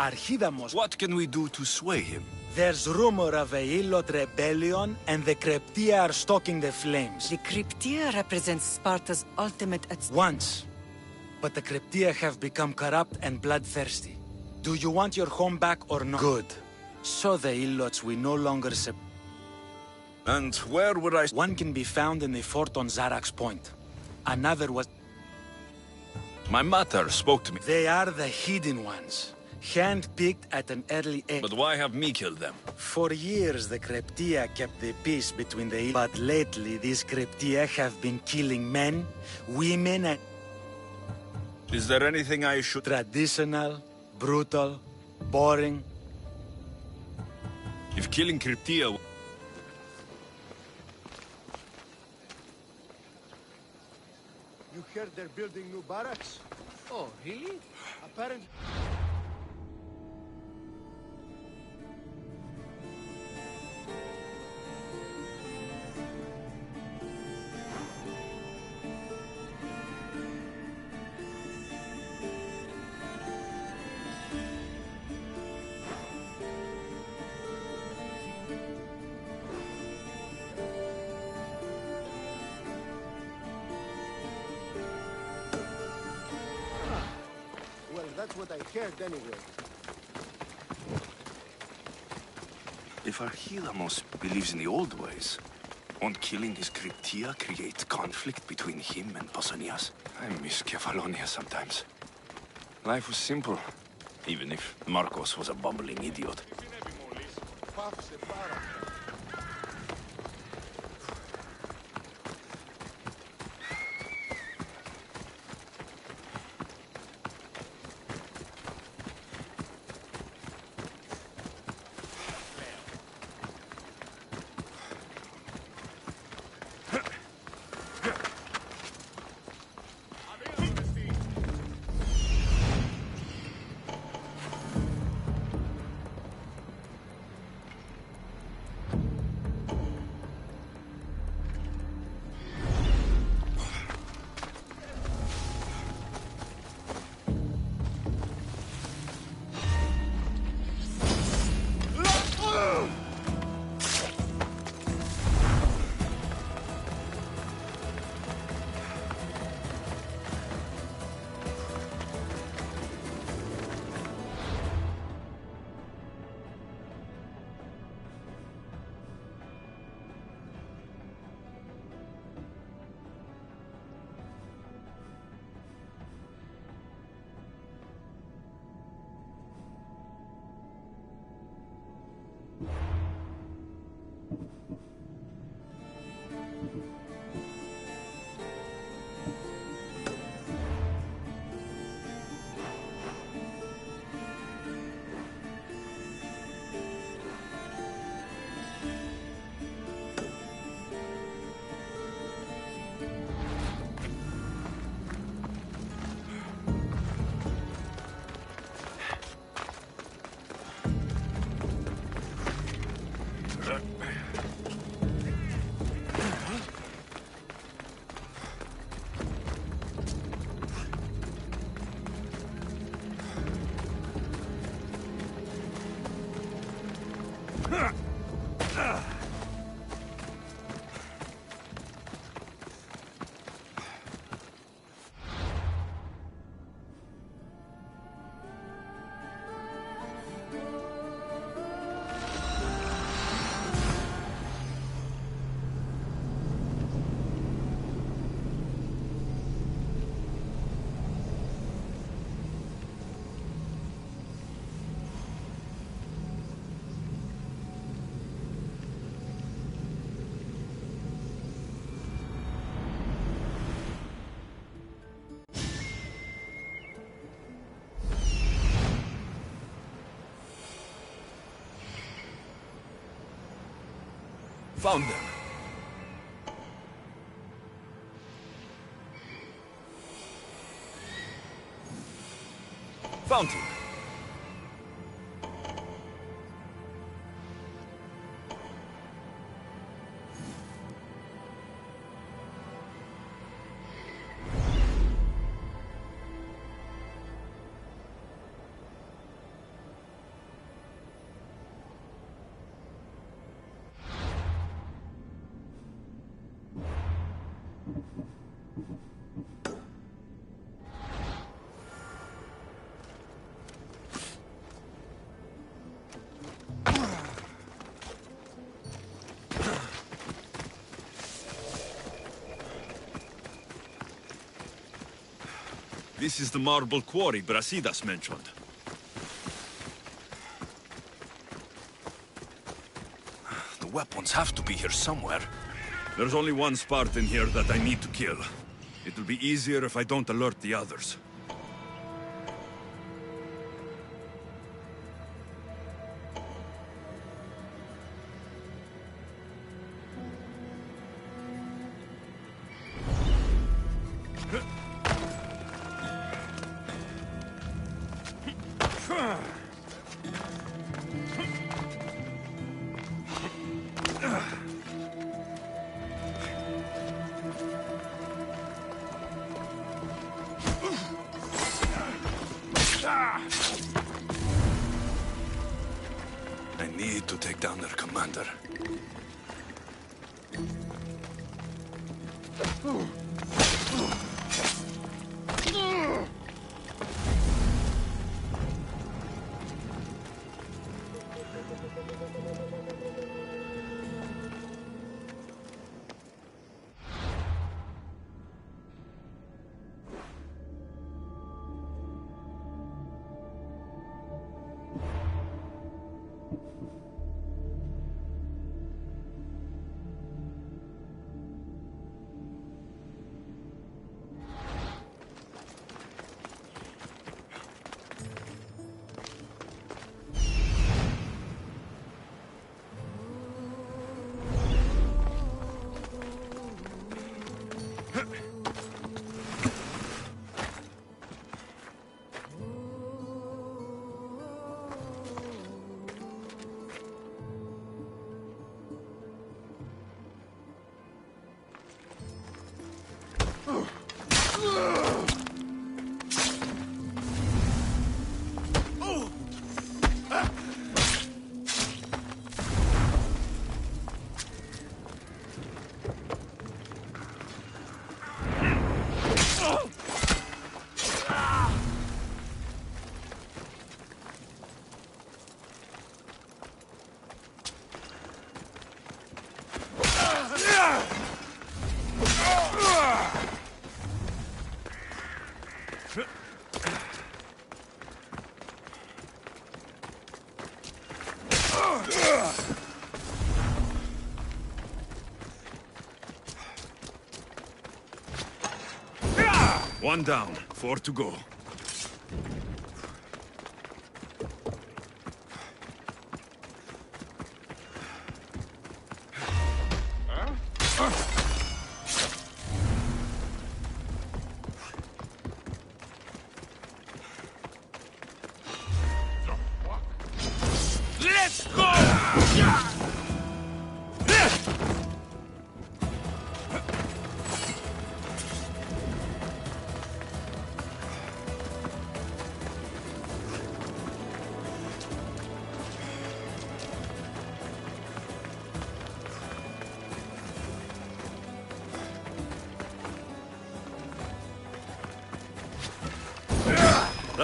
Archidamos... What can we do to sway him? There's rumor of a Illot rebellion, and the Kryptia are stoking the flames. The Kryptia represents Sparta's ultimate... Once. But the Kryptia have become corrupt and bloodthirsty. Do you want your home back or not? Good. So the Ilots we no longer And where would I... One can be found in the fort on Zarak's Point. Another was... My mother spoke to me. They are the hidden ones. Hand-picked at an early age. But why have me killed them? For years, the Kryptia kept the peace between the... But lately, these Kryptia have been killing men, women, and... Is there anything I should... Traditional, brutal, boring. If killing Kryptia... You heard they're building new barracks? Oh, really? Apparently... That's what I heard anyway. If Archidamos believes in the old ways, won't killing his Kryptia create conflict between him and Pausanias? I miss Kefalonia sometimes. Life was simple, even if Marcos was a bumbling idiot. Found them. Found him. This is the marble quarry Brasidas mentioned. The weapons have to be here somewhere. There's only one Spartan here that I need to kill. It will be easier if I don't alert the others. I need to take down their commander. One down, 4 to go. Let's go!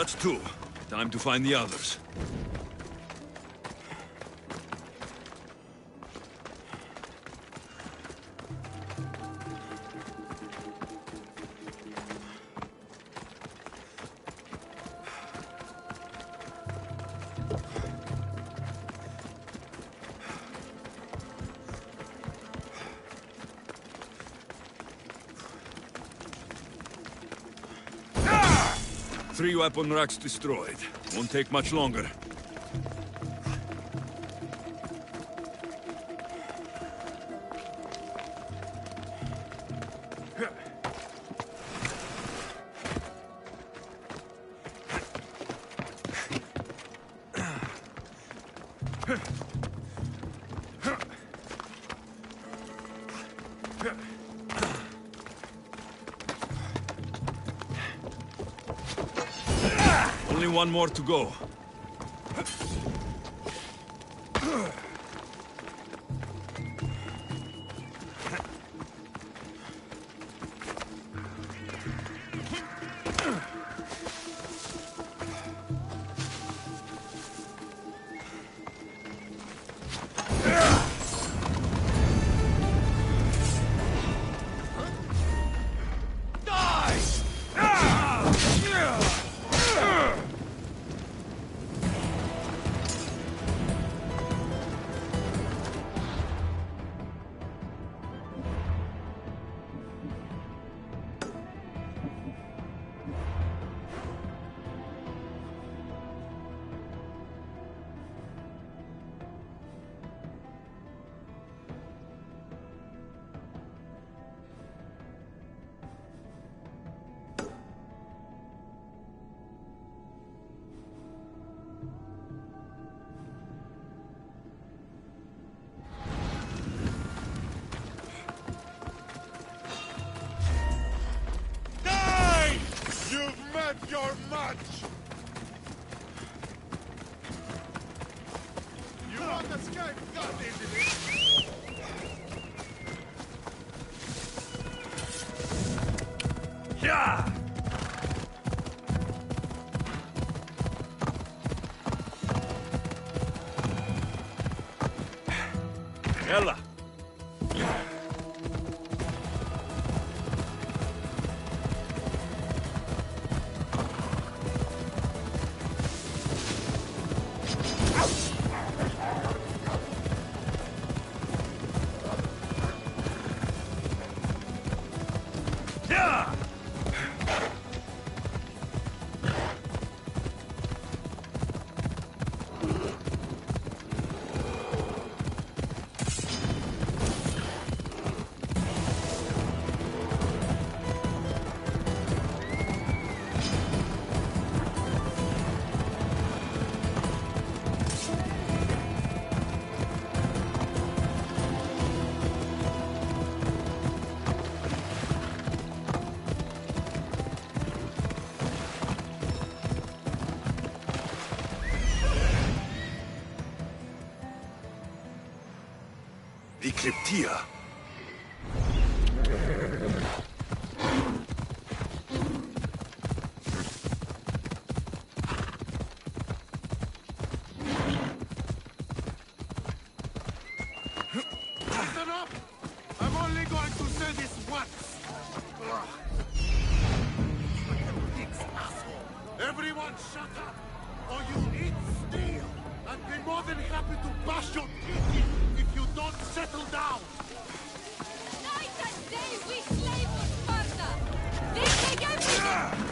That's 2. Time to find the others. Three weapon racks destroyed. Won't take much longer. Only one more to go. Your match! You want the sky gun, isn't it? Yeah! Ella! The Cryptia. Listen up! I'm only going to say this once. Everyone shut up, or you'll eat steel, and be more than happy to bash your teeth in if you don't settle down. Night and day we slave for Sparta! They take everything!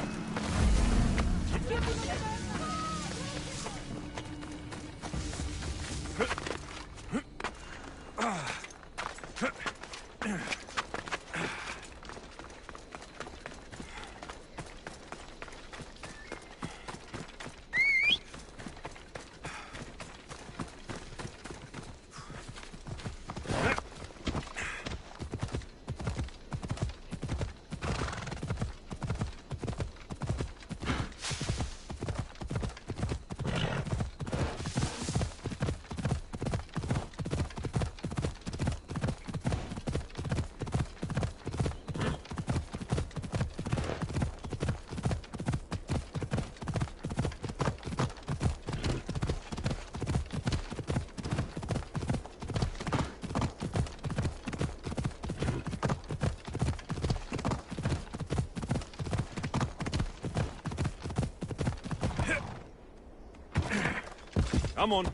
Come on.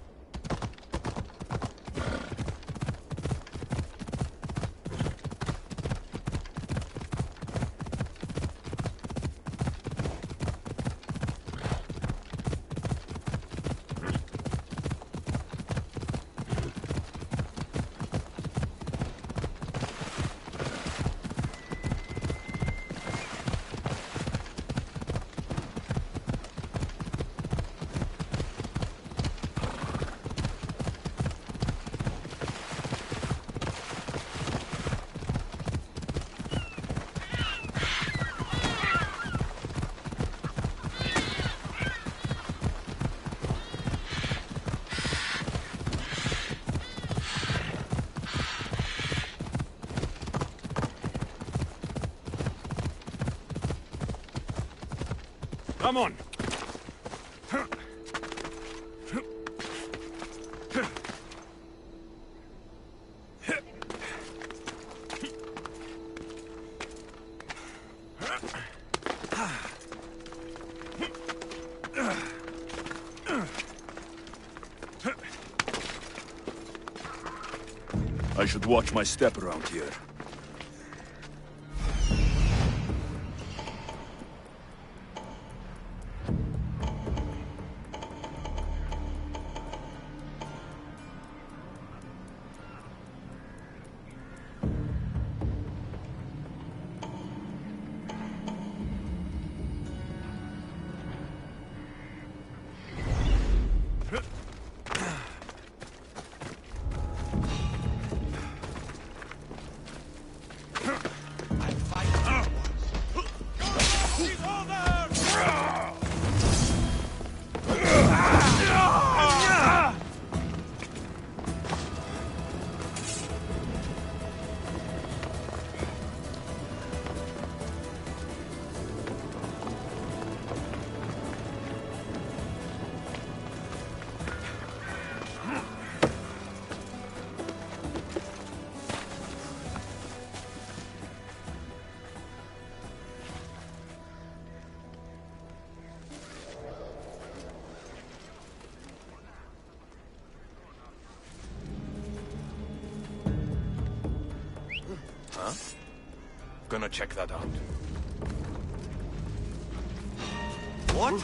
Come on. I should watch my step around here. Huh? Gonna check that out. What?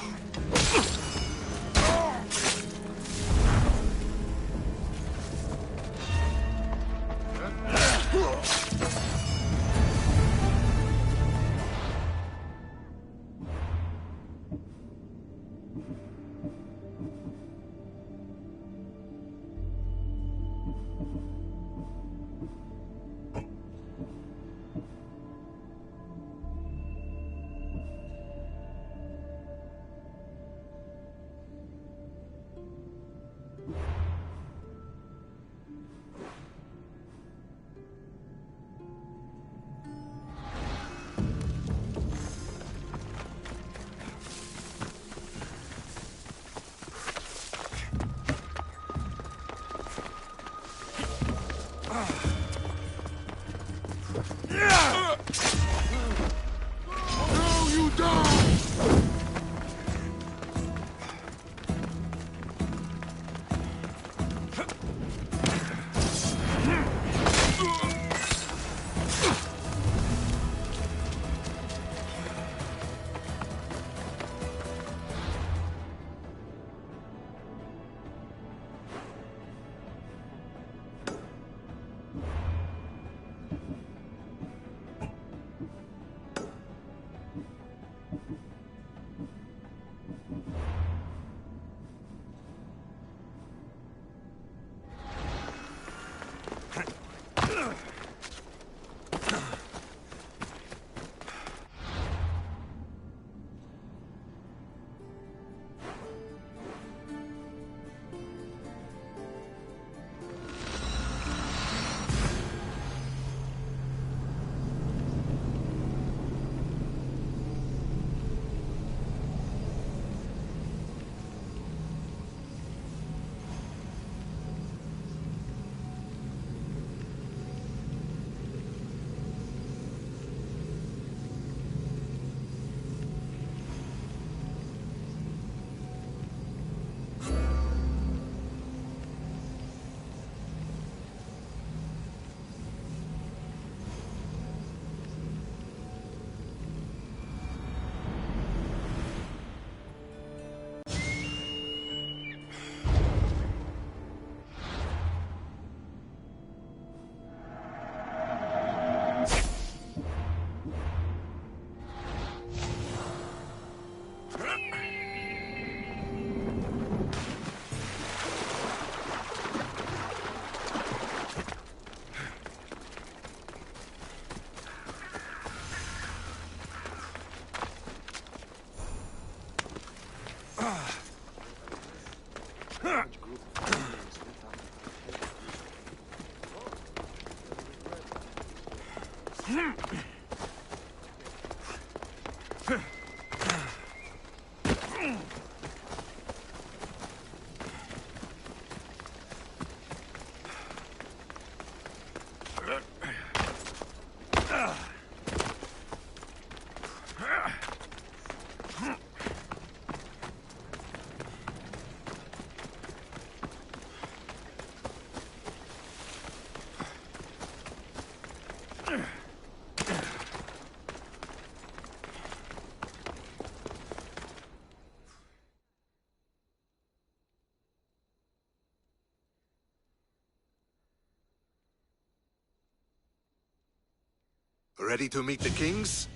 Ready to meet the kings?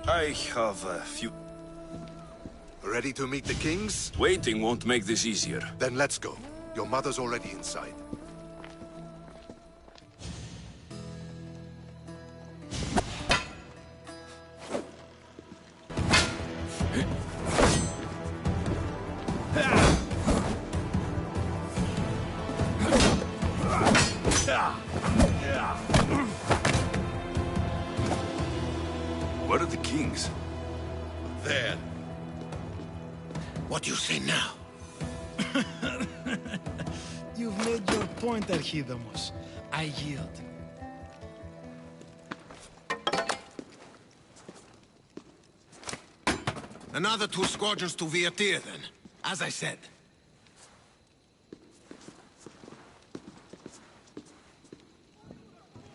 I have a few... Ready to meet the kings? Waiting won't make this easier. Then let's go. Your mother's already inside. Where are the kings? There. What do you say now? You've made your point, Archidamos. I yield. Another 2 squadrons to Viatir, then. As I said.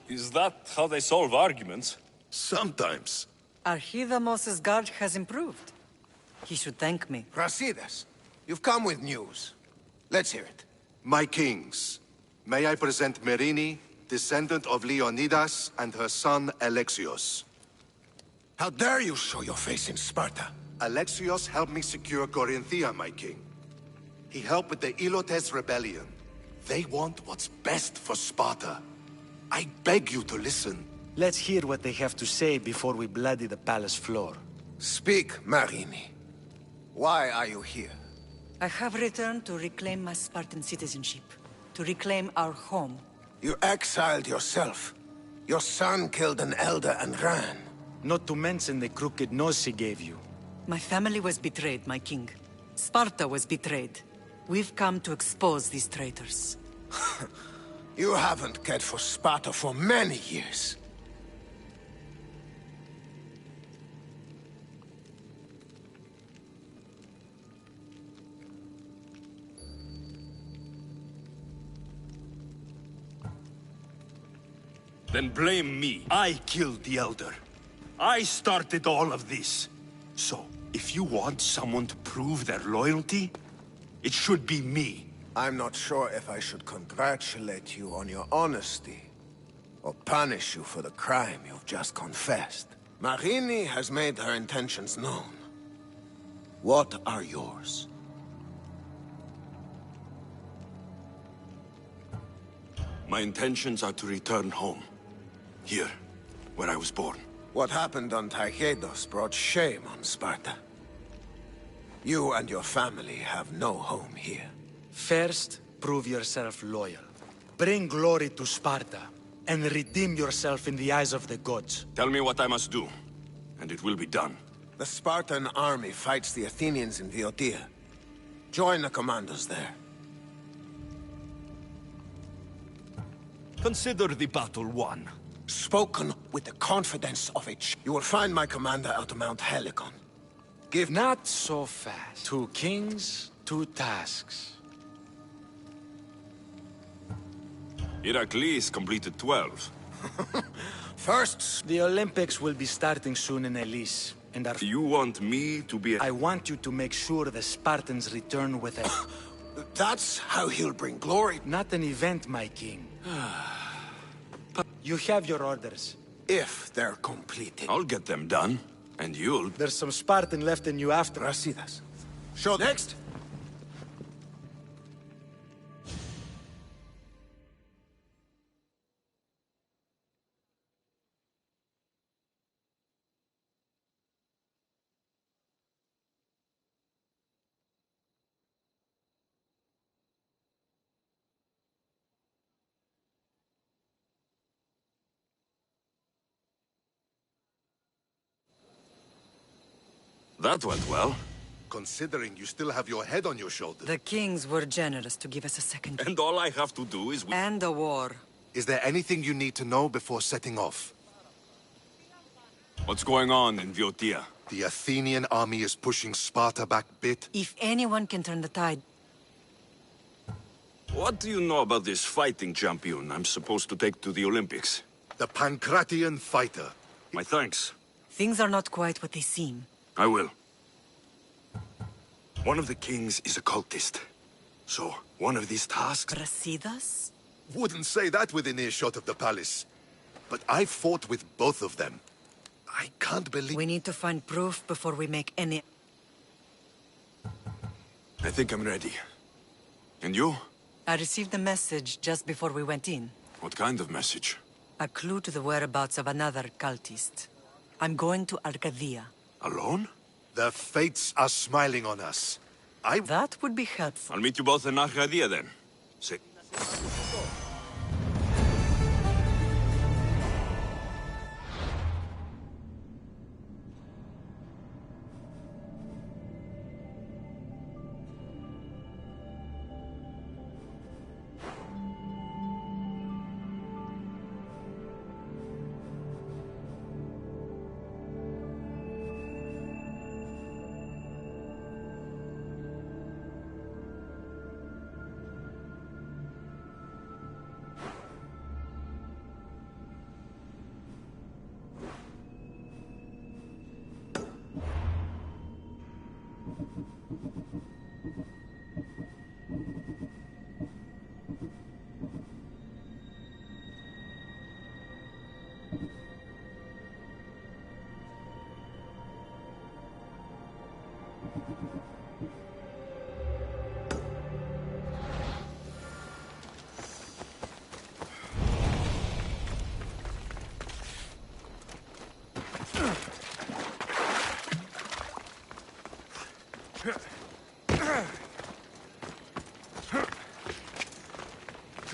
Is that how they solve arguments? Sometimes. Archidamos's guard has improved. He should thank me. Brasidas, you've come with news. Let's hear it. My kings, may I present Merini, descendant of Leonidas, and her son Alexios. How dare you show your face in Sparta? Alexios helped me secure Corinthia, my king. He helped with the Ilotes rebellion. They want what's best for Sparta. I beg you to listen. Let's hear what they have to say before we bloody the palace floor. Speak, Marini. Why are you here? I have returned to reclaim my Spartan citizenship. To reclaim our home. You exiled yourself. Your son killed an elder and ran. Not to mention the crooked nose he gave you. My family was betrayed, my king. Sparta was betrayed. We've come to expose these traitors. You haven't cared for Sparta for many years. Then blame me. I killed the Elder. I started all of this. So, if you want someone to prove their loyalty, it should be me. I'm not sure if I should congratulate you on your honesty, or punish you for the crime you've just confessed. Marini has made her intentions known. What are yours? My intentions are to return home. Here, where I was born. What happened on Taygedos brought shame on Sparta. You and your family have no home here. First, prove yourself loyal. Bring glory to Sparta, and redeem yourself in the eyes of the gods. Tell me what I must do, and it will be done. The Spartan army fights the Athenians in Viotia. Join the commandos there. Consider the battle won. Spoken with the confidence of a You will find my commander at Mount Helicon. Give... Not so fast. 2 kings, 2 tasks. Heracles completed 12. First... The Olympics will be starting soon in Elise, and our... You want me to be... I want you to make sure the Spartans return with a... That's how he'll bring glory. Not an event, my king. You have your orders. If they're completed. I'll get them done, and you'll... There's some Spartan left in you after. Brasidas. Show next. That went well. Considering you still have your head on your shoulders. The kings were generous to give us a second. And all I have to do is... And a war. Is there anything you need to know before setting off? What's going on in Viotia? The Athenian army is pushing Sparta back bit. If anyone can turn the tide... What do you know about this fighting champion I'm supposed to take to the Olympics? The Pancratian fighter. My thanks. Things are not quite what they seem. I will. One of the kings is a cultist. So, one of these tasks... Brasidas? Wouldn't say that within earshot of the palace. But I fought with both of them. I can't believe... We need to find proof before we make any... I think I'm ready. And you? I received a message just before we went in. What kind of message? A clue to the whereabouts of another cultist. I'm going to Arcadia. Alone? The fates are smiling on us. That would be helpful. I'll meet you both in Arcadia then. Say...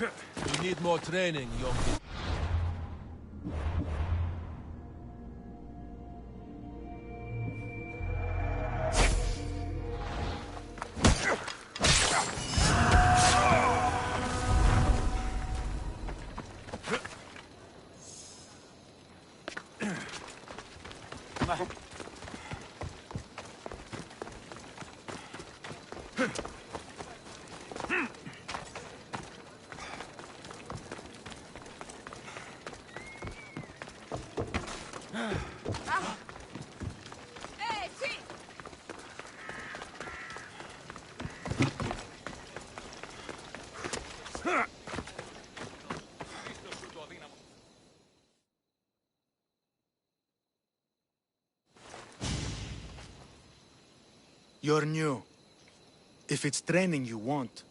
You need more training, young man. You're new. If it's training you want.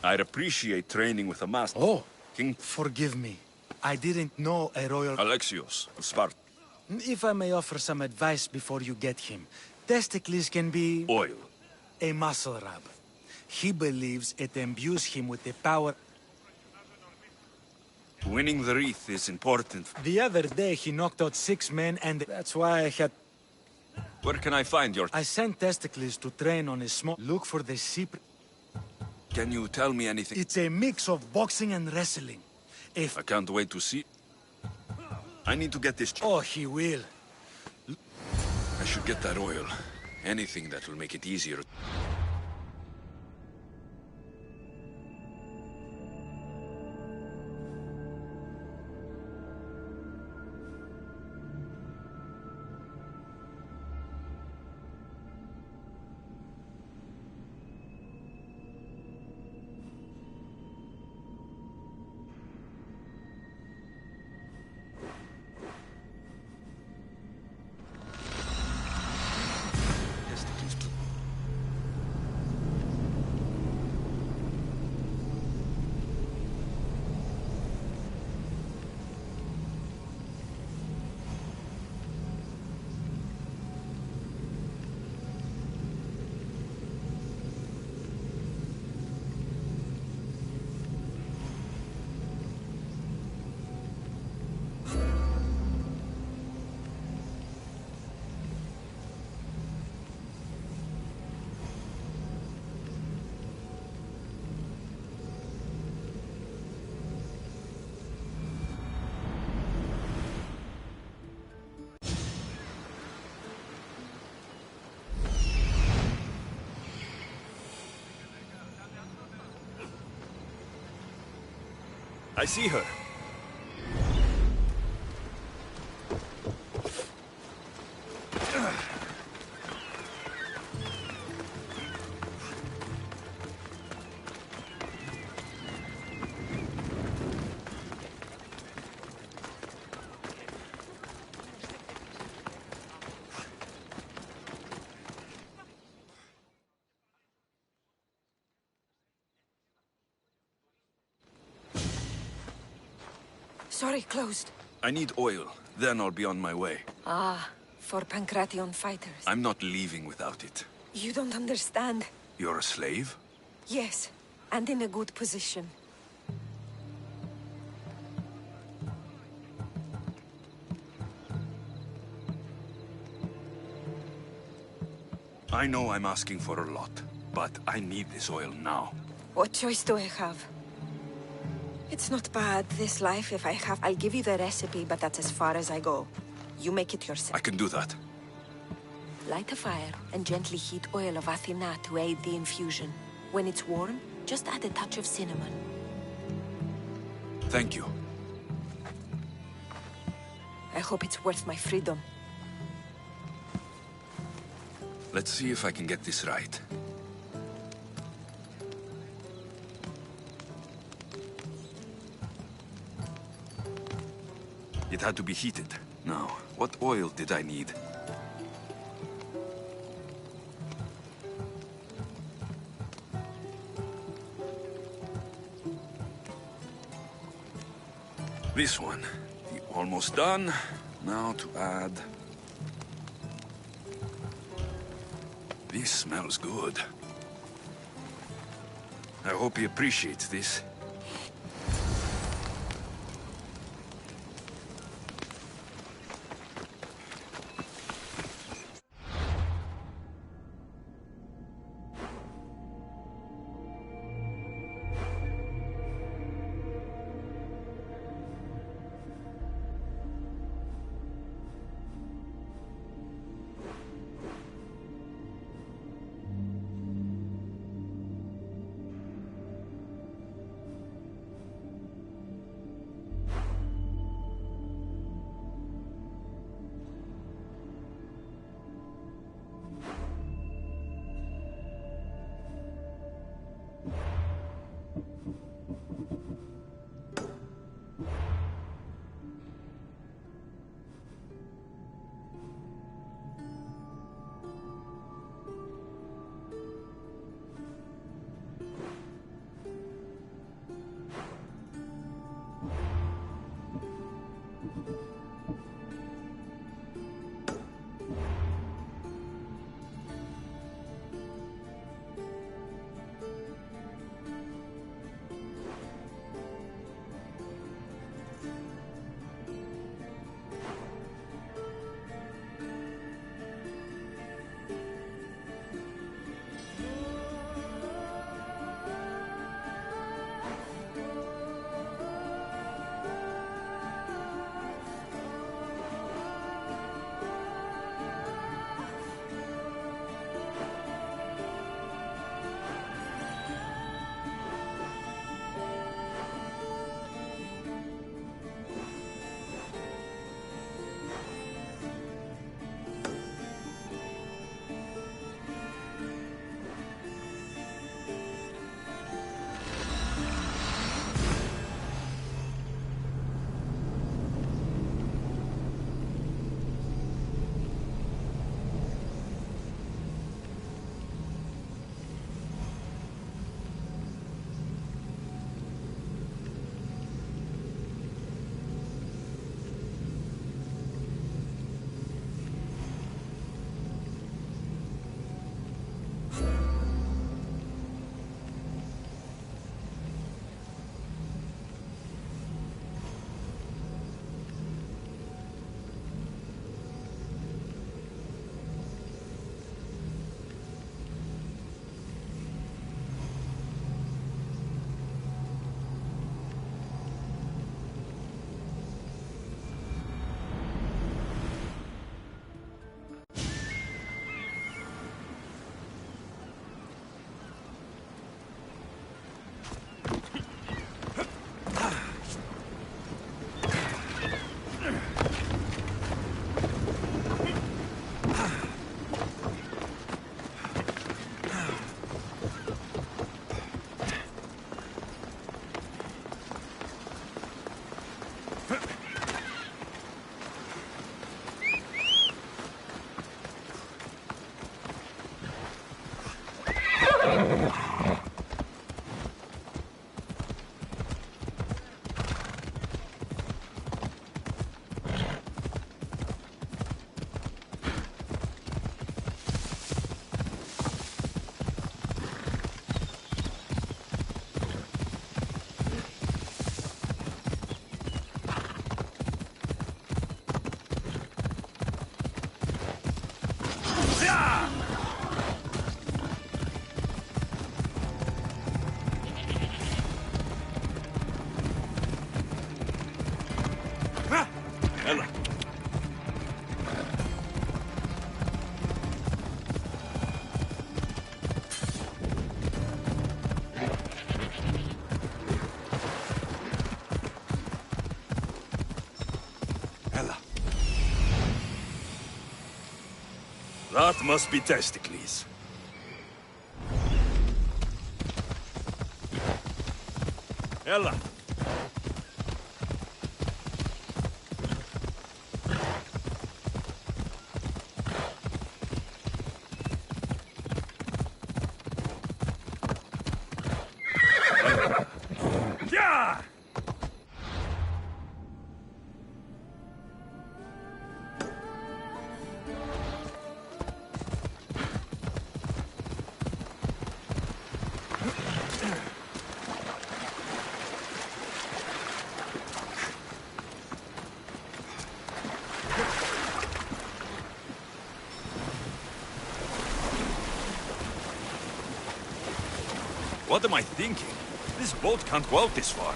I'd appreciate training with a master. Oh, King... Forgive me. I didn't know a royal... Alexios of Sparta. If I may offer some advice before you get him. Testicles can be... Oil. A muscle rub. He believes it imbues him with the power... Winning the wreath is important. The other day he knocked out 6 men and that's why I had... Where can I find your... I sent Testicles to train on a small... Look for the secret... Can you tell me anything? It's a mix of boxing and wrestling. If... I can't wait to see... I need to get this... Oh, he will. I should get that oil. Anything that will make it easier. I see her. Sorry, closed. I need oil. Then I'll be on my way. Ah, for Pancration fighters. I'm not leaving without it. You don't understand. You're a slave? Yes, and in a good position. I know I'm asking for a lot, but I need this oil now. What choice do I have? It's not bad, this life. If I have, I'll give you the recipe, but that's as far as I go. You make it yourself. I can do that. Light a fire and gently heat oil of Athena to aid the infusion. When it's warm, just add a touch of cinnamon. Thank you. I hope it's worth my freedom. Let's see if I can get this right. It had to be heated. Now, what oil did I need? This one. Almost done. Now to add... This smells good. I hope he appreciates this. That must be Testicles. Ella! Yeah! What am I thinking? This boat can't go out this far.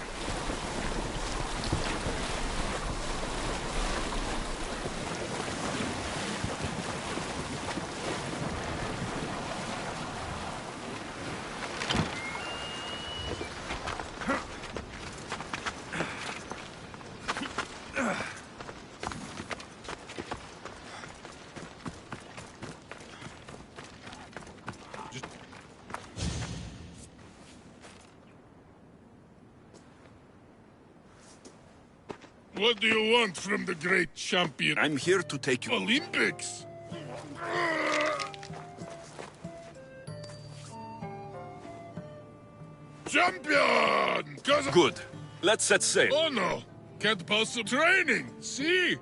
What do you want from the great champion? I'm here to take you... Olympics? Champion! Good. Let's set sail. Oh no! Can't pass some training! See?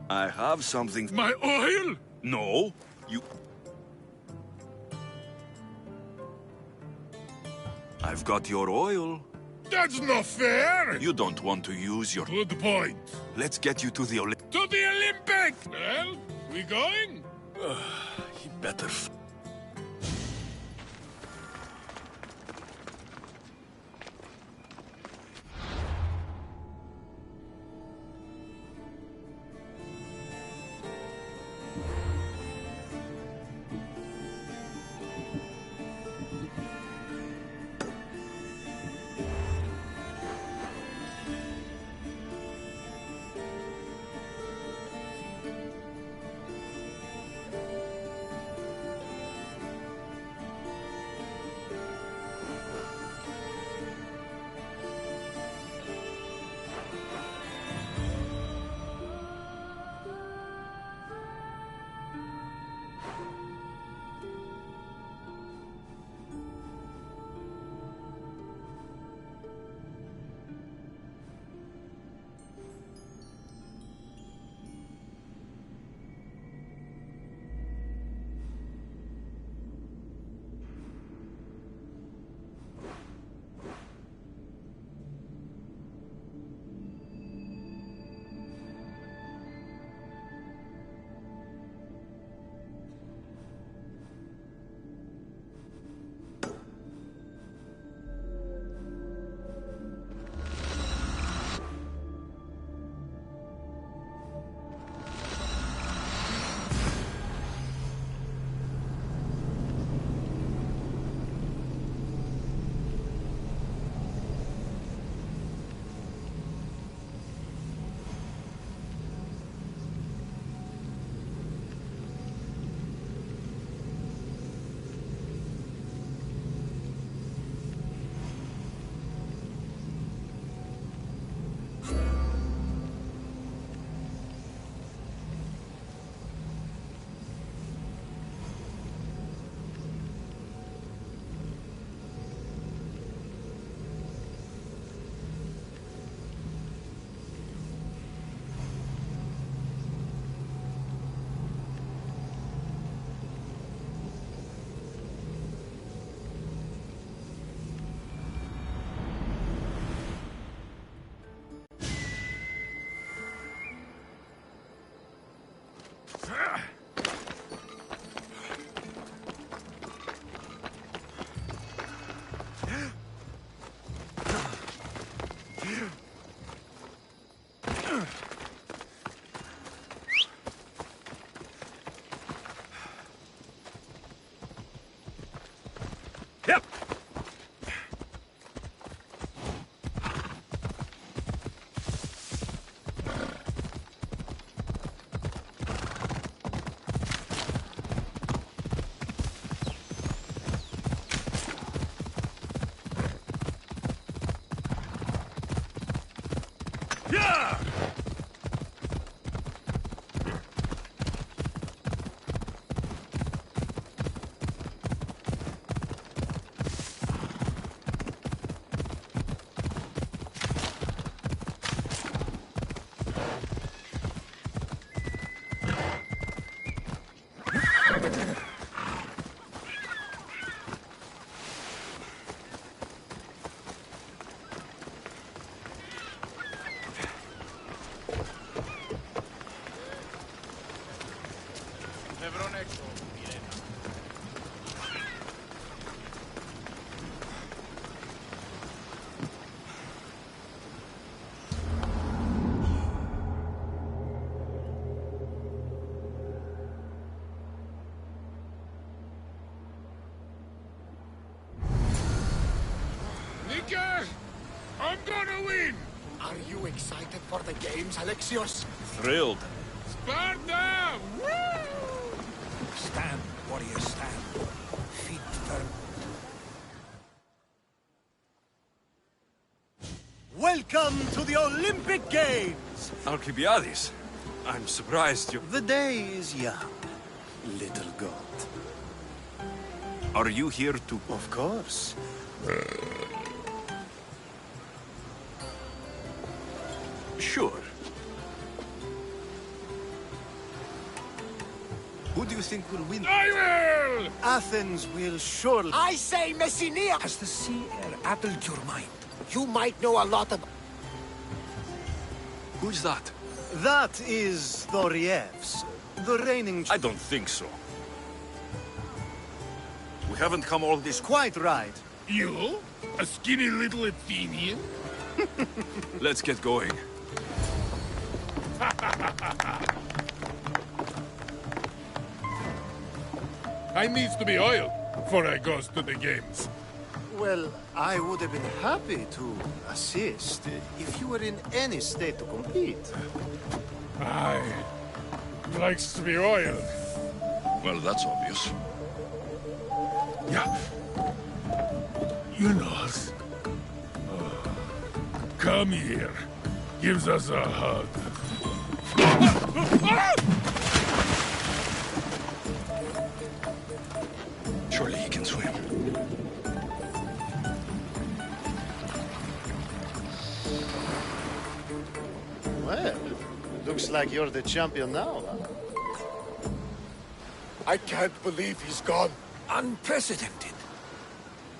I have something... My oil? No, you... I've got your oil. That's not fair! You don't want to use your... Good point. Let's get you to the To the Olympics! Well, we going? He better... Yep. Yeah! Nika, I'm gonna win! Are you excited for the games, Alexios? Thrilled. Sparta! Woo! Stand, warriors, stand. Feet firm. Welcome to the Olympic Games! Alcibiades, I'm surprised you... The day is young, little god. Are you here to... Of course. Sure. Who do you think will win? I will! Athens will surely... I say Messenia! Has the sea air addled your mind? You might know a lot of... Who's that? That is Thorievs, the reigning... I don't think so. We haven't come all this... Quite right. You? A skinny little Athenian? Let's get going. I needs to be oiled before I goes to the games. Well, I would have been happy to assist if you were in any state to compete. Aye. Likes to be oiled. Well, that's obvious. Yeah. You know. Come here. Gives us a hug. Surely he can swim. Well, looks like you're the champion now, huh? I can't believe he's gone. Unprecedented.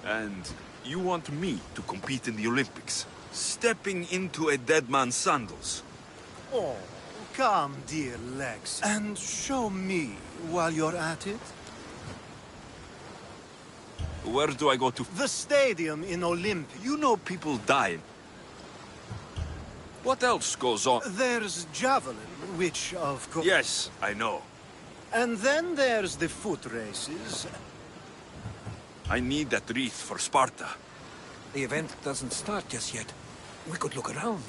And you want me to compete in the Olympics? Stepping into a dead man's sandals? Oh, come, dear Lex, and show me while you're at it. Where do I go to? The stadium in Olympia. You know people die. What else goes on? There's javelin, which, of course... Yes, I know. And then there's the foot races. I need that wreath for Sparta. The event doesn't start just yet. We could look around.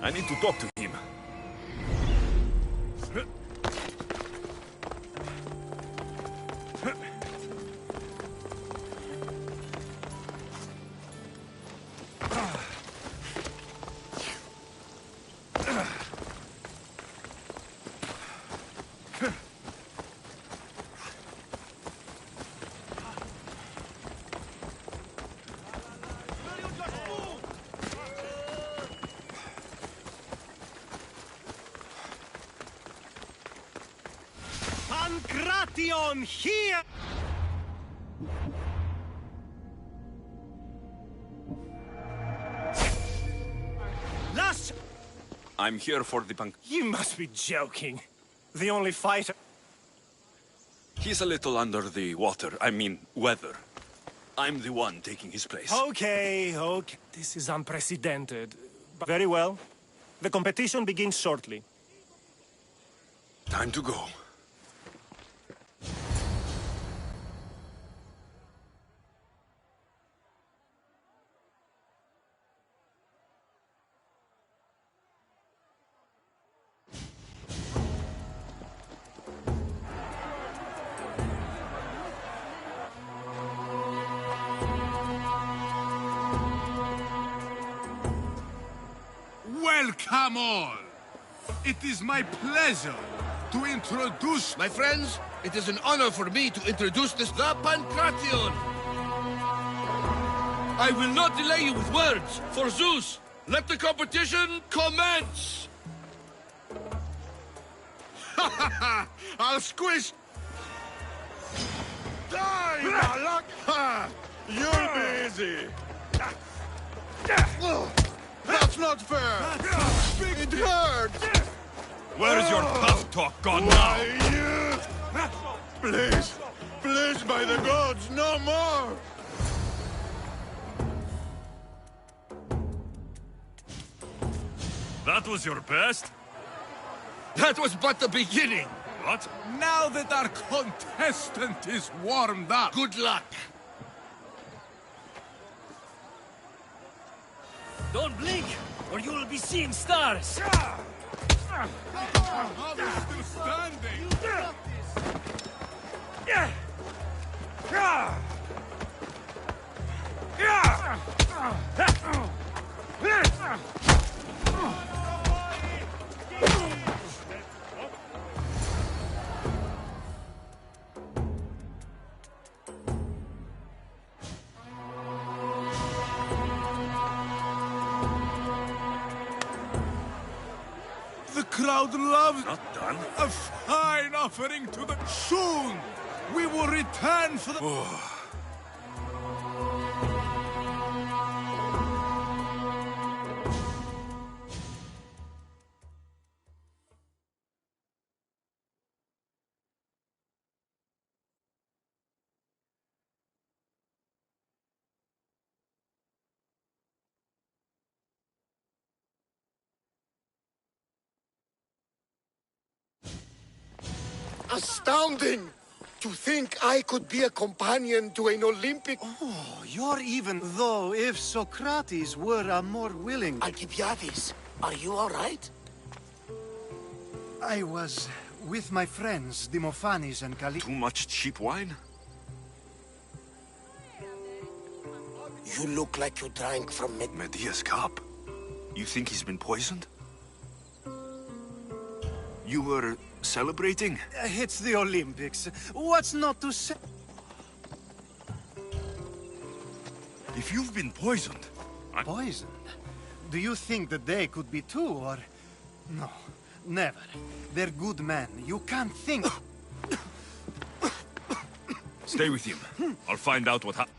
I need to talk to him. Pancration, here! Last... I'm here for the punk... You must be joking. The only fighter... He's a little under the water. I mean, weather. I'm the one taking his place. Okay. This is unprecedented. Very well. The competition begins shortly. Time to go. Welcome all! It is my pleasure to introduce... My friends, it is an honor for me to introduce the Pancration. I will not delay you with words. For Zeus, let the competition commence! Ha ha ha! I'll squish... Die, Malak! Ha! You'll be easy! That's not fair! It hurts! Where's your tough talk gone now? Please! Please, by the gods, no more! That was your best? That was but the beginning! What? Now that our contestant is warmed up... Good luck! Don't blink, or you will be seeing stars! Others still standing! You got The crowd loves... Not done? A fine offering to the... Soon! We will return for the... Astounding! To think I could be a companion to an Olympic... Oh, you're even though if Socrates were a more willing... Alcibiades, are you all right? I was with my friends, Demophanes and Cali... Too much cheap wine? You look like you drank from Medea's cup. You think he's been poisoned? You were celebrating? It's the Olympics. What's not to say? If you've been poisoned... Poisoned? Do you think that they could be too, or... No, never. They're good men. You can't think... Stay with him. I'll find out what happened.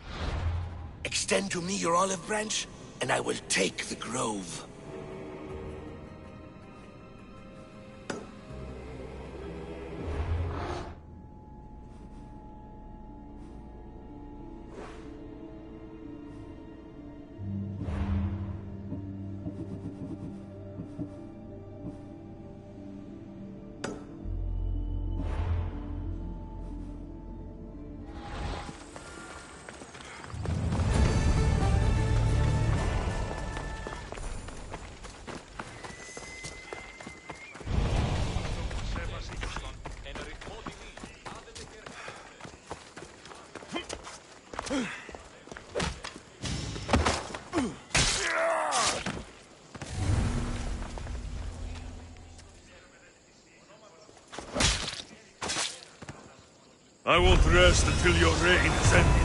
Extend to me your olive branch, and I will take the grove. I won't rest until your reign is ended.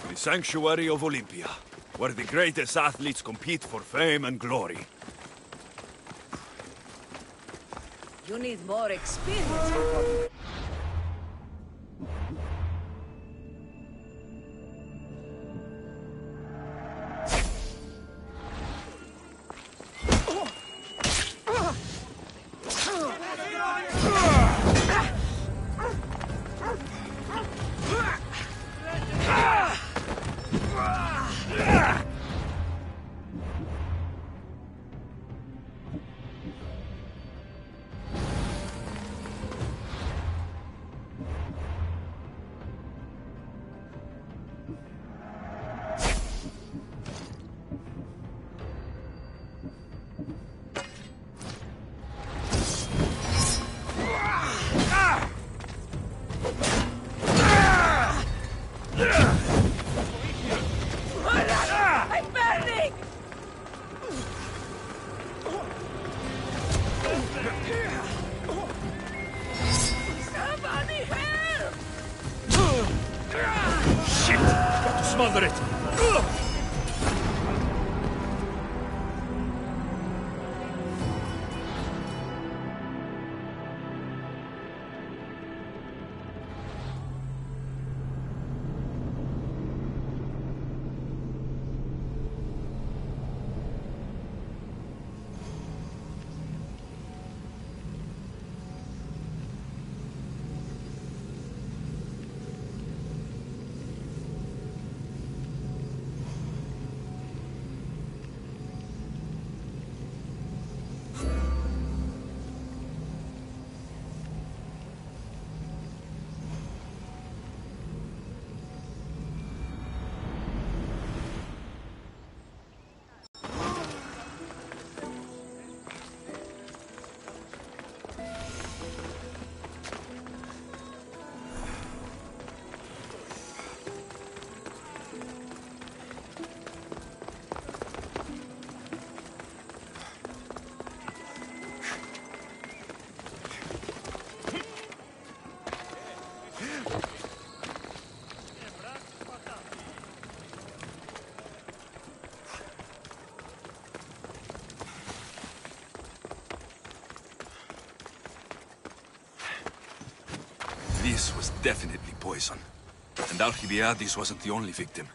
The Sanctuary of Olympia, where the greatest athletes compete for fame and glory. You need more experience. Smother it! This was definitely poison. And Alcibiades wasn't the only victim.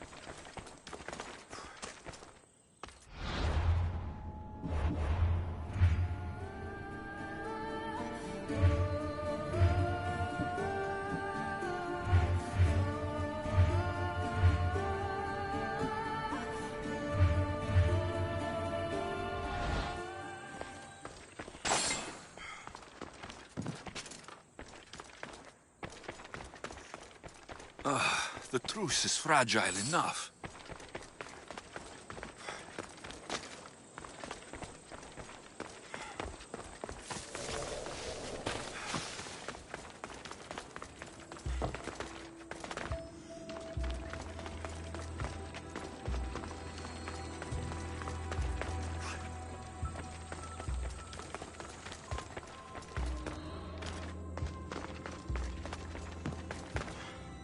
The truce is fragile enough.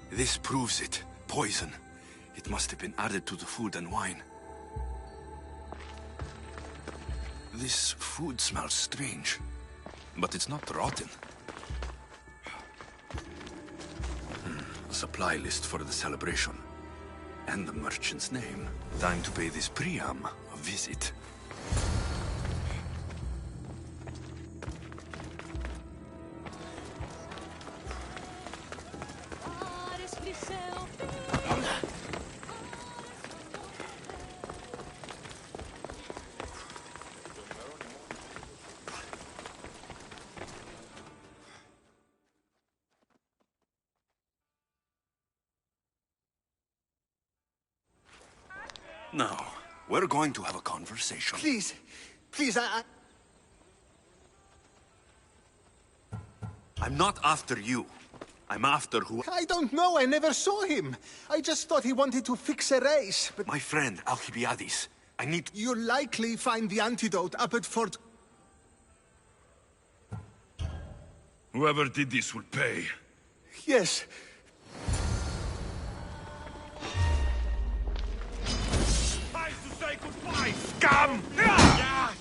This proves it. Poison. It must have been added to the food and wine. This food smells strange, but it's not rotten. A supply list for the celebration. And the merchant's name. Time to pay this Priam a visit. Now, we're going to have a conversation. Please, I'm not after you. I'm after who... I don't know, I never saw him. I just thought he wanted to fix a race, but... My friend, Alcibiades. I need... You'll likely find the antidote up at Fort... Whoever did this will pay. Yes. Time to say goodbye, scum! Yeah.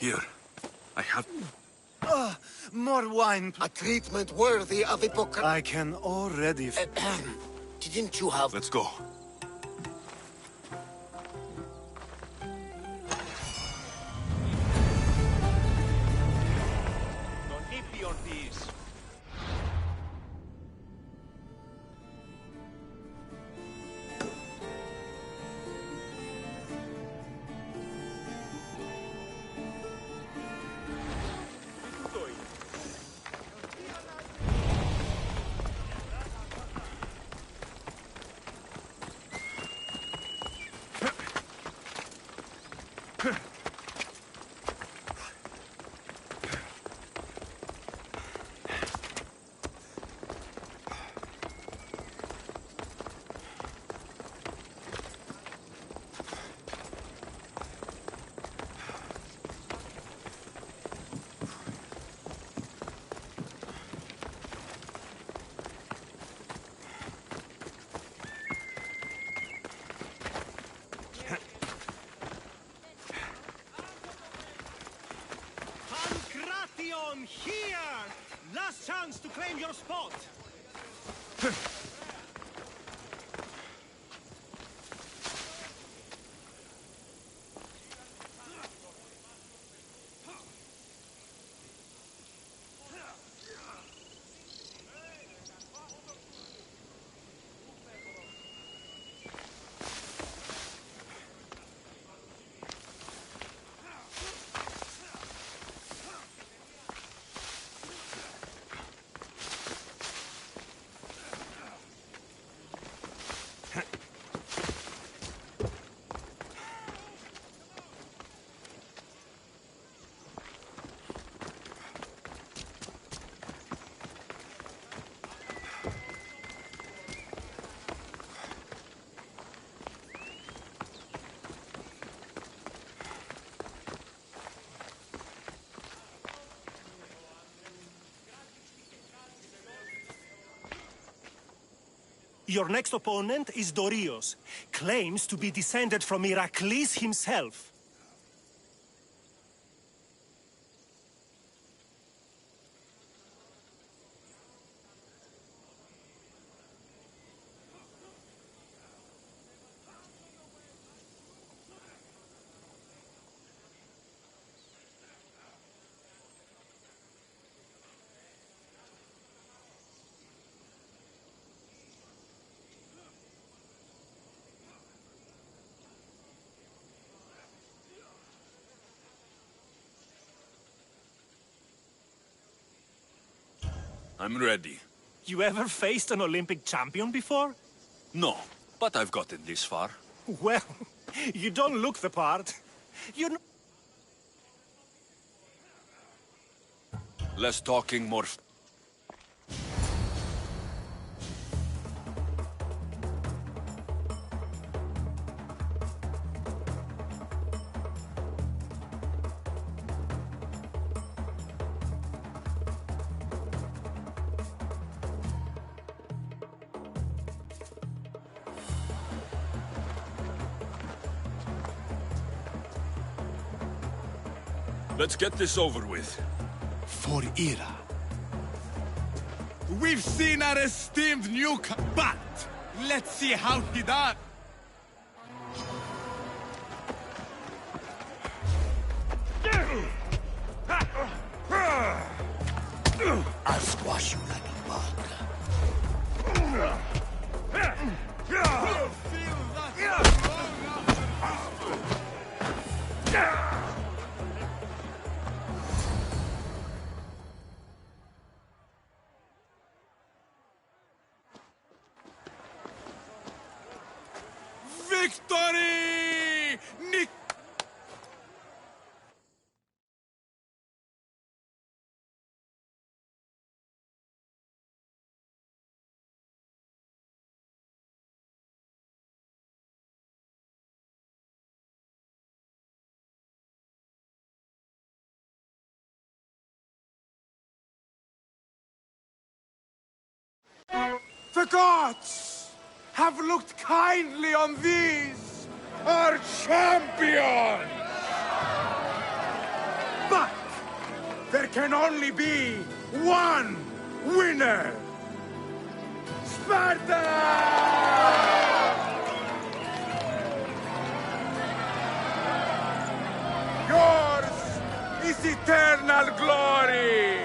Here, I have... more wine. A treatment worthy of Hippocrates. I can already... Didn't you have... Let's go. Here! Last chance to claim your spot! Your next opponent is Dorios. Claims to be descended from Heracles himself. I'm ready. You ever faced an Olympic champion before? No, but I've gotten this far. Well, you don't look the part. You Less talking, more... Let's get this over with. For Ira. We've seen our esteemed newcomer, but let's see how he does. I'll squash you like a bug. Victory! Nick! The gods have looked kindly on these, our champions! But there can only be one winner! Sparta! Yours is eternal glory!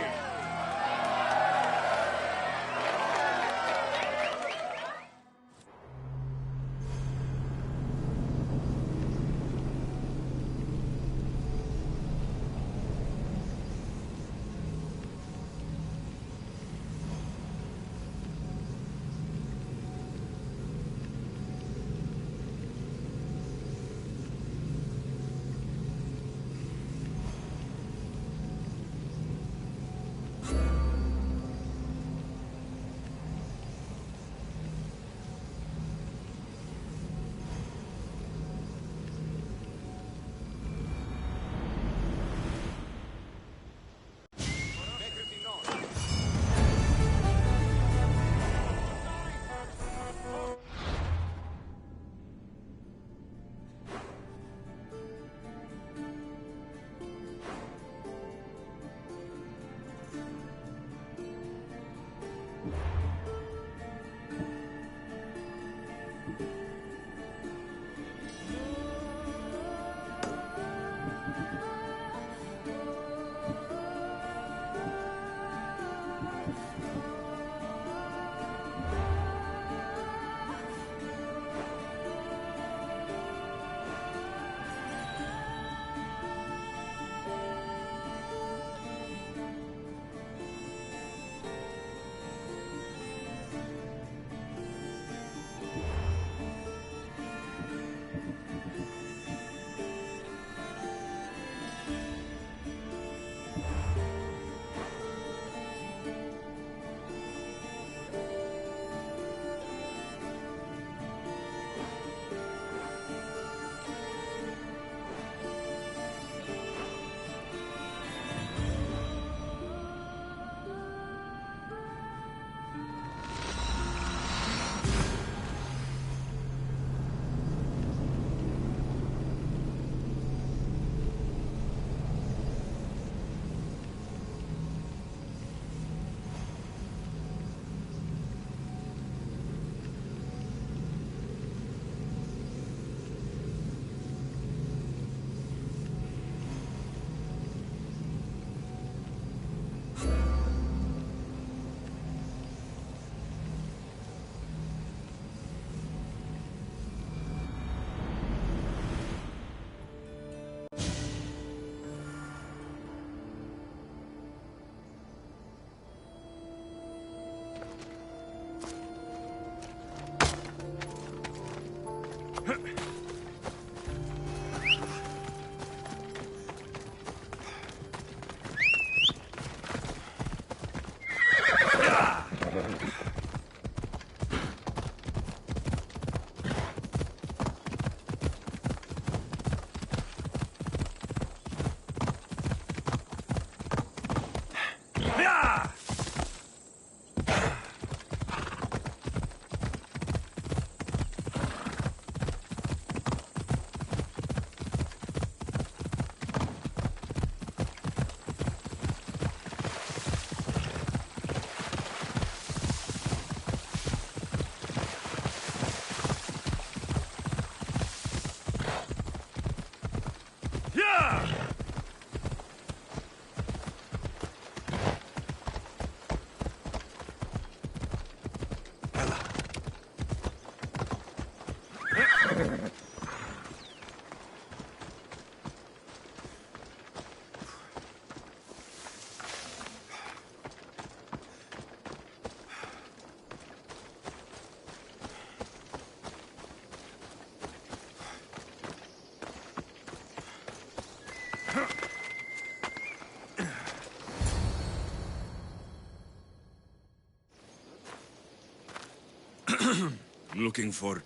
Looking for...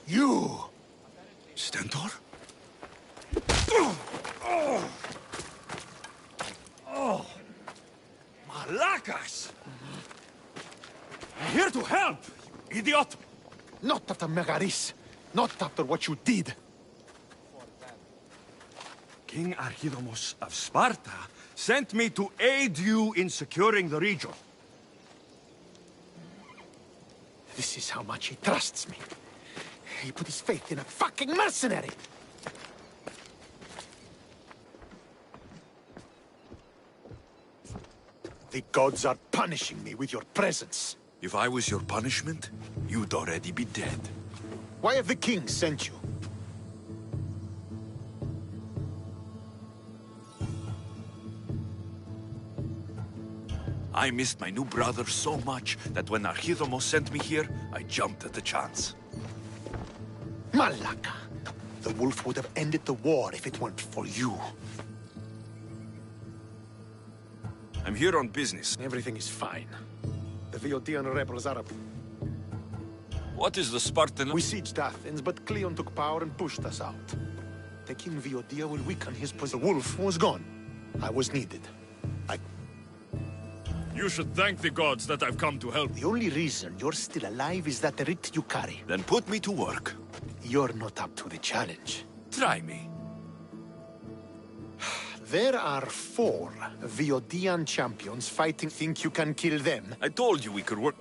You! Stentor? Oh! Malakas! I'm here to help, you idiot! Not after Megaris. Not after what you did. King Archidamos of Sparta sent me to aid you in securing the region. This is how much he trusts me. He put his faith in a fucking mercenary! The gods are punishing me with your presence. If I was your punishment, you'd already be dead. Why have the king sent you? I missed my new brother so much that when Archidamos sent me here, I jumped at the chance. Malaka! The wolf would have ended the war if it weren't for you. I'm here on business. Everything is fine. The Viodian rebels are up. What is the Spartan? We sieged Athens, but Cleon took power and pushed us out. Taking Viodia will weaken his position. The wolf was gone. I was needed. You should thank the gods that I've come to help. The only reason you're still alive is that writ you carry. Then put me to work. You're not up to the challenge. Try me. There are 4 Viodian champions fighting. Think you can kill them? I told you we could work.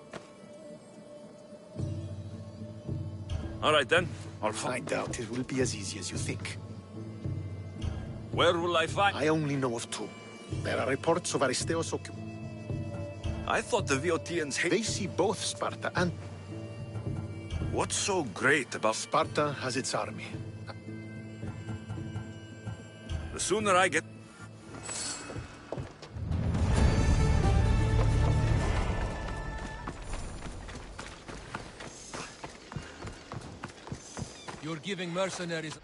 All right then, I'll I doubt it will be as easy as you think. Where will I find? I only know of 2. There are reports of Aristeos I thought the Viotians hate... They see both Sparta and... What's so great about... Sparta has its army. The sooner I get... You're giving mercenaries...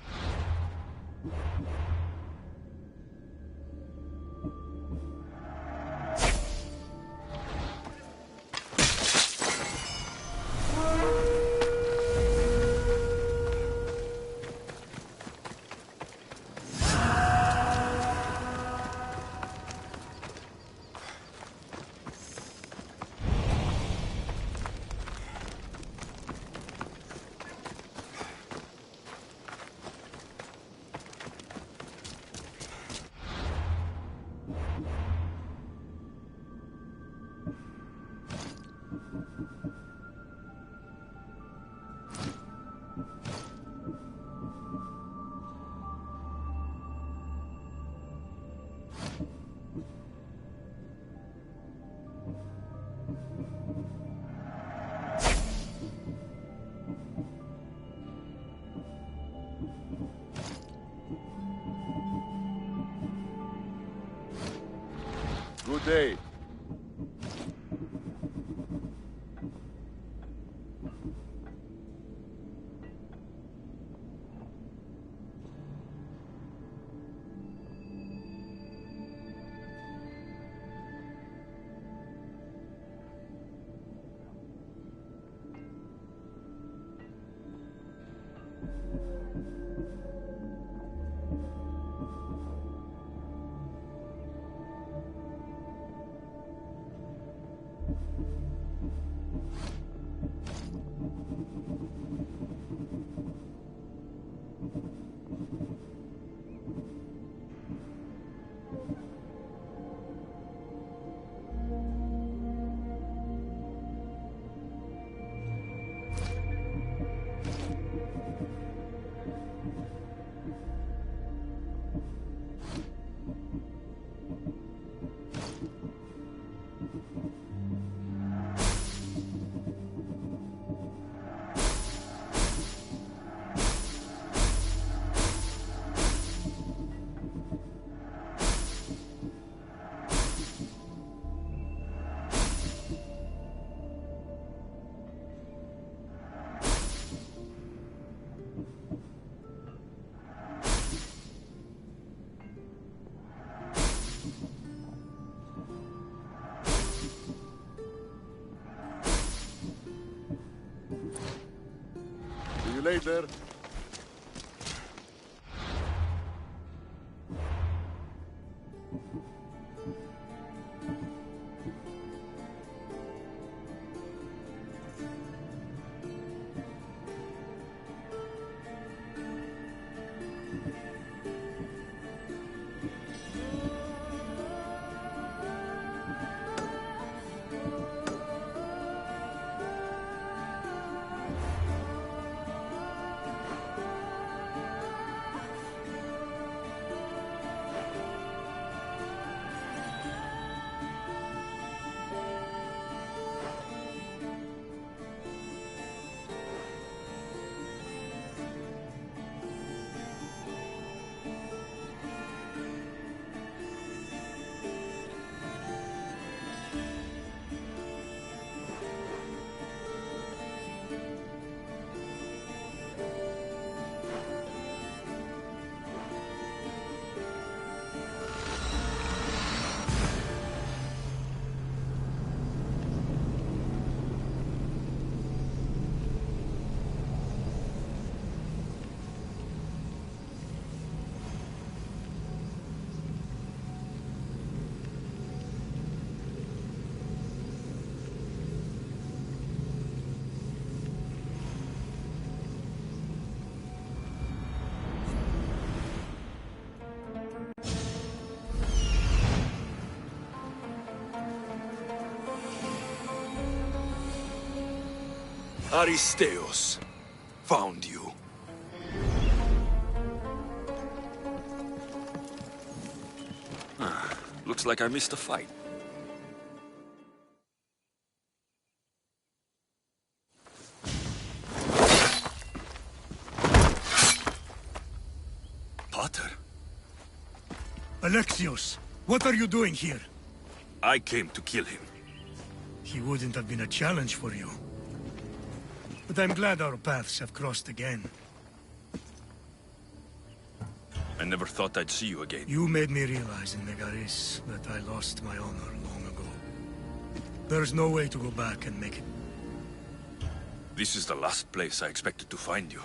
Good day. you later. Aristeos found you. Looks like I missed a fight. Potter? Alexios, what are you doing here? I came to kill him. He wouldn't have been a challenge for you. But I'm glad our paths have crossed again. I never thought I'd see you again. You made me realize in Megaris that I lost my honor long ago. There's no way to go back and make it. This is the last place I expected to find you.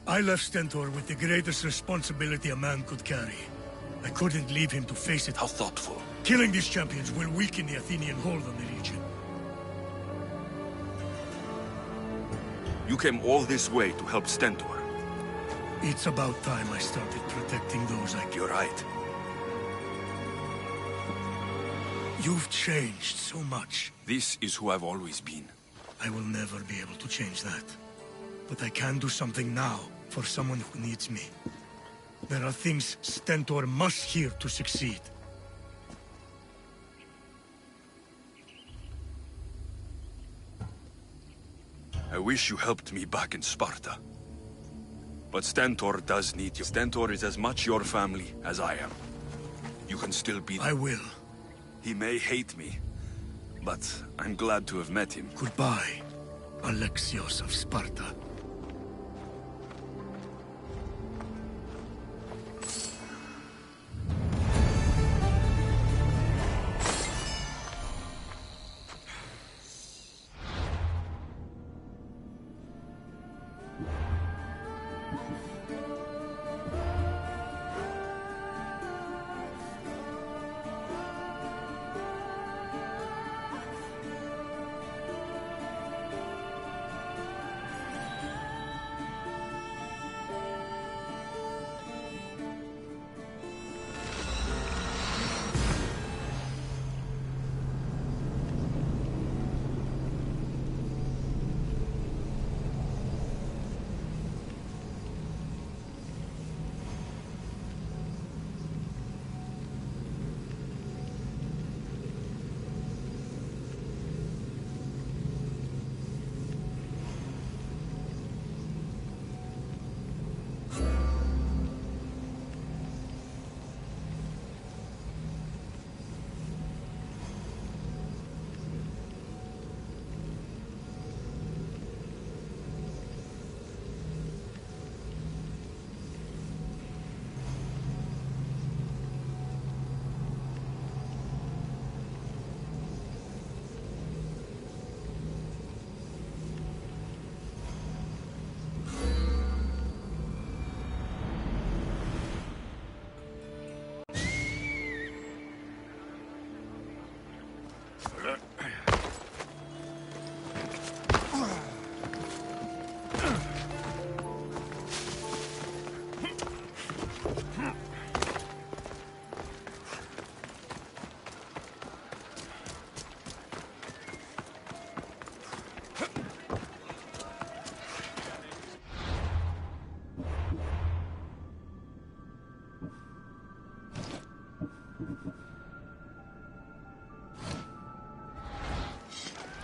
I left Stentor with the greatest responsibility a man could carry. I couldn't leave him to face it. How thoughtful. Killing these champions will weaken the Athenian hold on the region. You came all this way to help Stentor. It's about time I started protecting those I... You're right. You've changed so much. This is who I've always been. I will never be able to change that. But I can do something now for someone who needs me. There are things Stentor must hear to succeed. I wish you helped me back in Sparta. But Stentor does need you. Stentor is as much your family as I am. You can still be... I will. He may hate me, but I'm glad to have met him. Goodbye, Alexios of Sparta.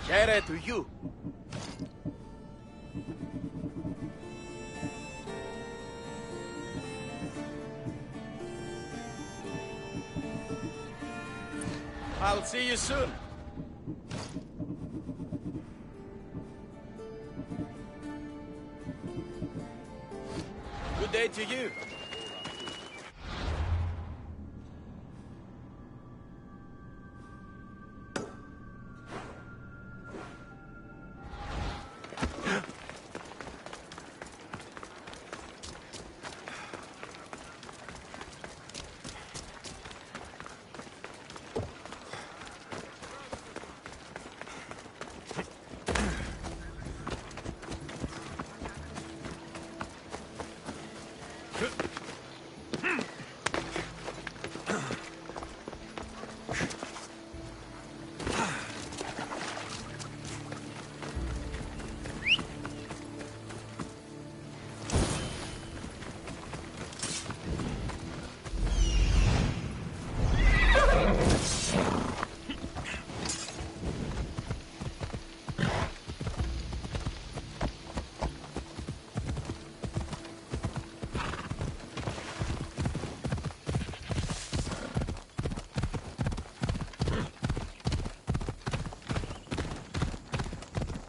Kere to you. I'll see you soon. Good day to you.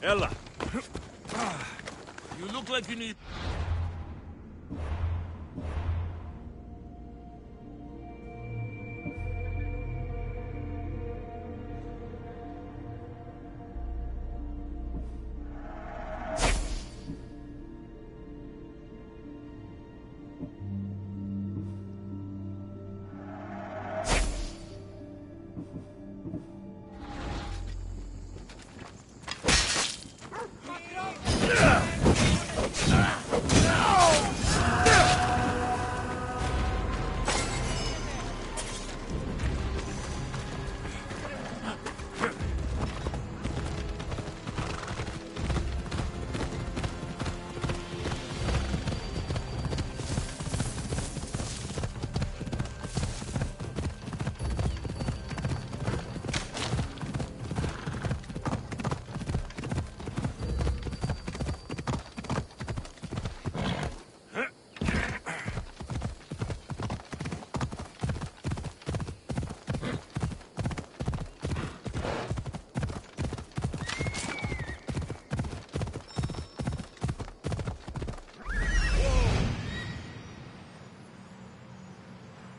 Ella. You look like you need...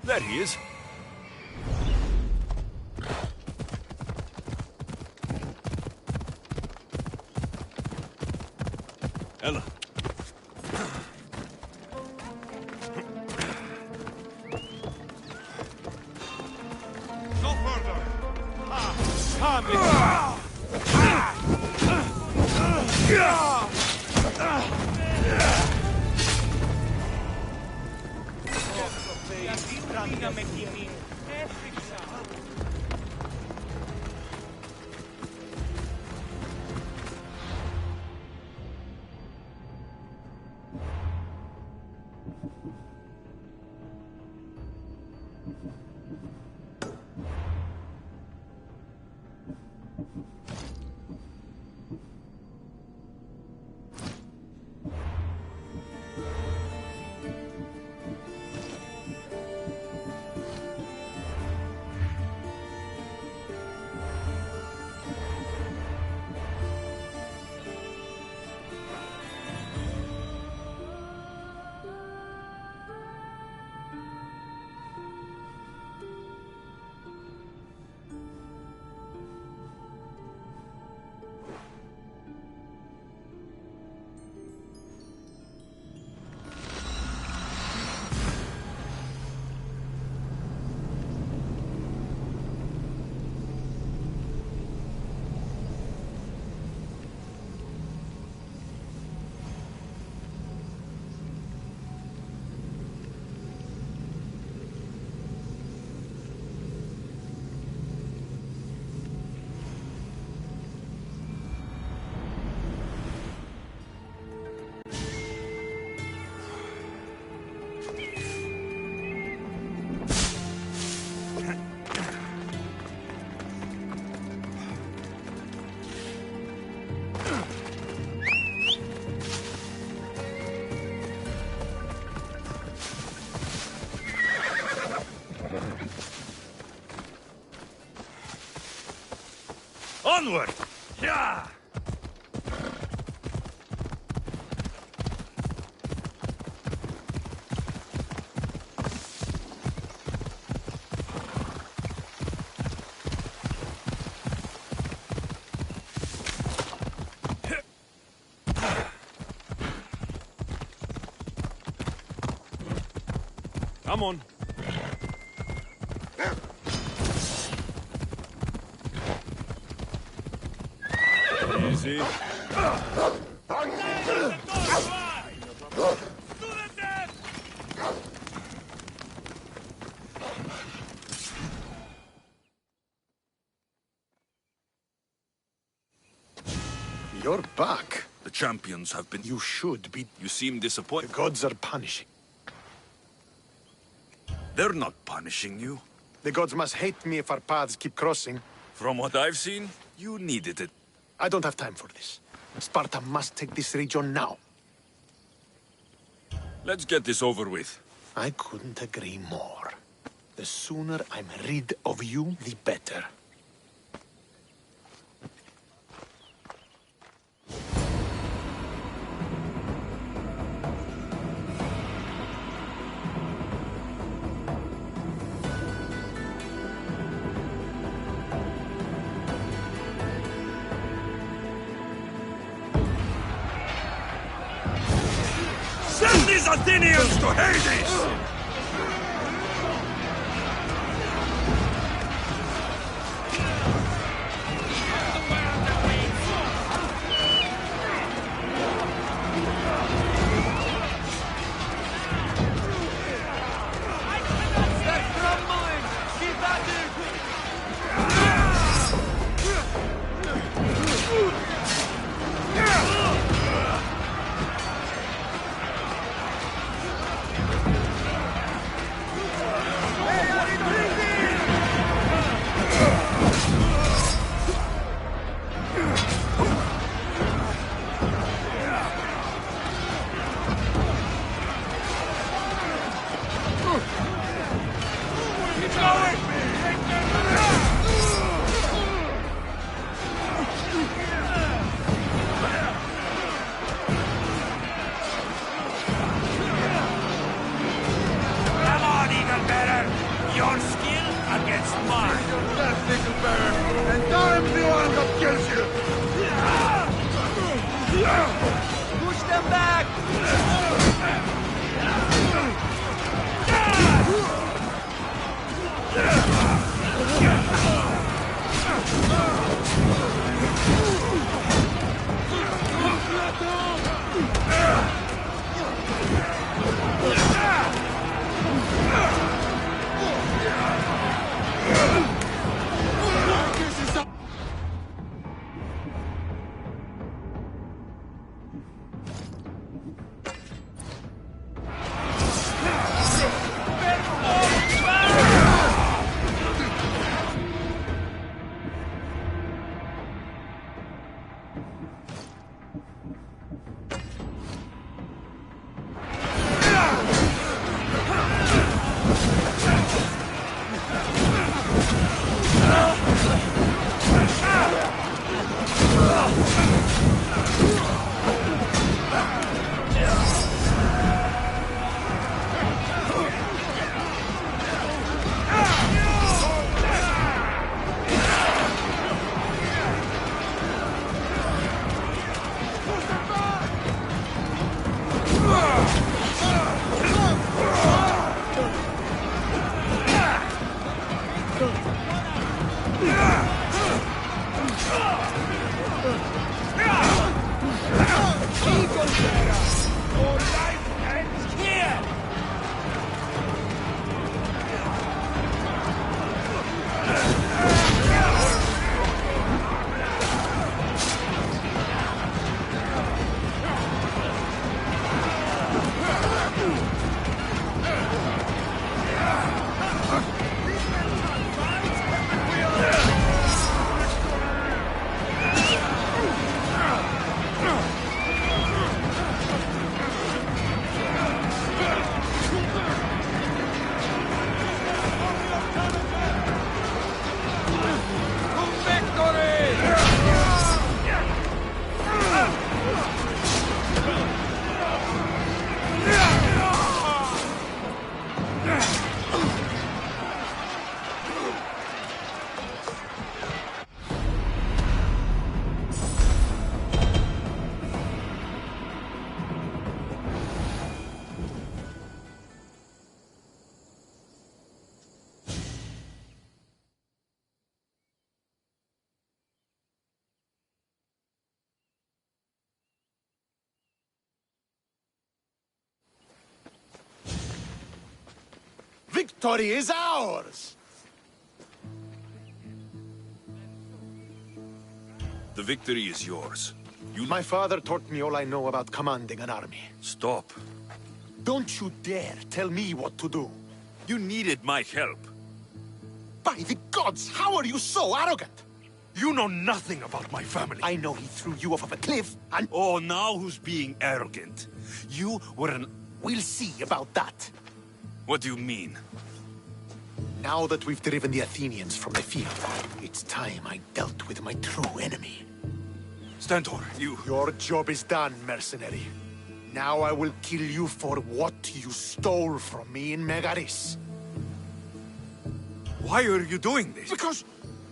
There he is. Ella. No further! Onward! Yeah! Come on. Easy. You're back. The champions have been... You should be. You seem disappointed. The gods are punishing. They're not punishing you. The gods must hate me if our paths keep crossing. From what I've seen, you needed it. I don't have time for this. Sparta must take this region now. Let's get this over with. I couldn't agree more. The sooner I'm rid of you, the better. Send these Athenians to Hades! Push them back! victory is ours! The victory is yours. My father taught me all I know about commanding an army. Stop. Don't you dare tell me what to do. You needed my help. By the gods, how are you so arrogant? You know nothing about my family. I know he threw you off of a cliff, and... Oh, now who's being arrogant? You were an... We'll see about that. What do you mean? Now that we've driven the Athenians from the field, it's time I dealt with my true enemy. Stentor, you... Your job is done, mercenary. Now I will kill you for what you stole from me in Megaris. Why are you doing this?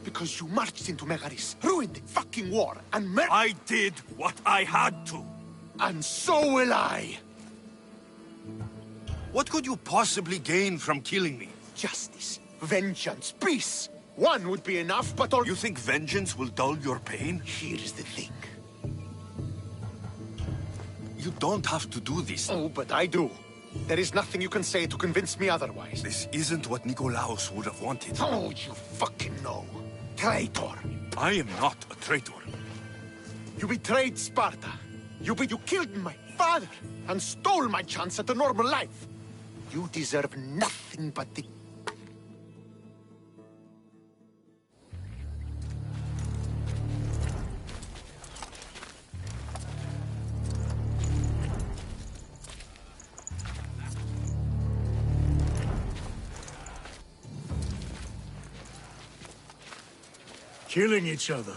Because you marched into Megaris, ruined the fucking war, and I did what I had to. And so will I. What could you possibly gain from killing me? Justice, vengeance, peace. One would be enough, but all... You think vengeance will dull your pain? Here's the thing. You don't have to do this. Oh, but I do. There is nothing you can say to convince me otherwise. This isn't what Nikolaos would have wanted. Oh, you fucking know. Traitor. I am not a traitor. You betrayed Sparta. You killed my father and stole my chance at a normal life. You deserve nothing but the... Killing each other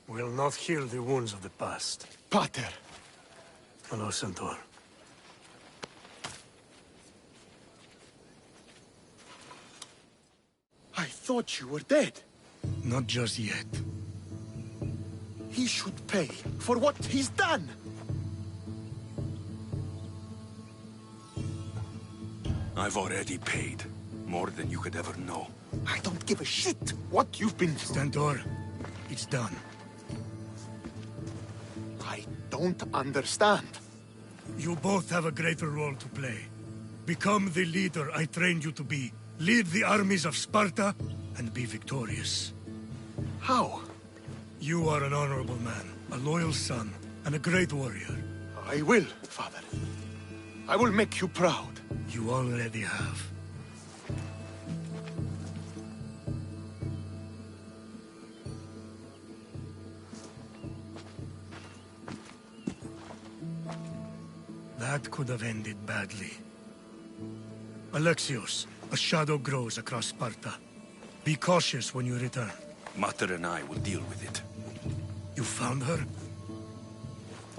will not heal the wounds of the past. Pater. Hello, Centaur. I thought you were dead. Not just yet. He should pay for what he's done. I've already paid. More than you could ever know. I don't give a shit what you've been through. Stentor, it's done. I don't understand. You both have a greater role to play. Become the leader I trained you to be. Lead the armies of Sparta and be victorious. How? You are an honorable man, a loyal son, and a great warrior. I will, father. I will make you proud. You already have. That could have ended badly. Alexios, a shadow grows across Sparta. Be cautious when you return. Mater and I will deal with it. You found her?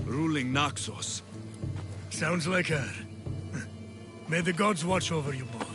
Ruling Naxos. Sounds like her. May the gods watch over you both.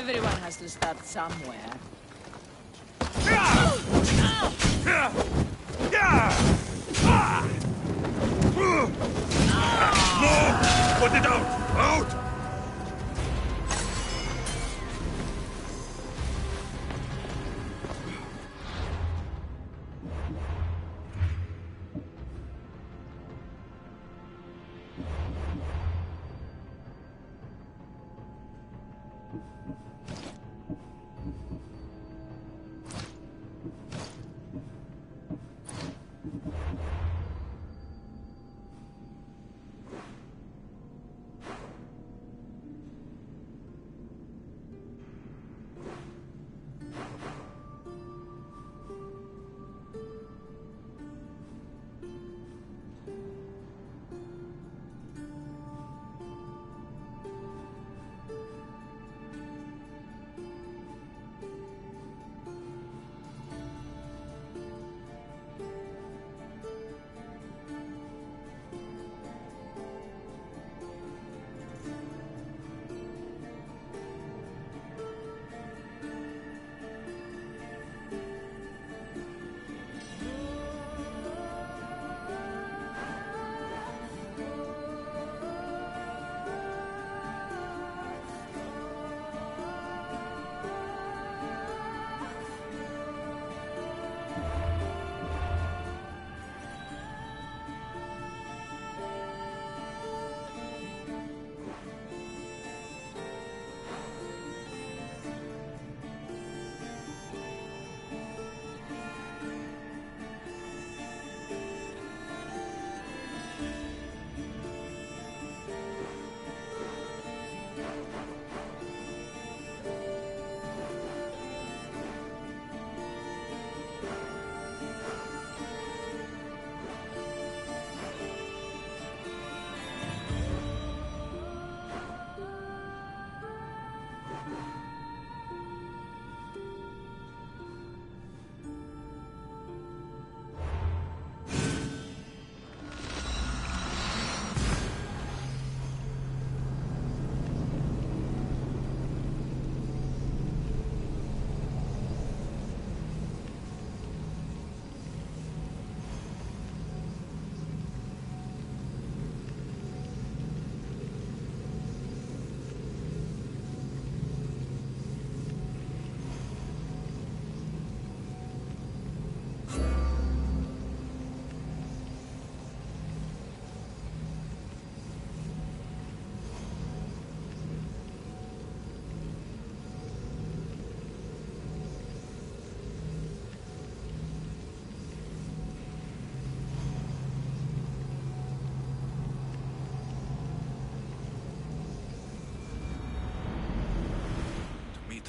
Everyone has to start somewhere. No! Put it out! Out!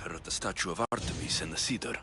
Her at the statue of Artemis in the cedar.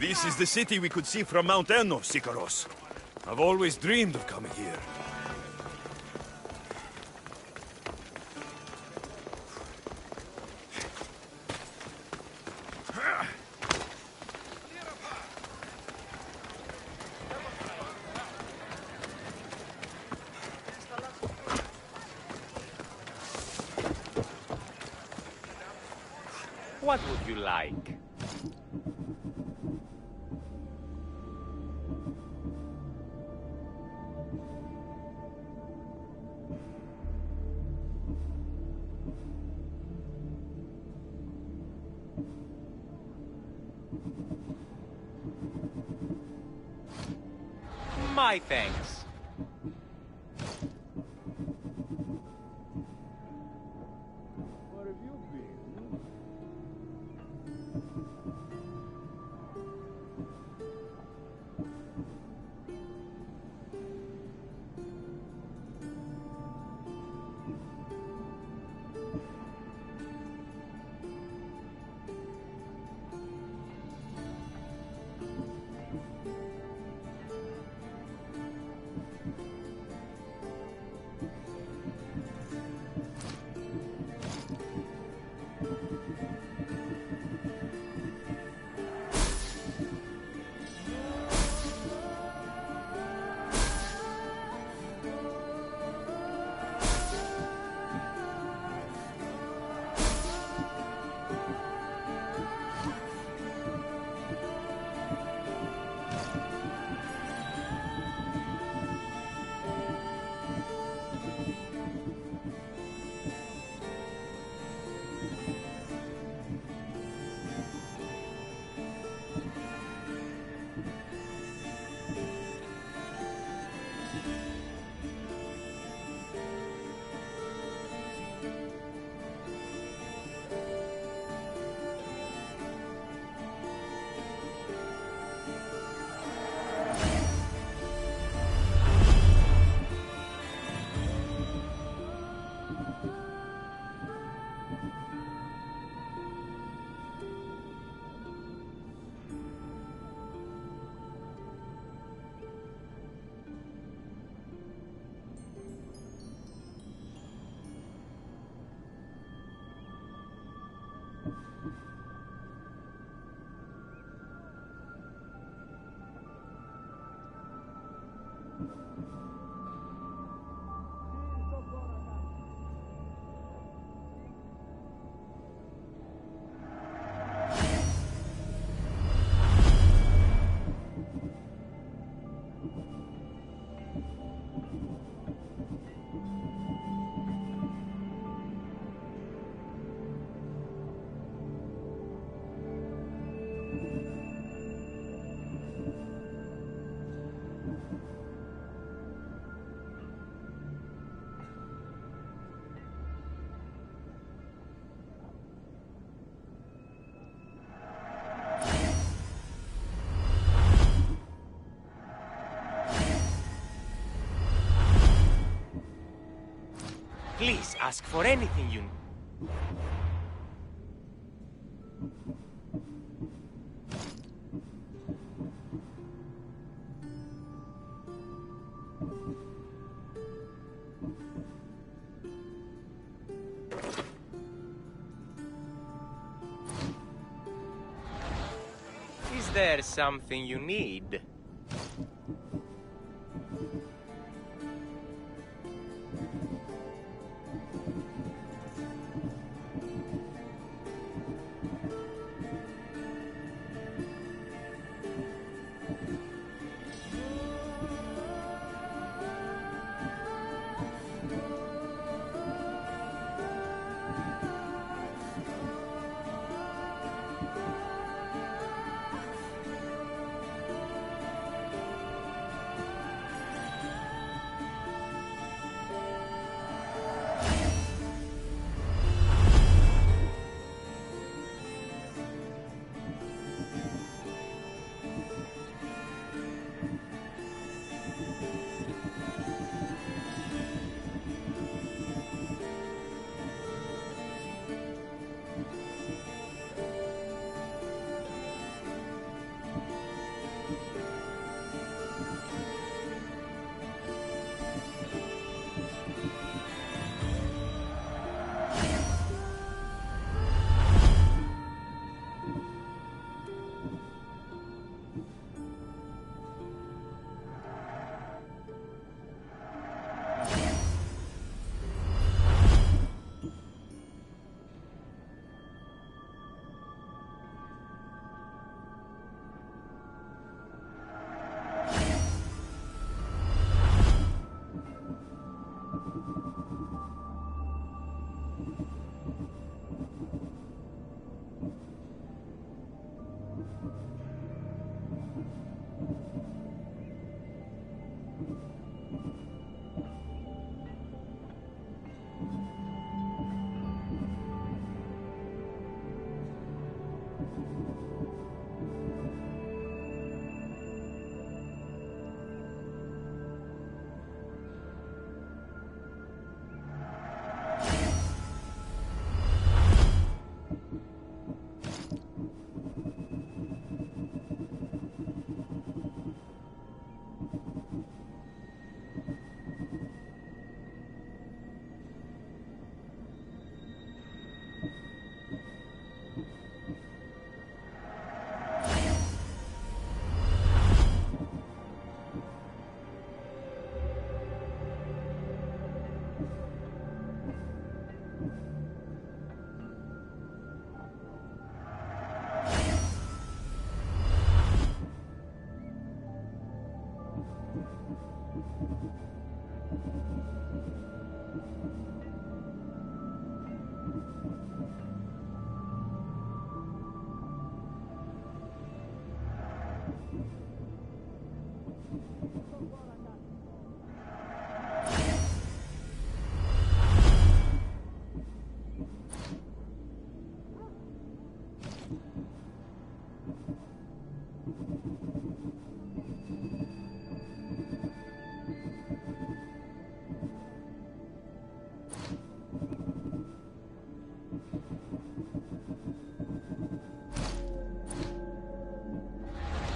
This is the city we could see from Mount Enno, Sikaros. I've always dreamed of coming here. What would you like? My thanks. Please ask for anything you need. Is there something you need?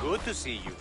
Good to see you.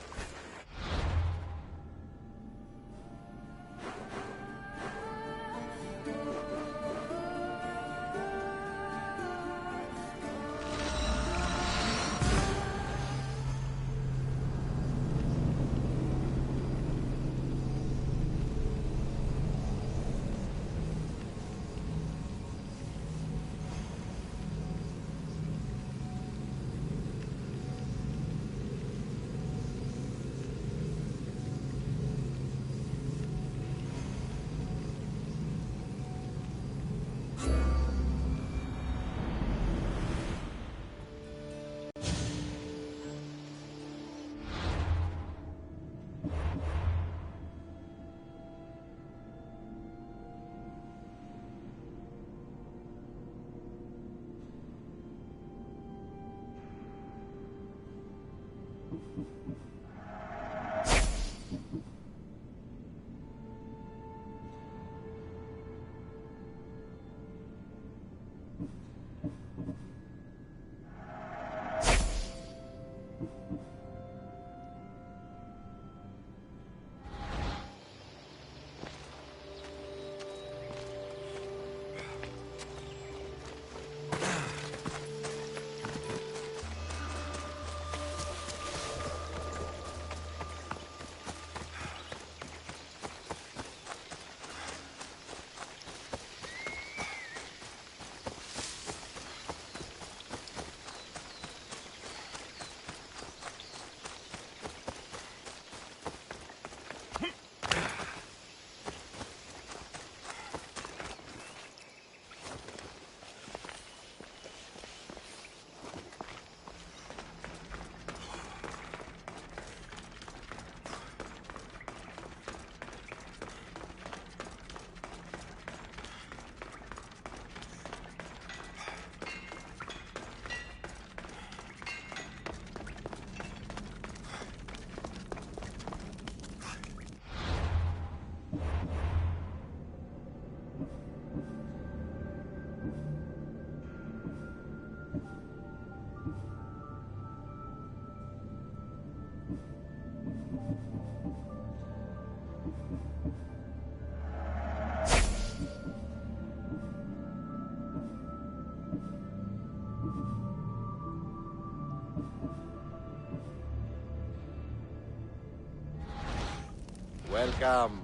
Welcome.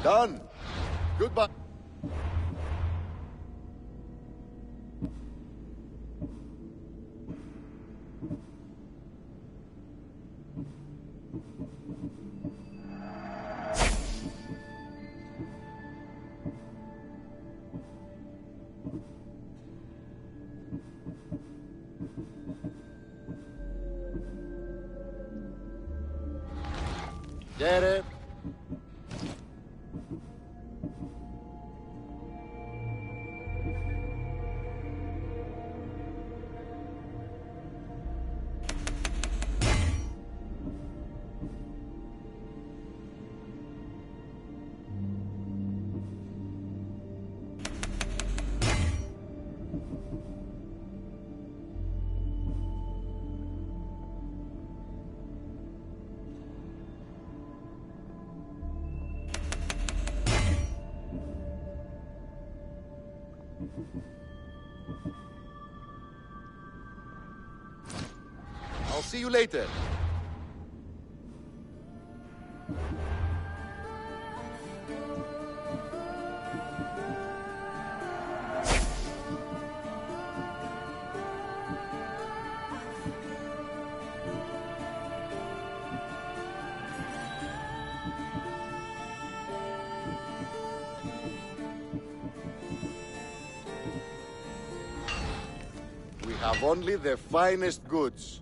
Done. Goodbye. Get it? I'll see you later. have only the finest goods.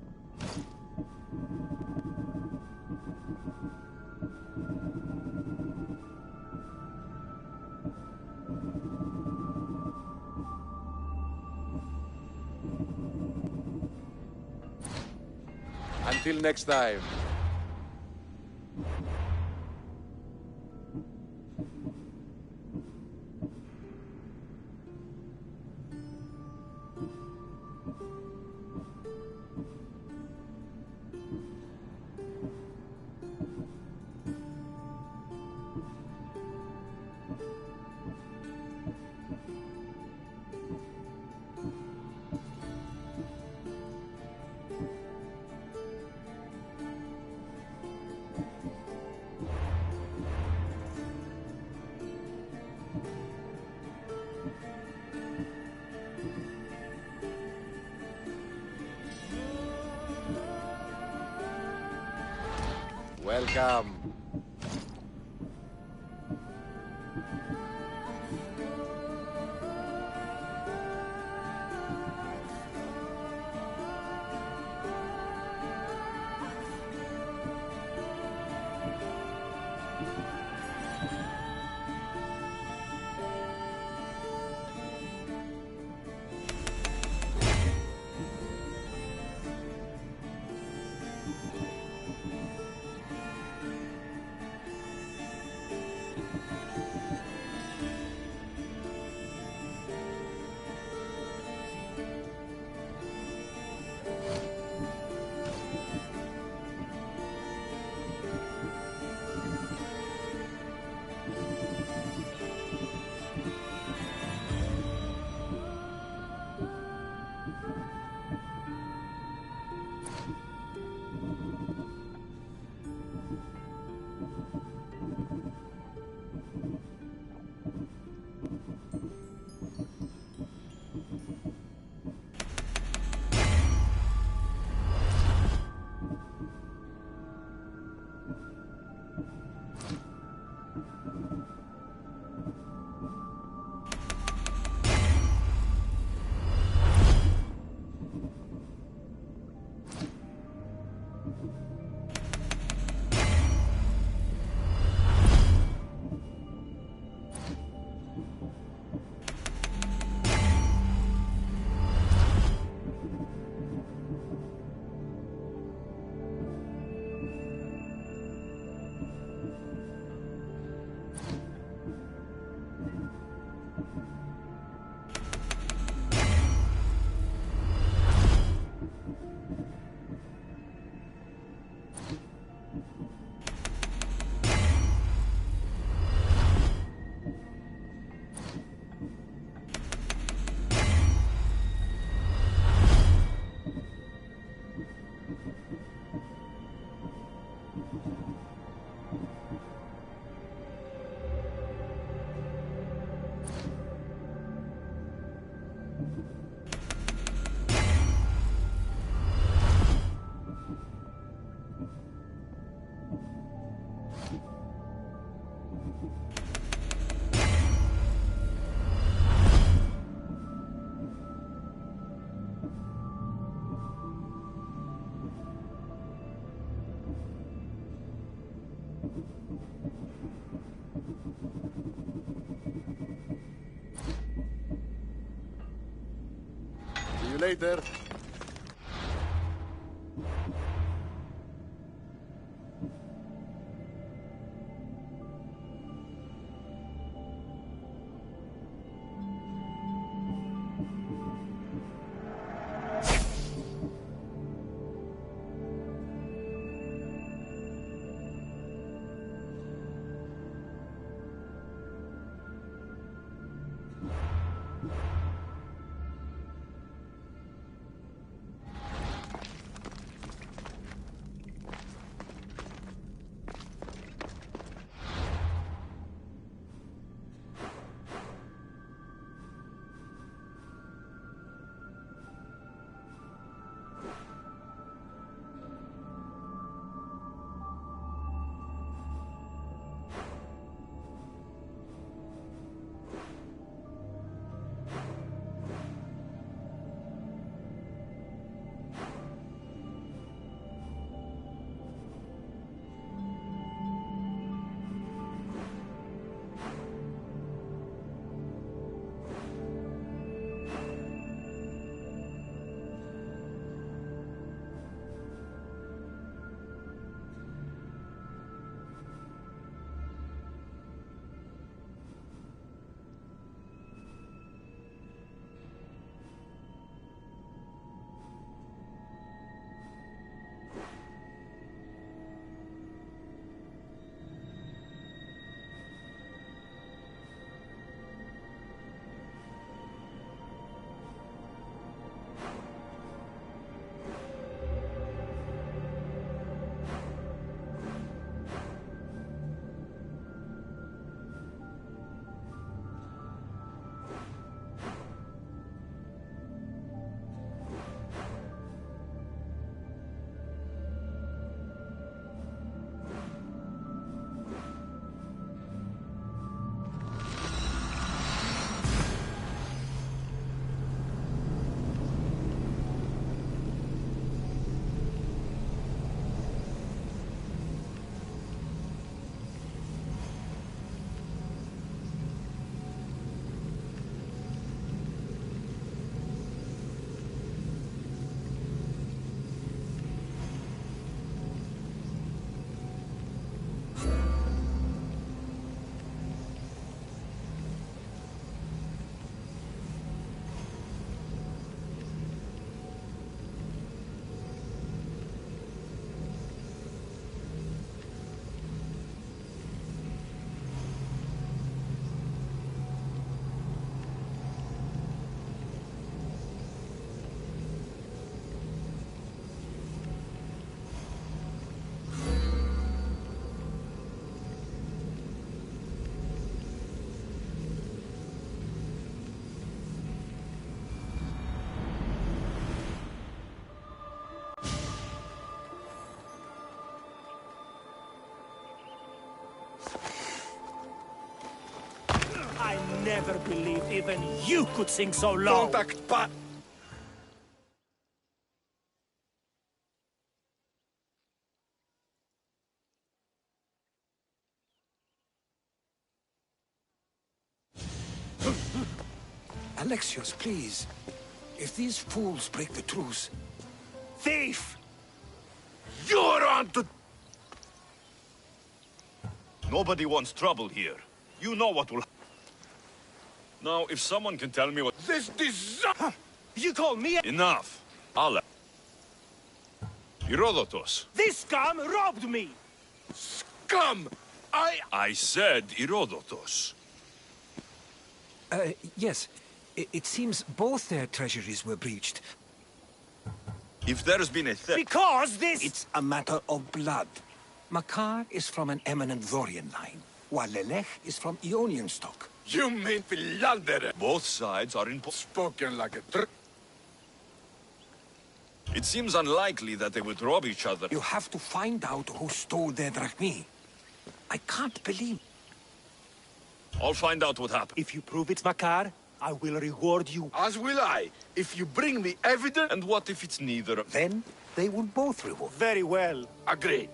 Until next time. Welcome. See you later. I never believed even you could sing so low. Contact Pat. Alexios, please. If these fools break the truce... Thief! You're on to... Nobody wants trouble here. You know what will... Now, if someone can tell me what... This disaster... You call me... Enough. Allah. Herodotus. This scum robbed me! Scum! I said Herodotus. Yes. It seems both their treasuries were breached. If there's been a theft... Because this... It's a matter of blood. Makar is from an eminent Dorian line, while Lelech is from Ionian stock. You mean philanderer? Both sides are in... Spoken like a It seems unlikely that they would rob each other. You have to find out who stole their drachmi. I can't believe... I'll find out what happened. If you prove it's Makar, I will reward you. As will I, if you bring me evidence. And what if it's neither? Then they will both reward. Very well. Agreed.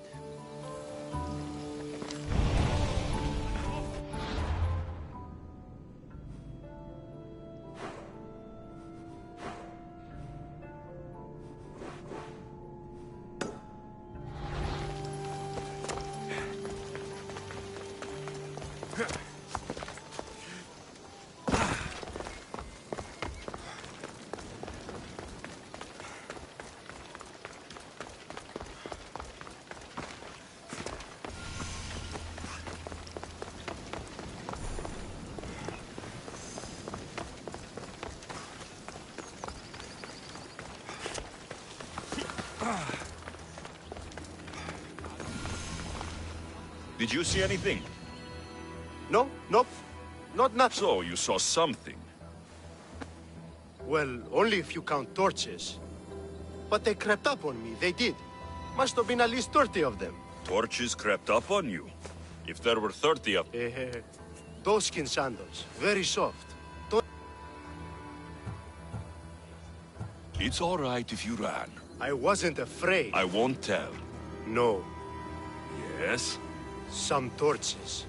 Did you see anything? No, nope. Not nothing. So, you saw something. Well, only if you count torches. But they crept up on me, they did. Must have been at least 30 of them. Torches crept up on you? If there were 30 of them... Those skin sandals, very soft. It's all right if you ran. I wasn't afraid. I won't tell. No. Yes? Some torches.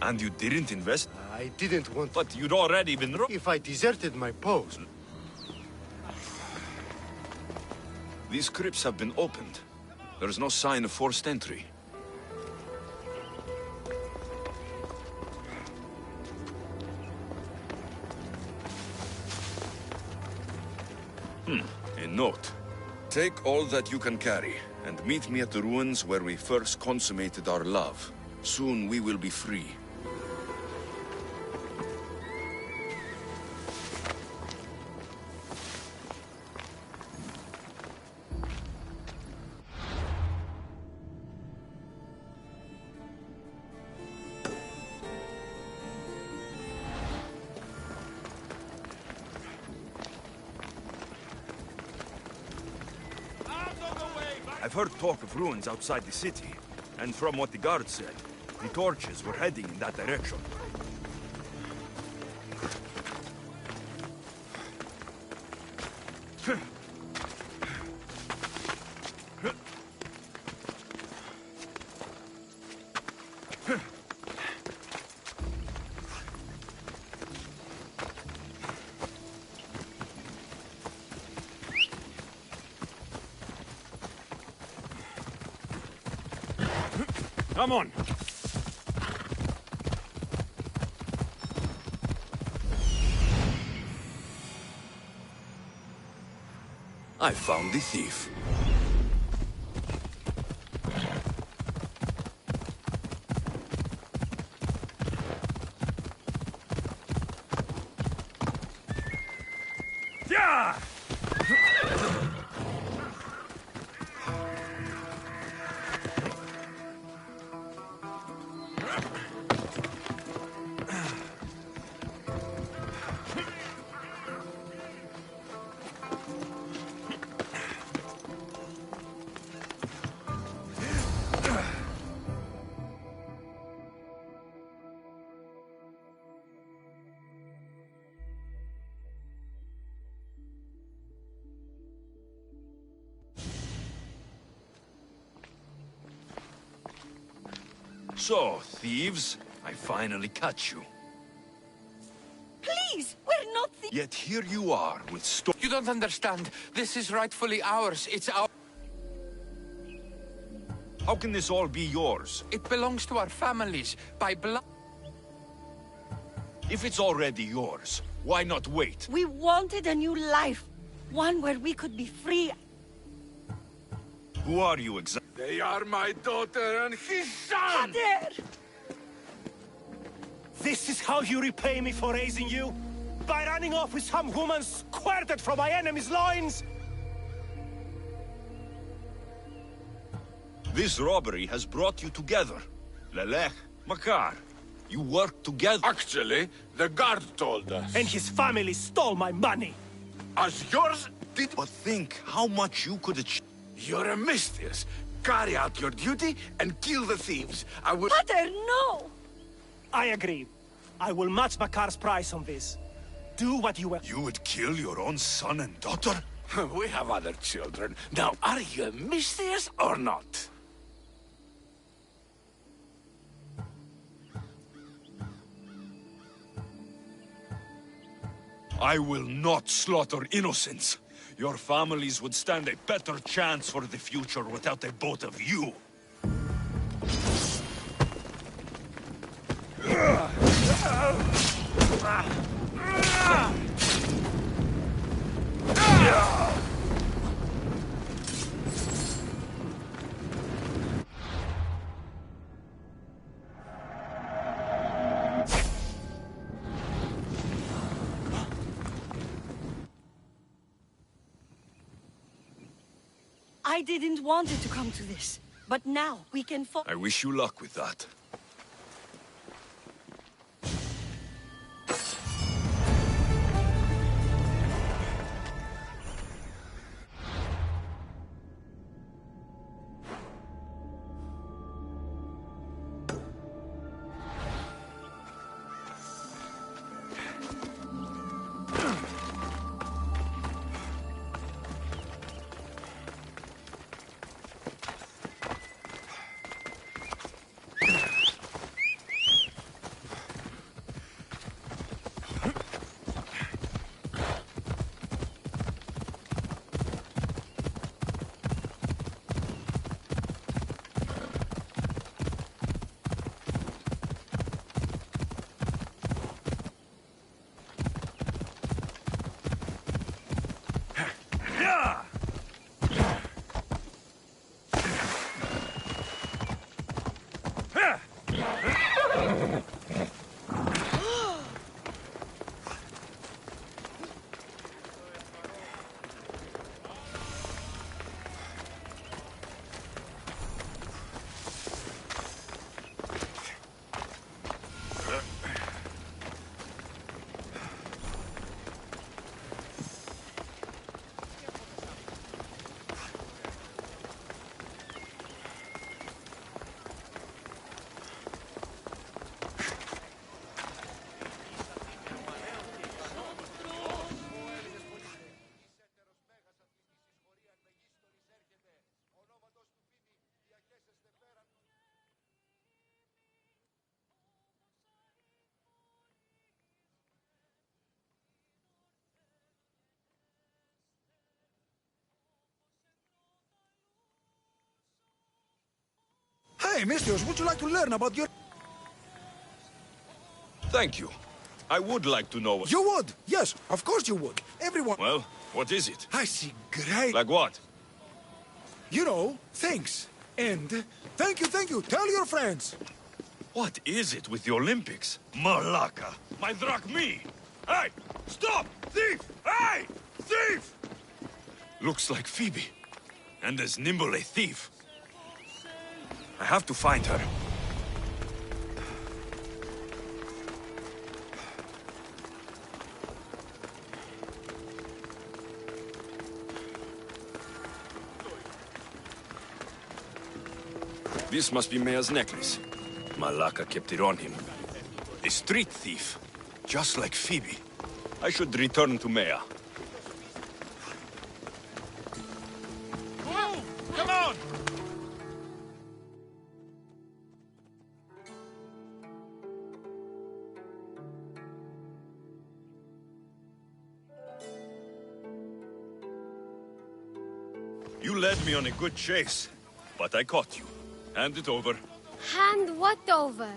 And you didn't invest? I didn't want... But you'd already been... If I deserted my post... These crypts have been opened. There's no sign of forced entry. A note. Take all that you can carry, and meet me at the ruins where we first consummated our love. Soon we will be free. I've heard talk of ruins outside the city, and from what the guards said, the torches were heading in that direction. Come on. I found the thief. Yeah! So, thieves, I finally catch you. Please, we're not the— Yet here you are with You don't understand. This is rightfully ours. It's our... How can this all be yours? It belongs to our families, by blood. If it's already yours, why not wait? We wanted a new life. One where we could be free. Who are you exactly? They are my daughter and his son! Father! This is how you repay me for raising you? By running off with some woman squirted from my enemy's loins? This robbery has brought you together. Lelech, Makar, you worked together. Actually, the guard told us. And his family stole my money. As yours did... But think how much you could achieve. You're a mistress. Carry out your duty and kill the thieves. I will... Father, no! I agree. I will match Makar's price on this. Do what you will. You would kill your own son and daughter? We have other children. Now, are you a mistress or not? I will not slaughter innocents. Your families would stand a better chance for the future without a both of you. I didn't want it to come to this, but now we can I wish you luck with that. Hey, Mistress, would you like to learn about your... Thank you. I would like to know what... You would? Yes, of course you would. Everyone... Well, what is it? I see great... Like what? You know, thanks. And thank you. Tell your friends. What is it with the Olympics? Malaka! My drachmi! Hey! Stop! Thief! Hey! Thief! Looks like Phoebe. And as nimble a thief. I have to find her. This must be Maya's necklace. Malaka kept it on him. A street thief. Just like Phoebe. I should return to Maya. Move! Come on! led me on a good chase, but I caught you. Hand it over. Hand what over?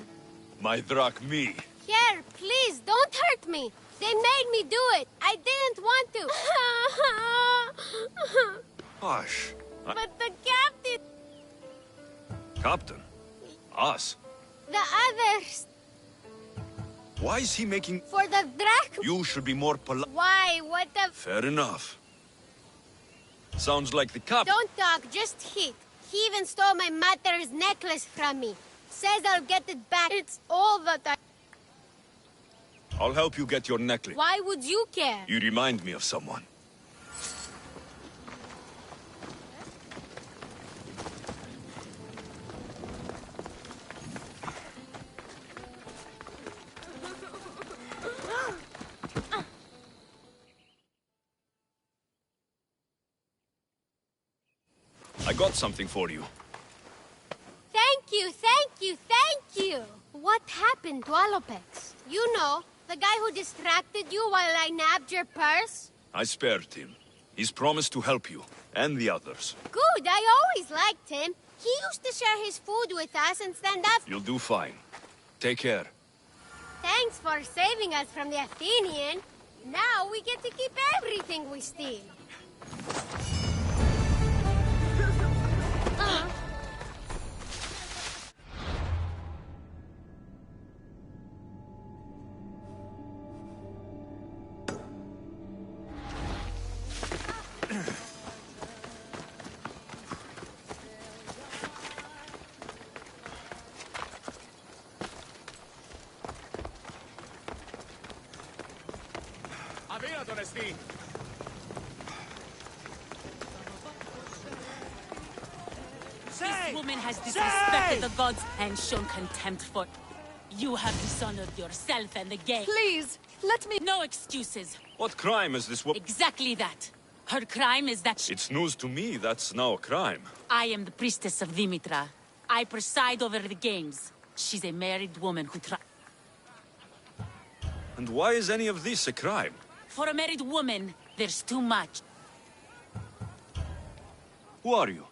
My drachmi. Here, please, don't hurt me. They made me do it. I didn't want to. Hush. But the captain... Captain? Us? The others... Why is he making... For the drach... You should be more polite. Why? What the... Fair enough. Sounds like the captain. Don't talk, just hit. He even stole my mother's necklace from me. Says I'll get it back. It's all that I... I'll help you get your necklace. Why would you care? You remind me of someone. I got something for you. Thank you, thank you, thank you! What happened to Alopex? You know, the guy who distracted you while I nabbed your purse? I spared him. He's promised to help you, and the others. Good, I always liked him. He used to share his food with us and stand up... You'll do fine. Take care. Thanks for saving us from the Athenian. Now we get to keep everything we steal. This woman has disrespected the gods and shown contempt for... You have dishonored yourself and the game. Please, let me... No excuses. What crime is this woman? Exactly that. Her crime is that It's news to me that's now a crime. I am the priestess of Dimitra. I preside over the games. She's a married woman who And why is any of this a crime? For a married woman, there's too much. Who are you?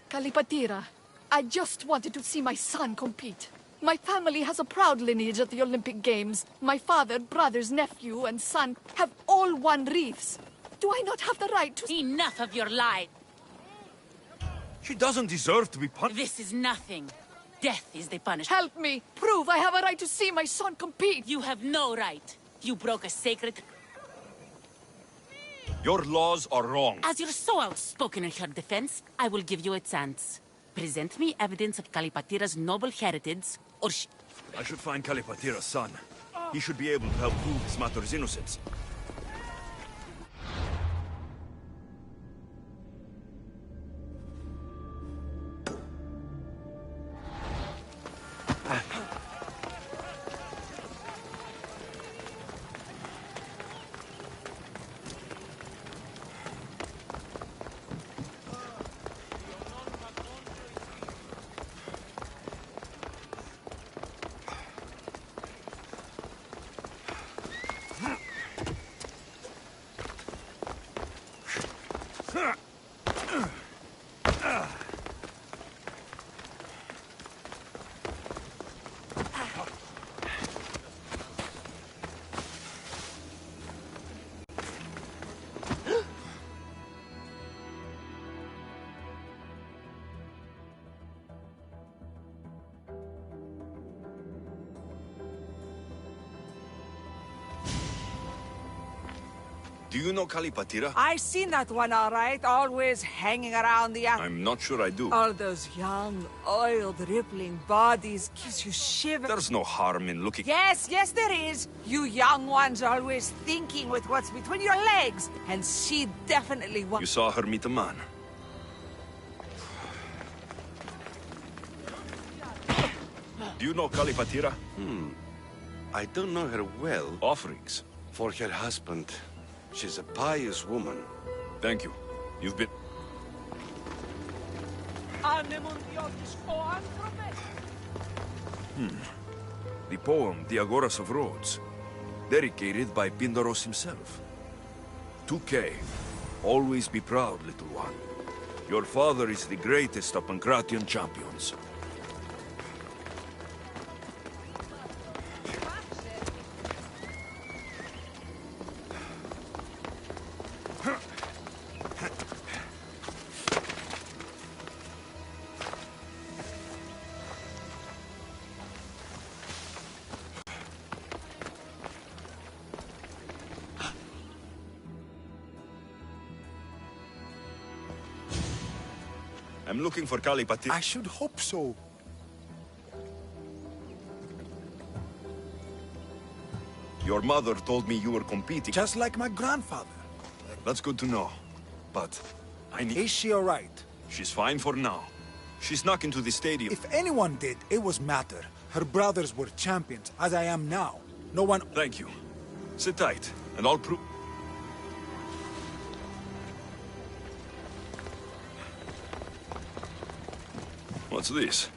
Kalipatira, I just wanted to see my son compete. My family has a proud lineage at the Olympic Games. My father, brothers, nephew, and son have all won wreaths. Do I not have the right to... Enough of your lie. She doesn't deserve to be punished. This is nothing. Death is the punishment. Help me! Prove I have a right to see my son compete! You have no right. You broke a sacred... Your laws are wrong. As you're so outspoken in her defense, I will give you a chance. Present me evidence of Kalipatira's noble heritage, or she... I should find Kalipatira's son. He should be able to help prove his matter's innocence. Do you know Kalipatira? I've seen that one, all right. Always hanging around the... I'm not sure I do. All those young, oiled, rippling bodies gives you shivers. There's no harm in looking... Yes, yes there is. You young ones always thinking with what's between your legs. And she definitely wants... You saw her meet a man. Do you know Kalipatira? I don't know her well. Offerings. For her husband. She's a pious woman. Thank you. You've been... The poem, The Agoras of Rhodes. Dedicated by Pindaros himself. 2K. Always be proud, little one. Your father is the greatest of Pancratian champions. I'm looking for Kalipati. I should hope so. Your mother told me you were competing. Just like my grandfather. That's good to know. But I need... Is she alright? She's fine for now. She snuck into the stadium. If anyone did, it was Matter. Her brothers were champions, as I am now. No one... Thank you. Sit tight, and I'll prove... What's this?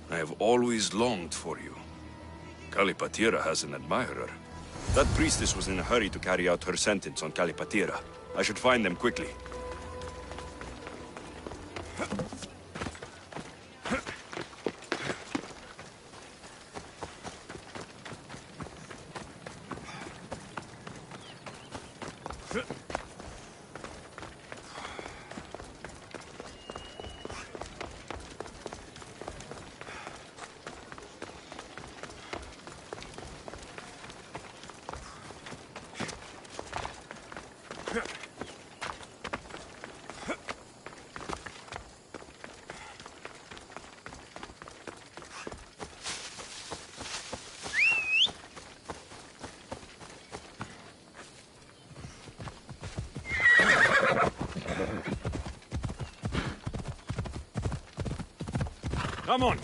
I have always longed for you. Kalipatira has an admirer. That priestess was in a hurry to carry out her sentence on Kalipatira. I should find them quickly. Come on.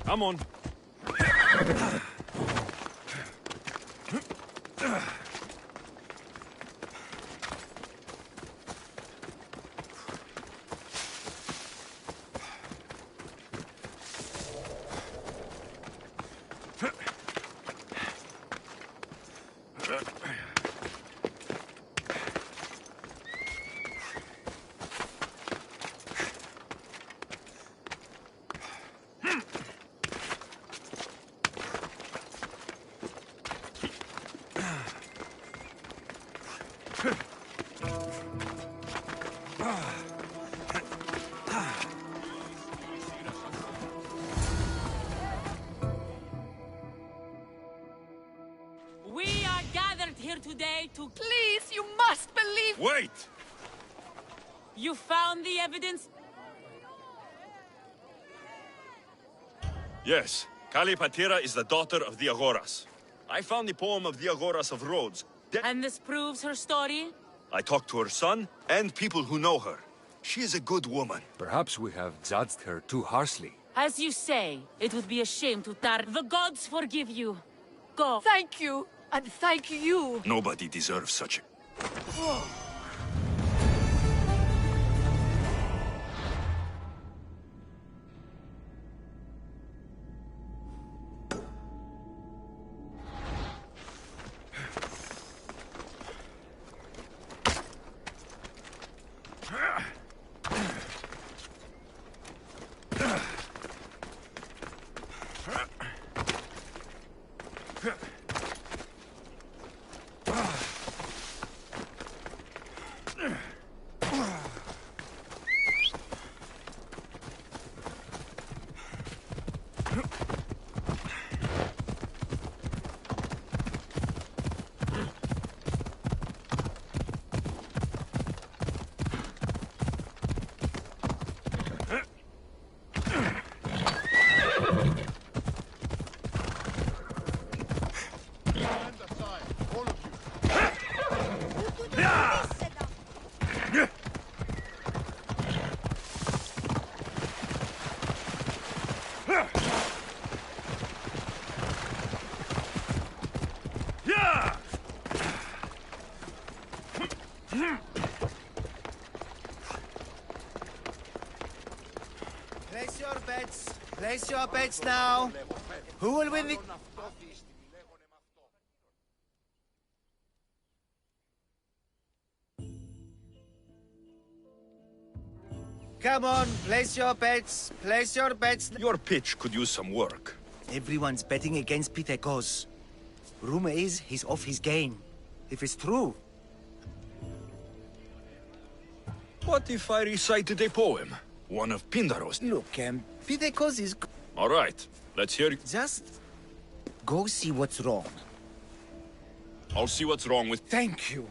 Come on. We are gathered here today to... Please, you must believe... Wait! You found the evidence? Yes, Kalipatira is the daughter of the Agoras. I found the poem of the Agoras of Rhodes. And this proves her story? I talked to her son and people who know her. She is a good woman. Perhaps we have judged her too harshly. As you say, it would be a shame to tar... The gods forgive you. Go. Thank you, and thank you. Nobody deserves such a... Place your bets. Place your bets now. Who will win the... Come on, place your bets. Place your bets. Your pitch could use some work. Everyone's betting against Peter Kos. Rumor is he's off his game. If it's true... What if I recited a poem? One of Pindaros? Look, Peter Kos is... All right, let's hear it. Just... go see what's wrong. I'll see what's wrong with... Thank you.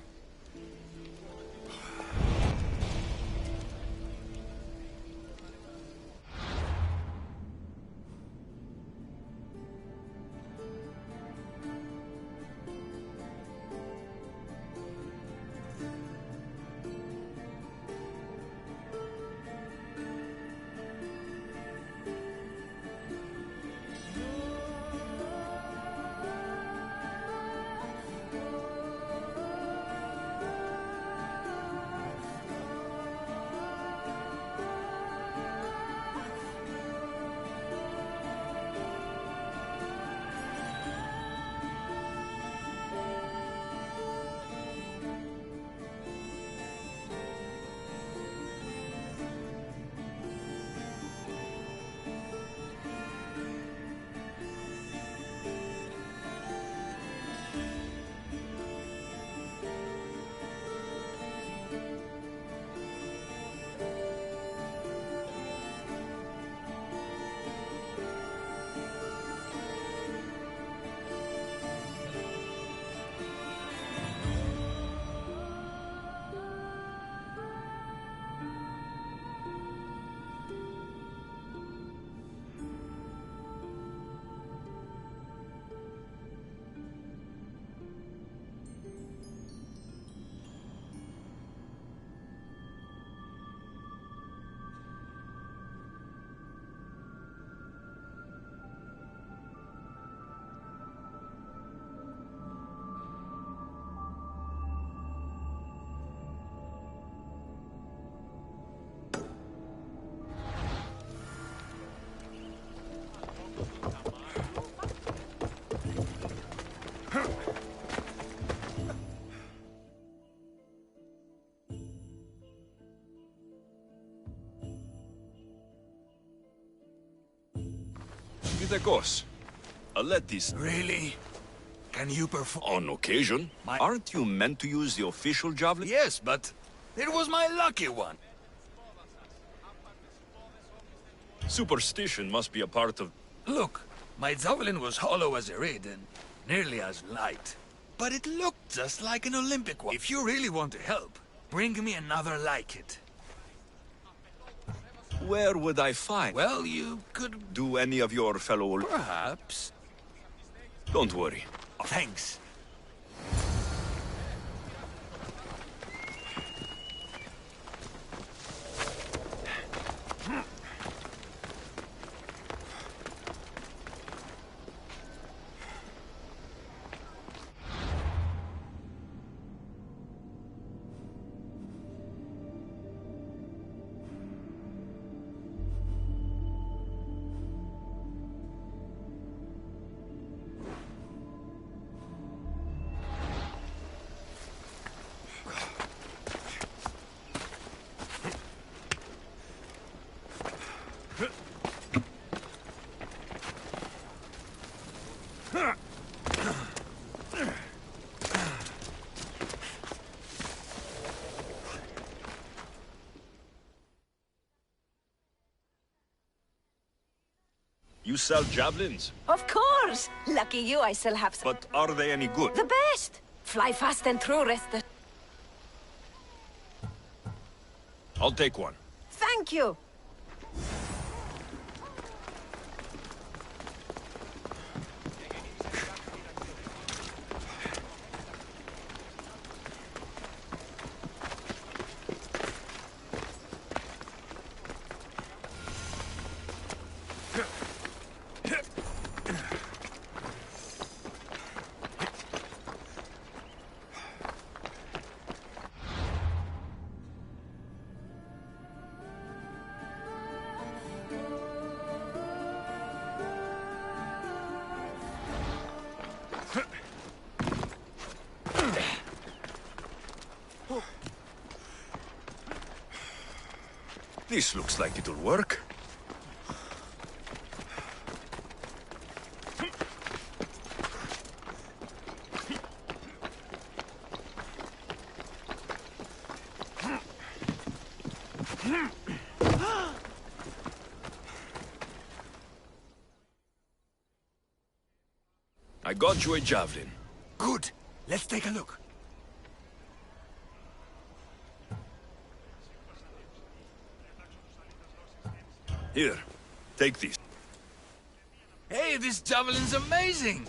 Peter Kos, let this... Really? Can you perform? On occasion. Aren't you meant to use the official javelin? Yes, but it was my lucky one. Superstition must be a part of... Look, my javelin was hollow as a reed and nearly as light. But it looked just like an Olympic one. If you really want to help, bring me another like it. Where would I find? Well, you could... Do any of your fellow... Perhaps. Don't worry. Thanks. You sell javelins? Of course! Lucky you, I still have some. But are they any good? The best! Fly fast and true, rest the... I'll take one. Thank you! This looks like it'll work. I got you a javelin. Good. Let's take a look. Here, take this. Hey, this javelin's amazing!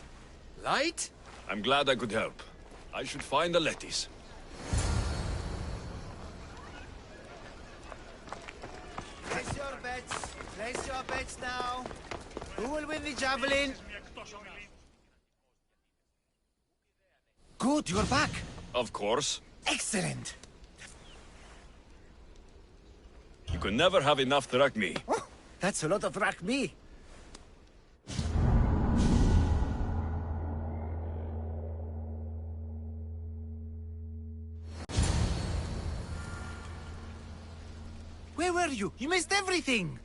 Light? I'm glad I could help. I should find the letties. Place your bets. Place your bets now. Who will win the javelin? Good, you're back. Of course. Excellent. You can never have enough drachmi. Oh, that's a lot of drachmi. Where were you? You missed everything.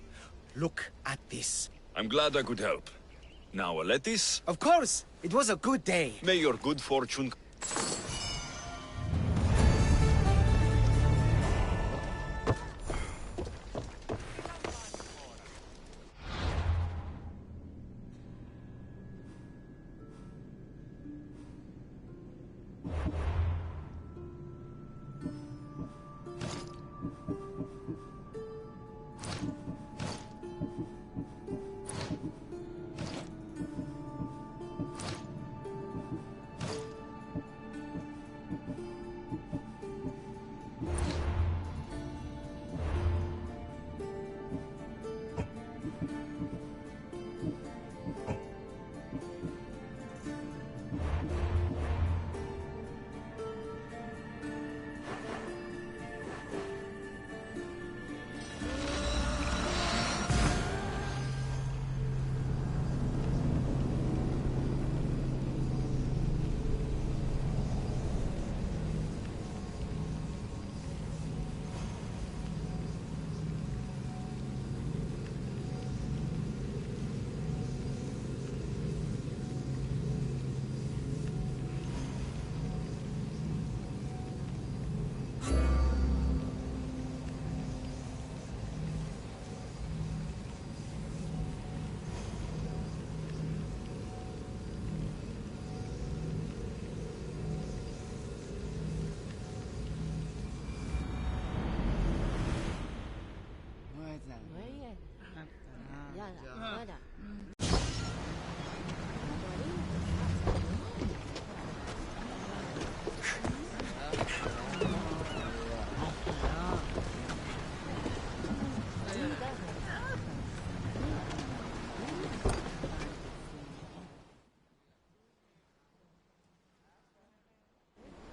Look at this. I'm glad I could help. Now, a lettuce? Of course. It was a good day. May your good fortune...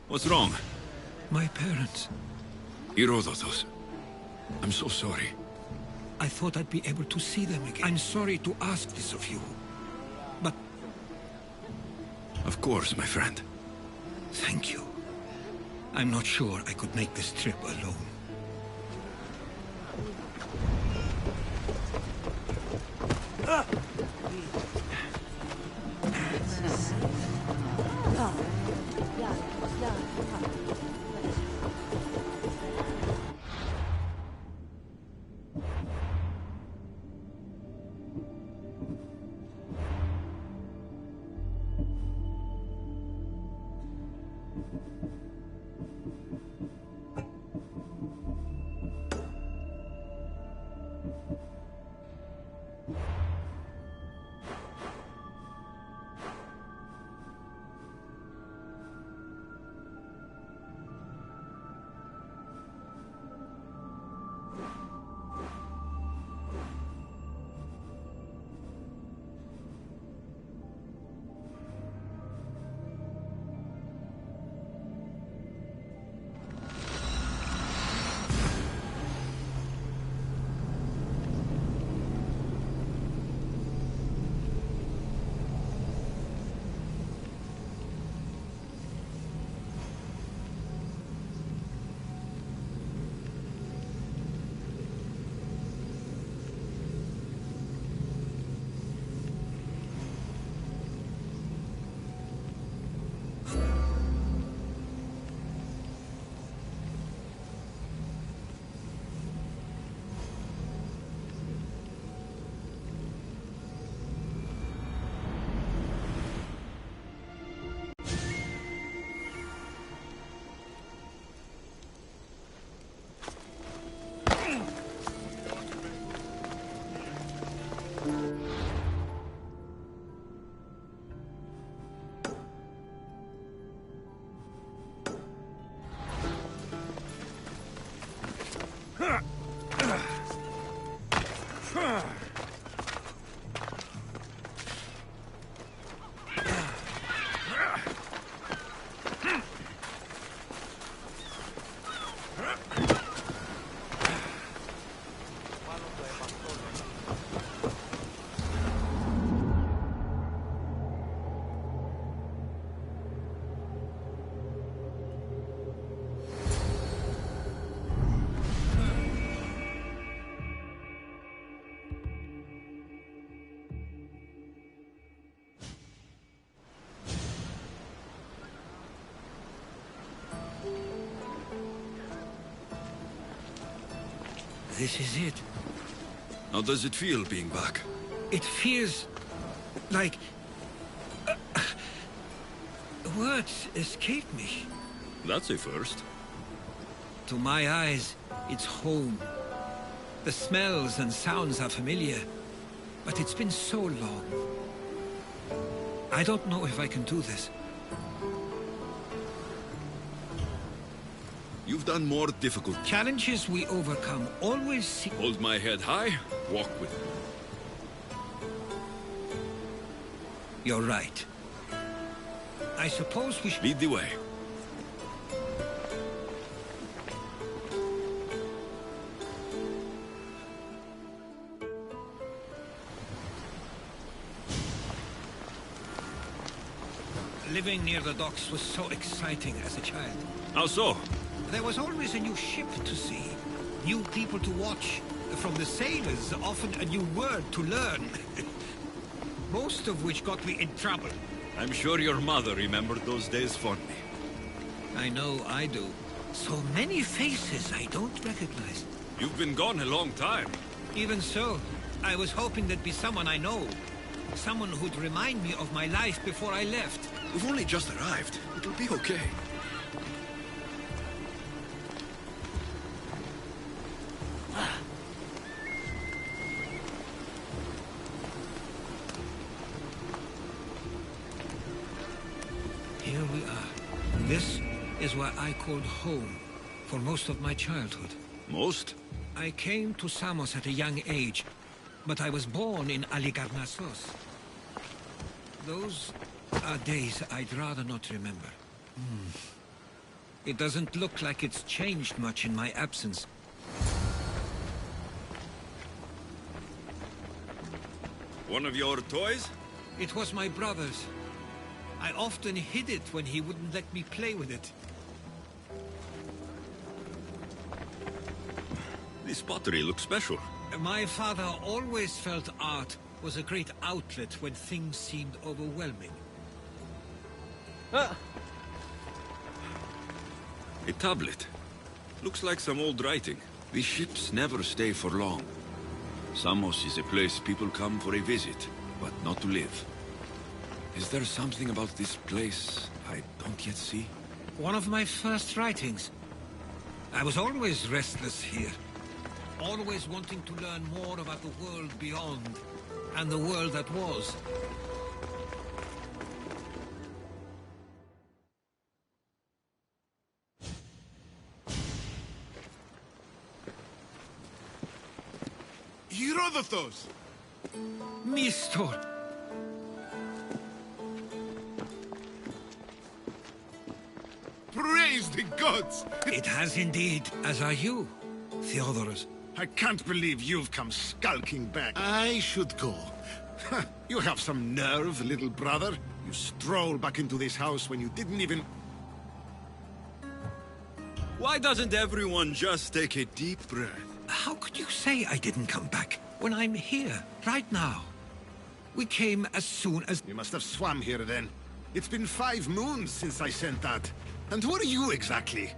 What's wrong? My parents. Herodotus. I'm so sorry. I thought I'd be able to see them again. I'm sorry to ask this of you, but... Of course, my friend. Thank you. I'm not sure I could make this trip alone. This is it. How does it feel being back? It feels like... words escape me. That's a first. To my eyes, it's home. The smells and sounds are familiar, but it's been so long. I don't know if I can do this. You've done more difficult challenges we overcome always seem... Hold my head high, walk with me. You're right. I suppose we should... Lead the way. Living near the docks was so exciting as a child. How so? There was always a new ship to see, new people to watch. From the sailors, often a new word to learn. Most of which got me in trouble. I'm sure your mother remembered those days fondly. I know I do. So many faces I don't recognize. You've been gone a long time. Even so, I was hoping there'd be someone I know. Someone who'd remind me of my life before I left. We've only just arrived. It'll be okay. Here we are. This is where I called home for most of my childhood. Most? I came to Samos at a young age, but I was born in Aligarnassos. Those are days I'd rather not remember. It doesn't look like it's changed much in my absence. One of your toys? It was my brother's. I often hid it when he wouldn't let me play with it. This pottery looks special. My father always felt art was a great outlet when things seemed overwhelming. A tablet. Looks like some old writing. These ships never stay for long. Samos is a place people come for a visit, but not to live. Is there something about this place I don't yet see? One of my first writings. I was always restless here. Always wanting to learn more about the world beyond, and the world that was. Herodotus! Mistor! Praise the gods! It has indeed, as are you, Theodorus. I can't believe you've come skulking back. I should go. You have some nerve, little brother. You stroll back into this house when you didn't even... Why doesn't everyone just take a deep breath? How could you say I didn't come back when I'm here, right now? We came as soon as... You must have swam here then. It's been 5 moons since I sent that. And who are you exactly?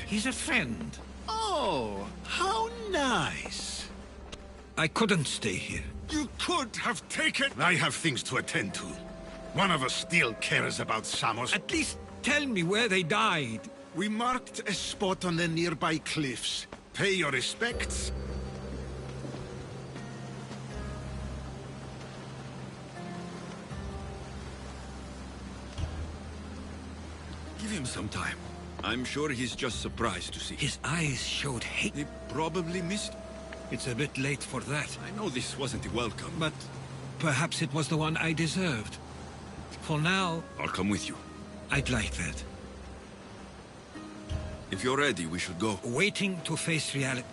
He's a friend. Oh, how nice. I couldn't stay here. You could have taken... I have things to attend to. One of us still cares about Samos. At least tell me where they died. We marked a spot on the nearby cliffs. Pay your respects. Give him some time. I'm sure he's just surprised to see. His eyes showed hate. He probably missed... It's a bit late for that. I know this wasn't a welcome. But perhaps it was the one I deserved. For now... I'll come with you. I'd like that. If you're ready, we should go. Waiting to face reality.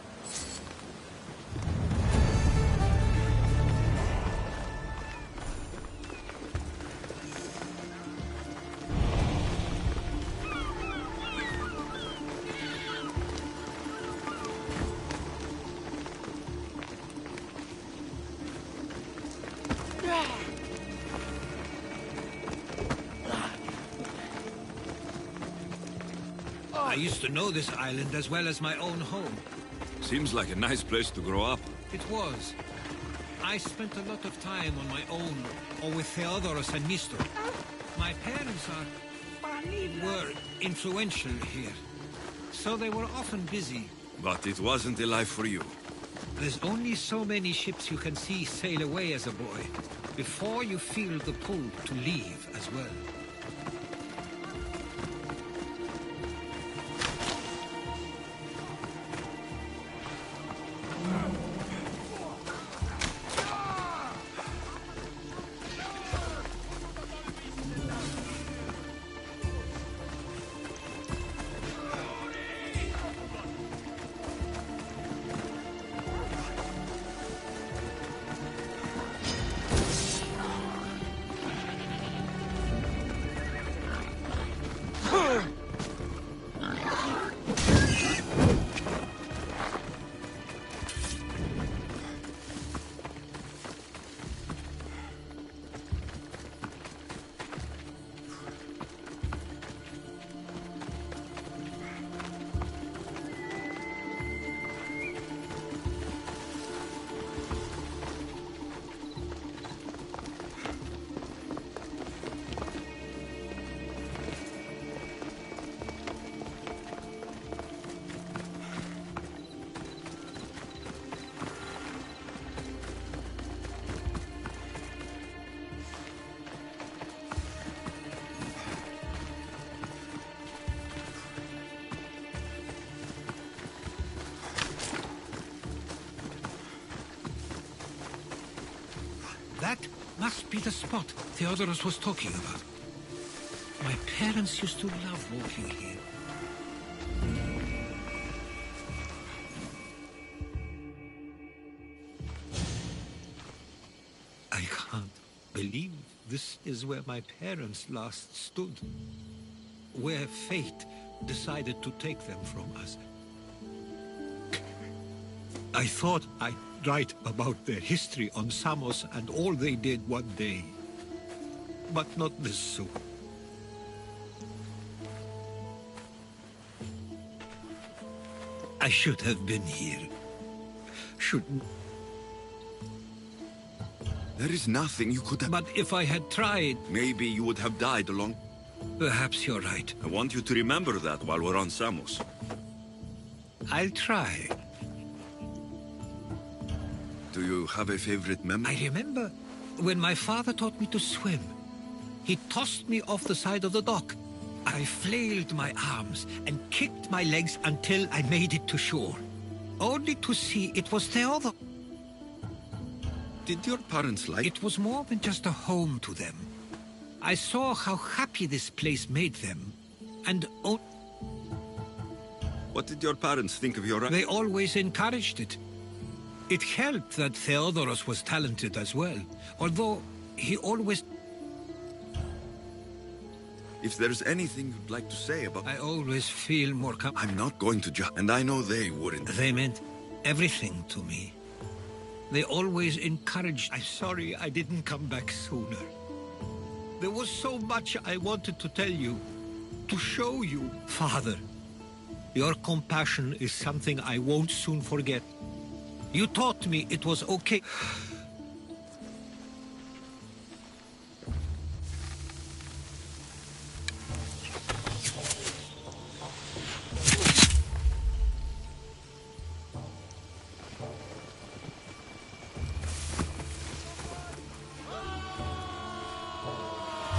I used to know this island as well as my own home. Seems like a nice place to grow up. It was. I spent a lot of time on my own, or with Theodoros and Mistor. My parents were influential here, so they were often busy. But it wasn't a life for you. There's only so many ships you can see sail away as a boy, before you feel the pull to leave as well. That must be the spot Theodoros was talking about. My parents used to love walking here. I can't believe this is where my parents last stood. Where fate decided to take them from us. I thought I'd write about their history on Samos and all they did one day. But not this soon. I should have been here. Shouldn't. There is nothing you could have... But if I had tried... Maybe you would have died along... Perhaps you're right. I want you to remember that while we're on Samos. I'll try. Do you have a favorite memory? I remember when my father taught me to swim. He tossed me off the side of the dock. I flailed my arms and kicked my legs until I made it to shore. Only to see it was Theodoros. Did your parents like... It was more than just a home to them. I saw how happy this place made them. And what did your parents think of your... They always encouraged it. It helped that Theodoros was talented as well, although he always... If there's anything you'd like to say about... I always feel more I'm not going to judge, and I know they wouldn't. They meant everything to me. They always encouraged... I'm sorry I didn't come back sooner. There was so much I wanted to tell you, to show you. Father, your compassion is something I won't soon forget. You taught me it was okay.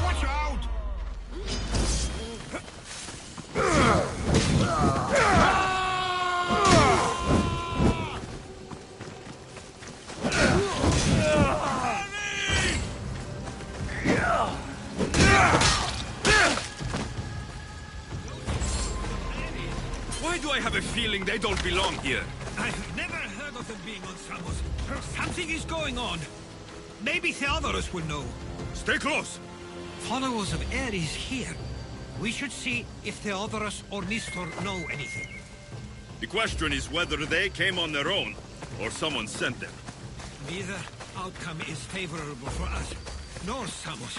Watch out! Why do I have a feeling they don't belong here? I've never heard of them being on Samos. Something is going on. Maybe Theodorus will know. Stay close! Followers of Ares here. We should see if Theodorus or Nistor know anything. The question is whether they came on their own, or someone sent them. Neither outcome is favorable for us, nor Samos.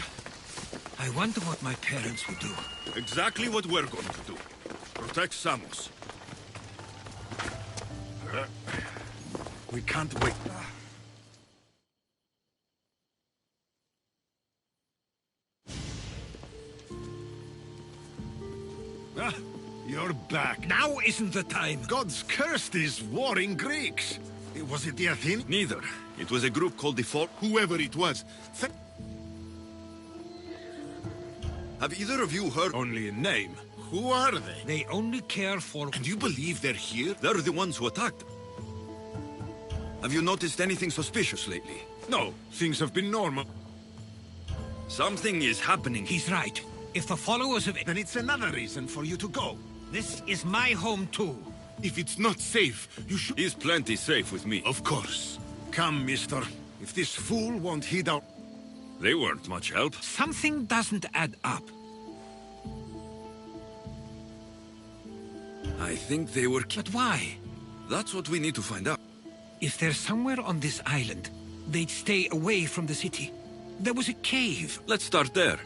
I wonder what my parents would do. Exactly what we're going to do. Protect Samos. We can't wait. Ah, you're back. Now isn't the time. Gods cursed these warring Greeks. Was it the Athenians? Neither. It was a group called the Folk. Whoever it was. Have either of you heard? Only a name. Who are they? They only care for... And you believe they're here? They're the ones who attacked them. Have you noticed anything suspicious lately? No, things have been normal. Something is happening. He's right. If the followers of... Then it's another reason for you to go. This is my home too. If it's not safe, you should... He's plenty safe with me. Of course. Come, mister. If this fool won't heed our... They weren't much help. Something doesn't add up. I think they were... But why? That's what we need to find out. If they're somewhere on this island, they'd stay away from the city. There was a cave. Let's start there.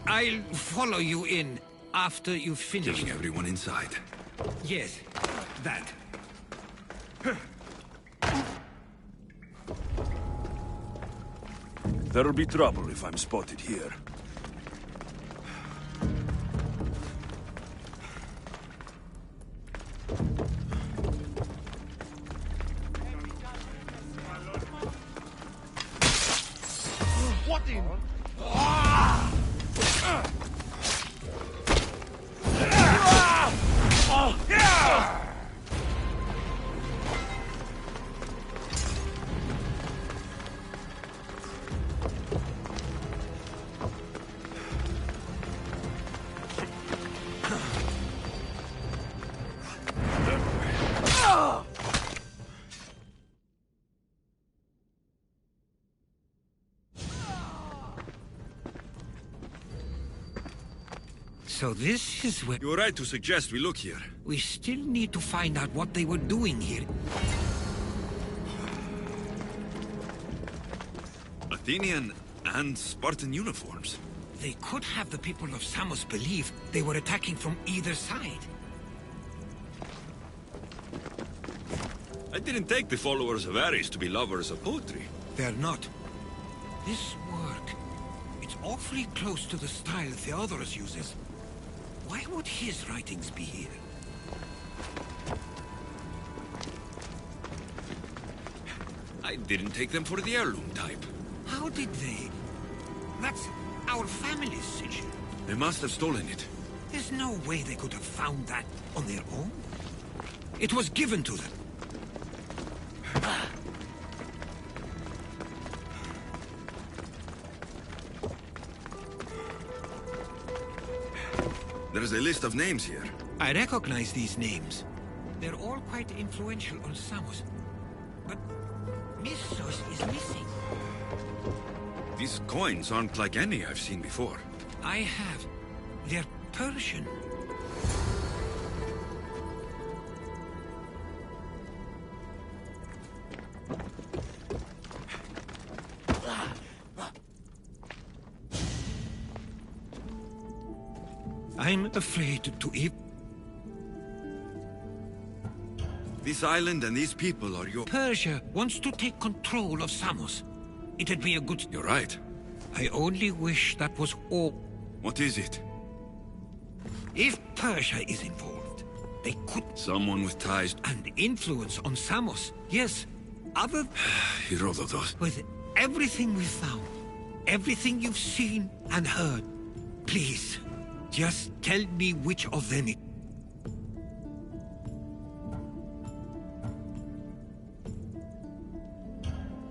I'll follow you in after you've finished. Getting everyone inside. Yes, that. There'll be trouble if I'm spotted here. What in... So this is where... You were right to suggest we look here. We still need to find out what they were doing here. Athenian and Spartan uniforms. They could have the people of Samos believe they were attacking from either side. I didn't take the followers of Ares to be lovers of poetry. They're not. This work, it's awfully close to the style Theodorus uses. Why would his writings be here? I didn't take them for the heirloom type. How did they? That's our family's sigil. They must have stolen it. There's no way they could have found that on their own. It was given to them. There's a list of names here. I recognize these names. They're all quite influential on Samos. But Missos is missing. These coins aren't like any I've seen before. I have. They're Persian. I'm afraid to eat. This island and these people are your... Persia wants to take control of Samos. It'd be a good... You're right. I only wish that was all. What is it? If Persia is involved, they could... Someone with ties... And influence on Samos. Yes, other... Herodotus. With everything we found, everything you've seen and heard, please, just tell me which of them it...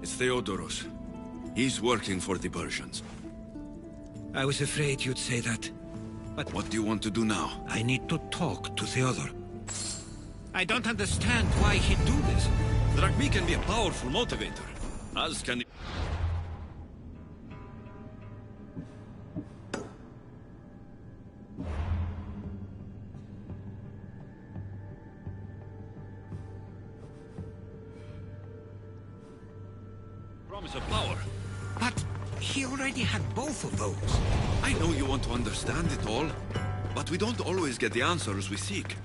It's Theodorus. He's working for the Persians. I was afraid you'd say that. But what do you want to do now? I need to talk to Theodor. I don't understand why he'd do this. Drachmi can be a powerful motivator, as can... Promise of power. But he already had both of those. I know you want to understand it all, but we don't always get the answers we seek.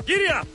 Giddy up!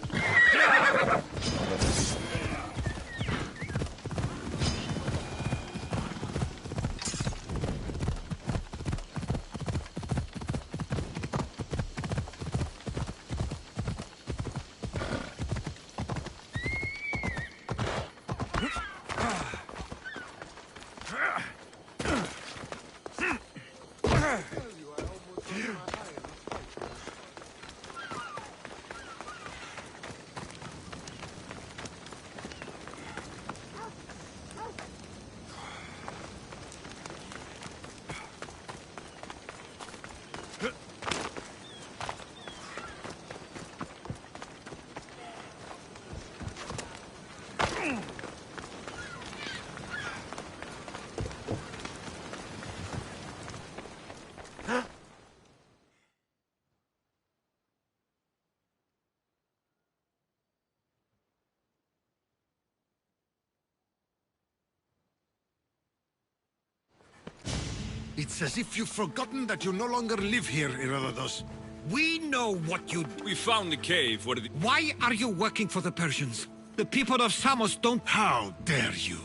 It's as if you've forgotten that you no longer live here, Herodotus. We know what you... We found the cave where the... Why are you working for the Persians? The people of Samos don't... How dare you?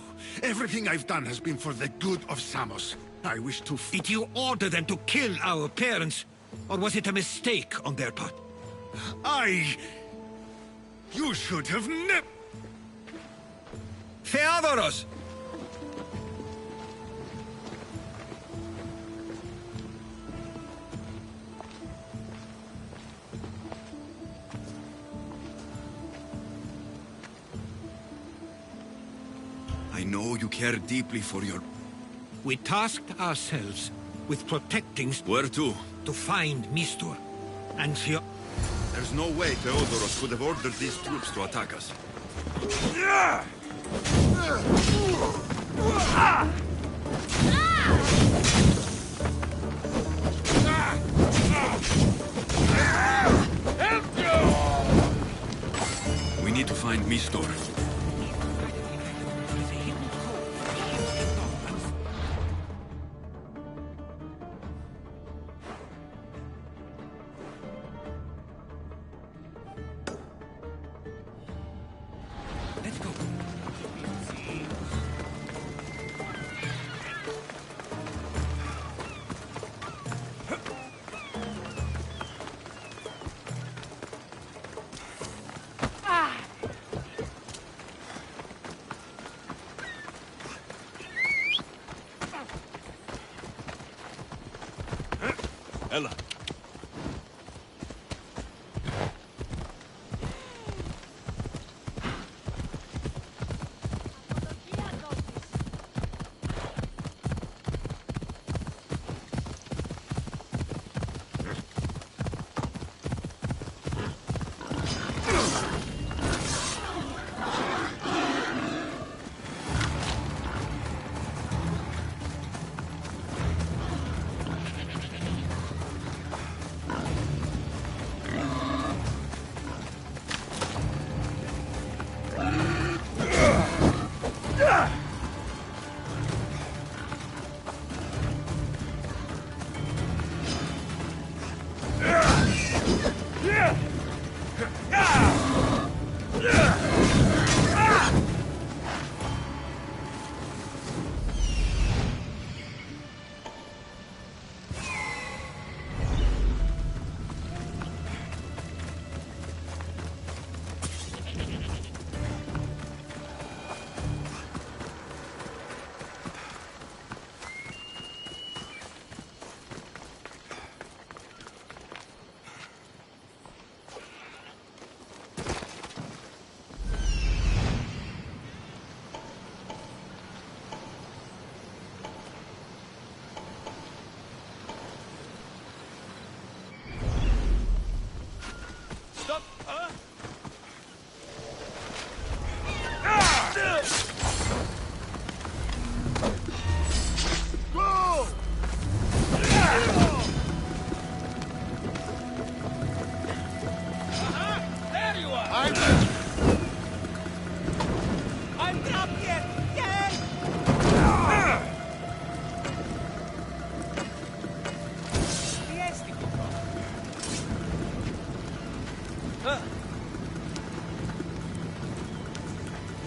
Everything I've done has been for the good of Samos. I wish to... Did you order them to kill our parents? Or was it a mistake on their part? You should have never... Theodoros! I know you care deeply for your... We tasked ourselves with protecting... Where to? To find Mistur. And Theo... There's no way Theodoros could have ordered these troops to attack us. We need to find Mistur. Let's go. Ella.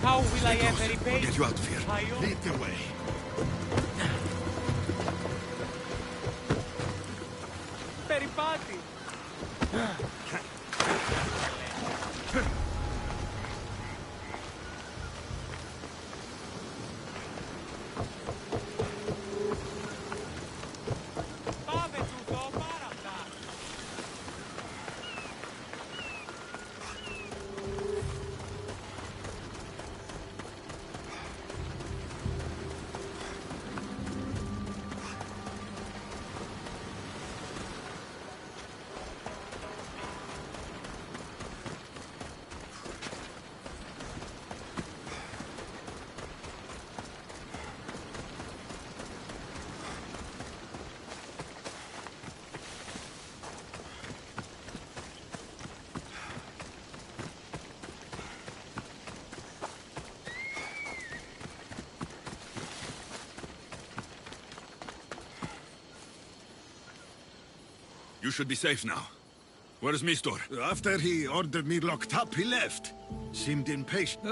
How will I ever repay? We'll get you out of here. Lead the way. Peripati. You should be safe now. Where is Mistor? After he ordered me locked up, he left. Seemed impatient.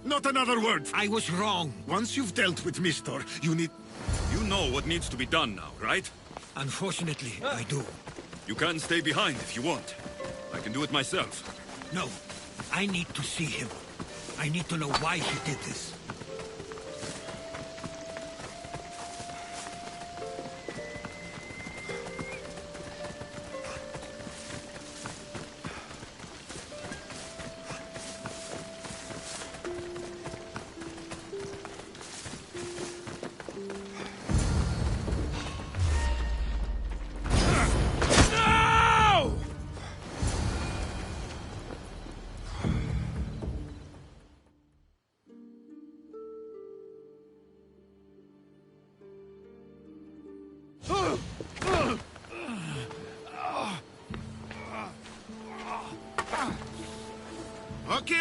Not another word! I was wrong. Once you've dealt with Mistor, you need... You know what needs to be done now, right? Unfortunately, I do. You can stay behind if you want. I can do it myself. No. I need to see him. I need to know why he did this.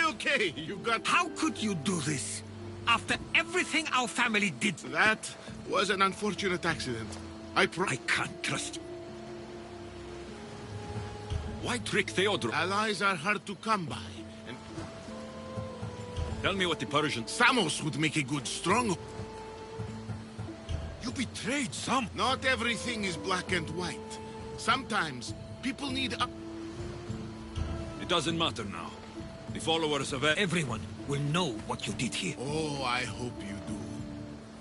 Okay, you got... How could you do this? After everything our family did? That was an unfortunate accident. I can't trust you. Why trick Theodore? Allies are hard to come by, and... Tell me what the Persians... Samos would make a good stronghold. You betrayed some... Not everything is black and white. Sometimes, people need... It doesn't matter now. The followers of... Everyone will know what you did here. Oh, I hope you do.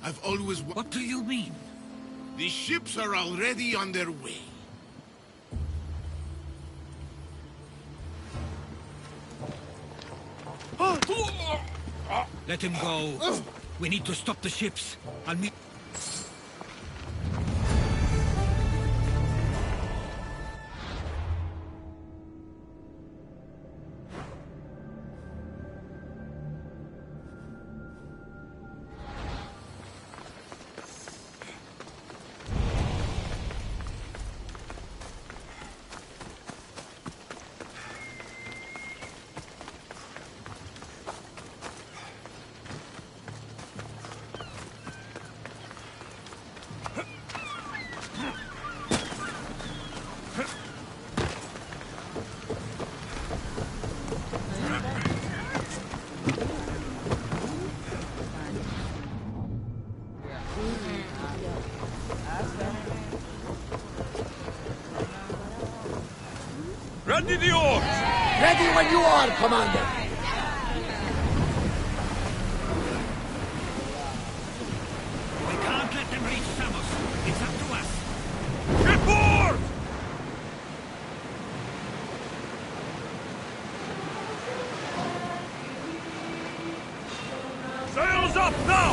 I've always... What do you mean? The ships are already on their way. Let him go. We need to stop the ships. I'll meet... Ready the oars! Ready when you are, Commander! We can't let them reach Samos. It's up to us. Get board! Sails up now!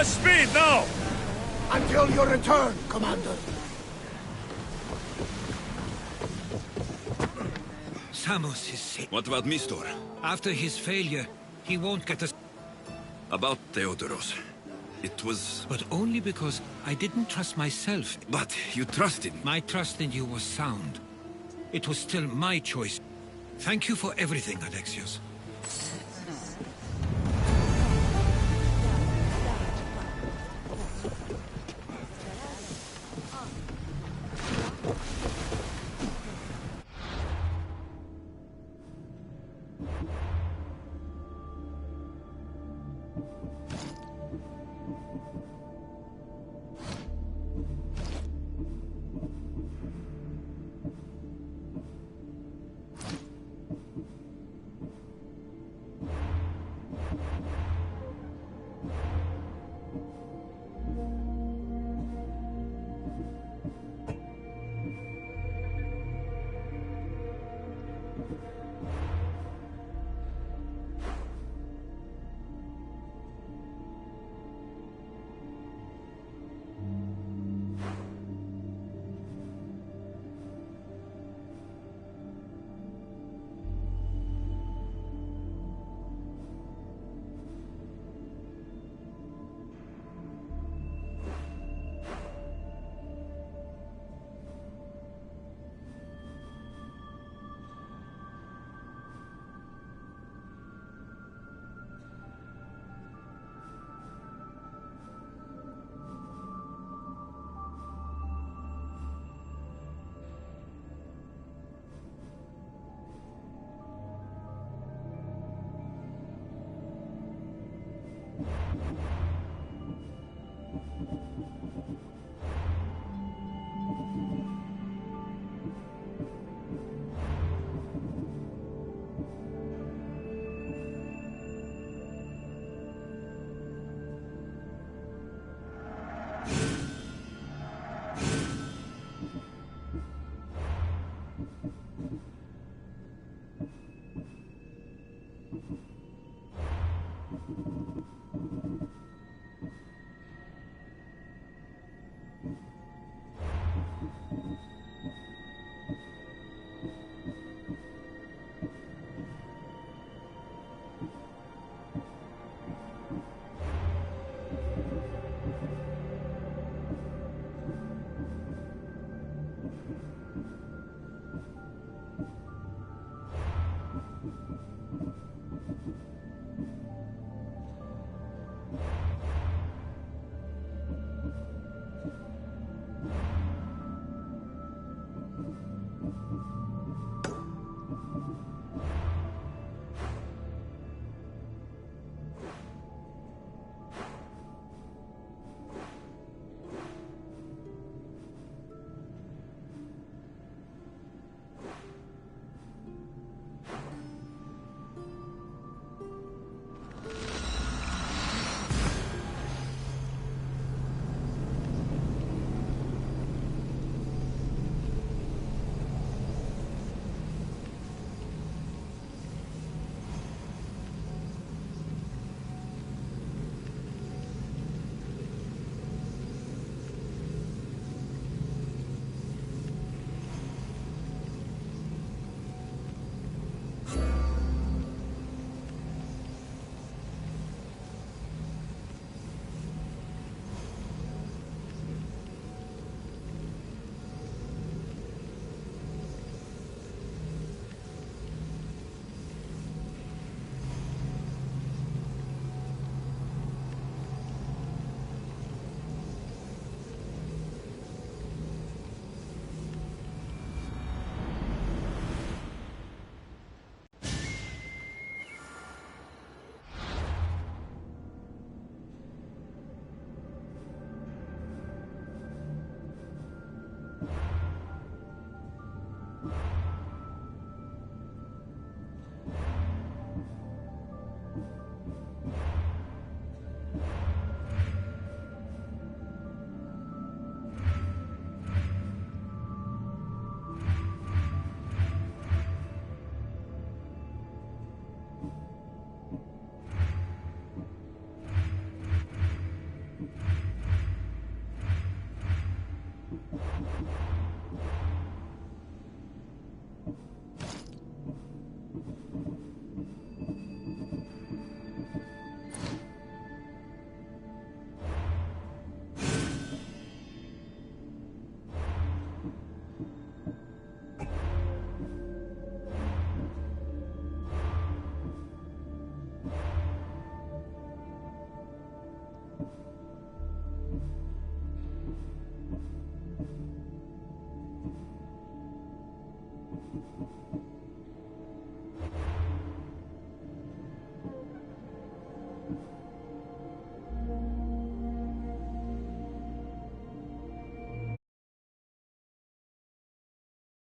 us speed now! Until your return, Commander. Samos is sick. What about Mistor? After his failure, he won't get us. About Theodoros. It was... But only because I didn't trust myself. But you trusted me. My trust in you was sound. It was still my choice. Thank you for everything, Alexios.